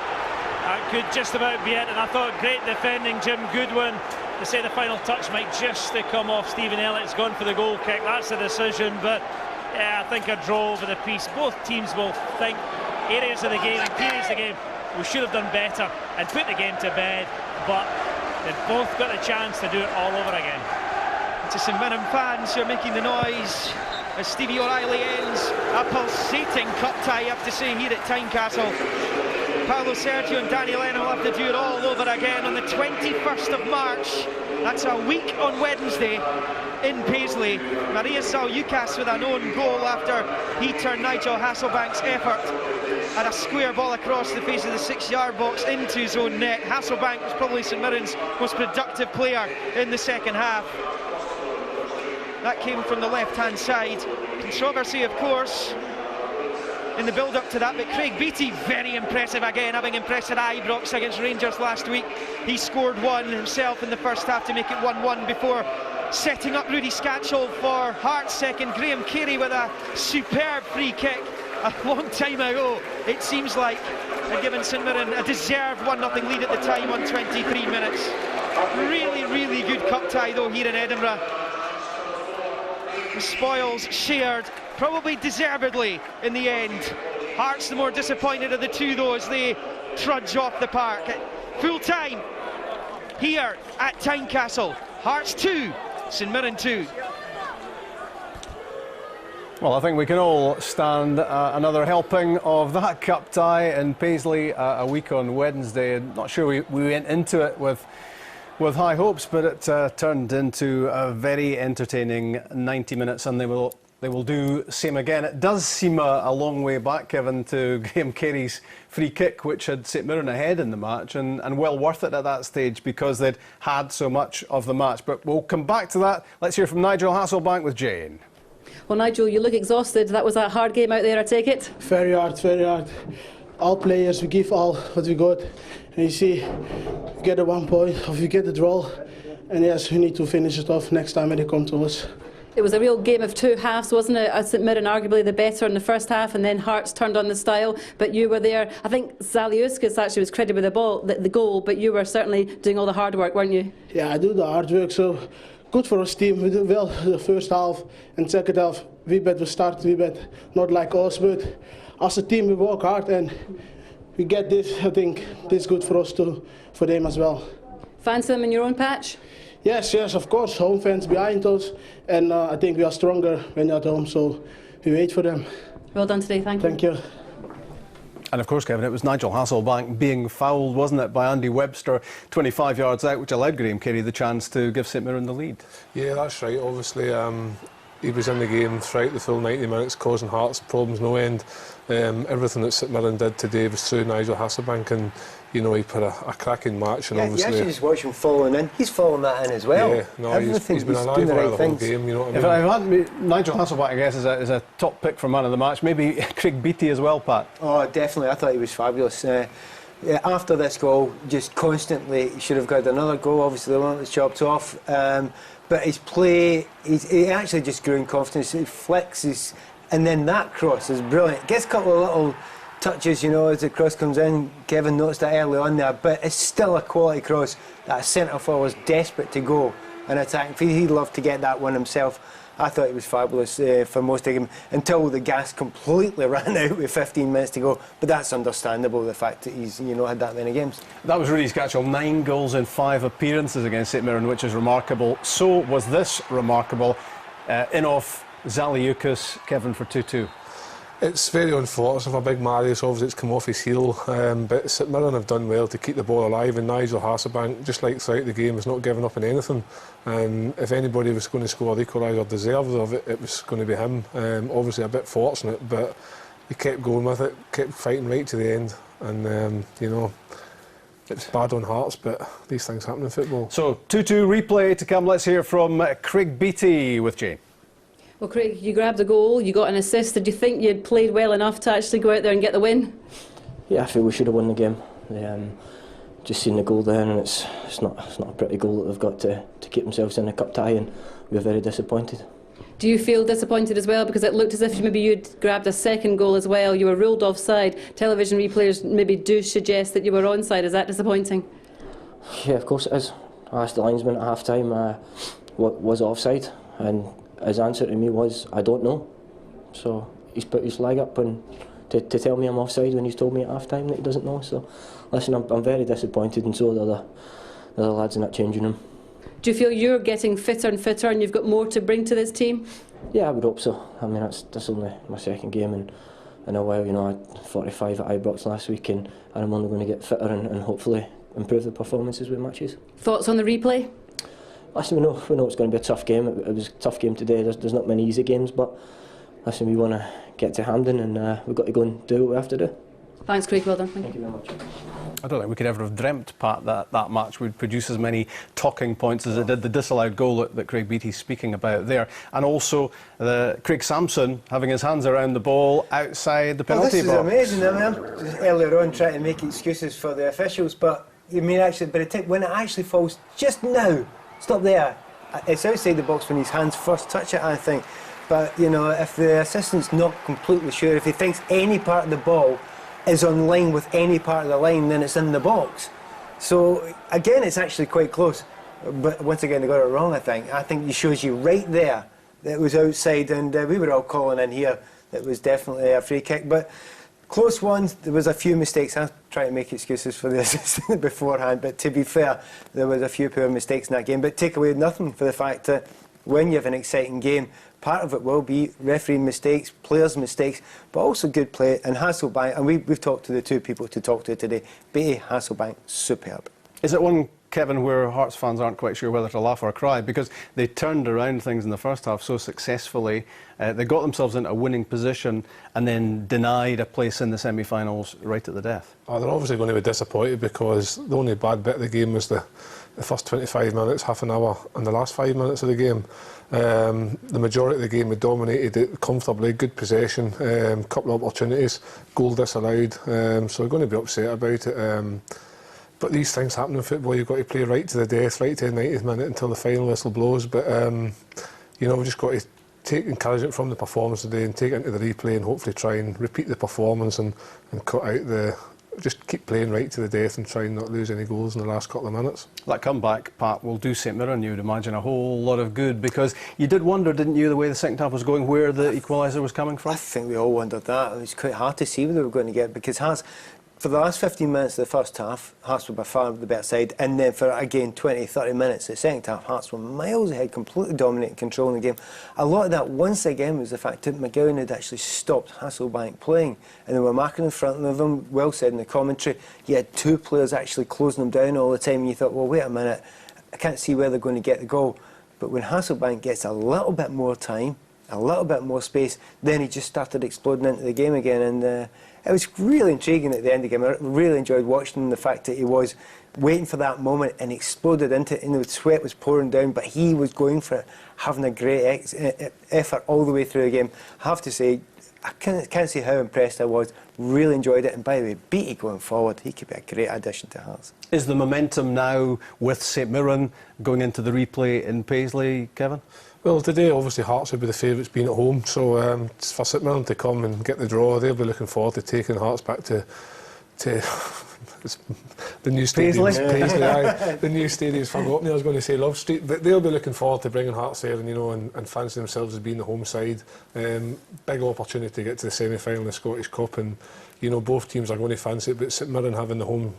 That could just about be it, and I thought great defending, Jim Goodwin. To say the final touch might just come off Stephen Elliott's gone for the goal kick. That's the decision, but yeah, I think a draw over the piece. Both teams will think areas of the game and periods of the game we should have done better and put the game to bed, but they've both got a chance to do it all over again. To St Mirren fans who are making the noise as Stevie O'Reilly ends a pulsating cup tie, I have to say, here at Tynecastle. Paolo Sergio and Danny Lennon will have to do it all over again on the 21st of March. That's a week on Wednesday in Paisley. Maria Zaliukas with an own goal after he turned Nigel Hasselbank's effort at a square ball across the face of the 6-yard box into his own net. Hasselbank was probably St Mirren's most productive player in the second half. That came from the left-hand side. Controversy, of course, in the build-up to that, but Craig Beattie, very impressive again, having impressed at Ibrox against Rangers last week. He scored one himself in the first half to make it 1-1 before setting up Rudy Scatchell for Hearts' second. Graham Carey with a superb free kick a long time ago, it seems like, had given St Mirren a deserved 1-0 lead at the time on 23 minutes. Really, really good cup tie though here in Edinburgh. The spoils shared, probably deservedly in the end. Hearts the more disappointed of the two though as they trudge off the park. Full time here at Tynecastle. Hearts 2, St Mirren 2. Well, I think we can all stand another helping of that cup tie in Paisley a week on Wednesday. Not sure we went into it with high hopes, but it turned into a very entertaining 90 minutes, and they will do same again. It does seem a long way back, Kevin, to Graham Carey's free kick, which had St Mirren ahead in the match, and well worth it at that stage because they'd had so much of the match. But we'll come back to that. Let's hear from Nigel Hasselbank with Jane. Well, Nigel, you look exhausted. That was a hard game out there, I take it? Very hard, very hard. All players, we give all what we got. And you see, we get the 1 point, or we get the draw. And yes, we need to finish it off next time when they come to us. It was a real game of two halves, wasn't it? St Mirren arguably the better in the first half, and then Hearts turned on the style. But you were there. I think Zaliukas actually was credited with the goal, but you were certainly doing all the hard work, weren't you? Yeah, I do the hard work, so good for us team. We did well the first half, and second half we started we bet not like us, but as a team we work hard and we get this. I think this is good for us too, for them as well. Fancy them in your own patch? Yes, of course. Home fans behind us, and I think we are stronger when you're at home, so we wait for them. Well done today, thank you. Thank you. And of course, Kevin, it was Nigel Hasselbank being fouled, wasn't it, by Andy Webster 25 yards out, which allowed Graham Carey the chance to give St Mirren the lead. Yeah, that's right. Obviously, he was in the game throughout the full 90 minutes, causing Hearts problems no end. Everything that St Mirren did today was through Nigel Hasselbank, and you know, he put a cracking match. And yeah, obviously, you actually just watch him falling in. He's fallen that in as well. Yeah, no, he's been alive the while right the whole things. game. You know what I mean? If I had Nigel Hasselbank, I guess, is a top pick for man of the match. Maybe Craig Beattie as well, Pat. Oh, definitely. I thought he was fabulous. Yeah, after this goal, just constantly, he should have got another goal. Obviously, the one that's chopped off. But his play, he actually just grew in confidence. He flexes, and then that cross is brilliant. Gets a couple of little touches, you know, as the cross comes in. Kevin noticed that early on there, but it's still a quality cross that a centre forward was desperate to go and attack. He'd love to get that one himself. I thought he was fabulous for most of him until the gas completely ran out with 15 minutes to go. But that's understandable, the fact that he's had that many games. That was really his catch-all. 9 goals in 5 appearances against St Mirren, which is remarkable. So was this remarkable. In off Zaliukas, Kevin, for 2-2. It's very unfortunate for Big Marius. Obviously, it's come off his heel, but St Mirren have done well to keep the ball alive, and Nigel Hasselbank, just like throughout the game, has not given up on anything. And if anybody was going to score the equaliser deserved of it, it was going to be him. Obviously a bit fortunate, but he kept going with it, kept fighting right to the end. And you know, it's bad on Hearts, but these things happen in football. So 2-2 replay to come. Let's hear from Craig Beattie with Jane. Well, Craig, you grabbed a goal, you got an assist. Did you think you'd played well enough to actually go out there and get the win? Yeah, I feel we should have won the game. Just seen the goal there, and it's not a pretty goal that they've got to keep themselves in a cup tie, and we were very disappointed. Do you feel disappointed as well? Because it looked as if maybe you'd grabbed a second goal as well. You were ruled offside. Television replayers maybe do suggest that you were onside. Is that disappointing? Yeah, of course it is. I asked the linesman at half time what was offside, and his answer to me was, I don't know. So he's put his flag up and to tell me I'm offside when he's told me at half time that he doesn't know. So listen, I'm very disappointed, and so are the other lads in that changing room. Do you feel you're getting fitter and fitter and you've got more to bring to this team? Yeah, I would hope so. I mean, that's only my second game in a while. You know, I had 45 at Ibrox last week, and I'm only going to get fitter and hopefully improve the performances with matches. Thoughts on the replay? Listen, we know it's going to be a tough game. It was a tough game today. There's not many easy games, but listen, we want to get to Hampden, and we've got to go and do what we have to do. Thanks, Craig. Well done. Thank you very much. I don't think we could ever have dreamt, Pat, that match would produce as many talking points as it did. The disallowed goal that Craig Beattie's speaking about there, and also Craig Sampson having his hands around the ball outside the penalty box. This is amazing. I mean, I'm earlier on trying to make excuses for the officials, but I mean, actually, when it actually falls just now, stop there. It's outside the box when his hands first touch it, I think. But you know, if the assistant's not completely sure, if he thinks any part of the ball is on line with any part of the line, then it's in the box. So again, it's actually quite close. But once again, they got it wrong, I think. I think it shows you right there that it was outside, and we were all calling in here that it was definitely a free kick. But close ones, there was a few mistakes. I'm trying to make excuses for the assistant beforehand, but to be fair, there was a few poor mistakes in that game. But take away nothing for the fact that when you have an exciting game, part of it will be referee mistakes, players' mistakes, but also good play. And Hasselbank, and we've talked to the two people to talk to today, Beattie, Hasselbank, superb. Is it one, Kevin, where Hearts fans aren't quite sure whether to laugh or cry? Because they turned around things in the first half so successfully. They got themselves into a winning position and then denied a place in the semi-finals right at the death. Oh, they're obviously going to be disappointed, because the only bad bit of the game was the first 25 minutes, half an hour, and the last 5 minutes of the game. The majority of the game we dominated it comfortably, good possession, couple of opportunities, goal disallowed, so we're going to be upset about it. But these things happen in football. You've got to play right to the death, right to the 90th minute until the final whistle blows. But you know, we've just got to take encouragement from the performance today and take it into the replay and hopefully try and repeat the performance and cut out the... Just keep playing right to the death and try and not lose any goals in the last couple of minutes. That comeback, Pat, will do St Mirren, you would imagine, a whole lot of good, because you did wonder, didn't you, the way the second half was going, where the equaliser was coming from? I think we all wondered that. It was quite hard to see where they were going to get, because Hearts, for the last 15 minutes of the first half, Hearts were by far the better side, and then for again 20-30 minutes of the second half, Hearts were miles ahead, completely dominating, controlling the game. A lot of that once again was the fact that McGowan had actually stopped Hasselbank playing, and they were marking in front of him. Well said in the commentary, you had two players actually closing him down all the time, and you thought, well, wait a minute, I can't see where they're going to get the goal. But when Hasselbank gets a little bit more time, a little bit more space, then he just started exploding into the game again, and it was really intriguing at the end of the game. I really enjoyed watching the fact that he was waiting for that moment and exploded into it, and the sweat was pouring down, but he was going for it, having a great effort all the way through the game. I have to say, I can't say how impressed I was. Really enjoyed it, and by the way, Beattie going forward, he could be a great addition to Hearts. Is the momentum now with St Mirren going into the replay in Paisley, Kevin? Well, today obviously Hearts would be the favourites being at home, so for St Mirren to come and get the draw, they'll be looking forward to taking Hearts back to the new stadium. Paisley, aye. The new stadium's forgotten. I was going to say Love Street, but they'll be looking forward to bringing Hearts there, and and fancy themselves as being the home side. Big opportunity to get to the semi-final of the Scottish Cup, and both teams are going to fancy it. But St Mirren having the home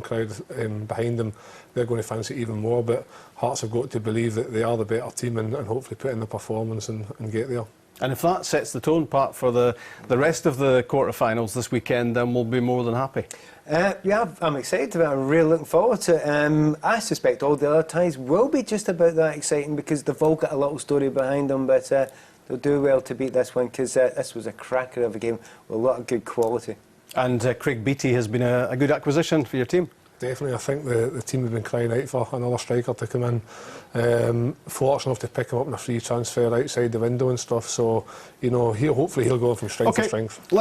crowd behind them, they're going to fancy it even more. But Hearts have got to believe that they are the better team and hopefully put in the performance and get there. And if that sets the tone, Pat, for the rest of the quarter-finals this weekend, then we'll be more than happy. Yeah, I'm excited about it. I'm really looking forward to it. I suspect all the other ties will be just about that exciting because they've all got a little story behind them, but they'll do well to beat this one because this was a cracker of a game with a lot of good quality. And Craig Beattie has been a good acquisition for your team. Definitely, I think the team have been crying out for another striker to come in. Fortunate enough to pick him up in a free transfer outside the window and stuff. So, hopefully he'll go from strength to strength.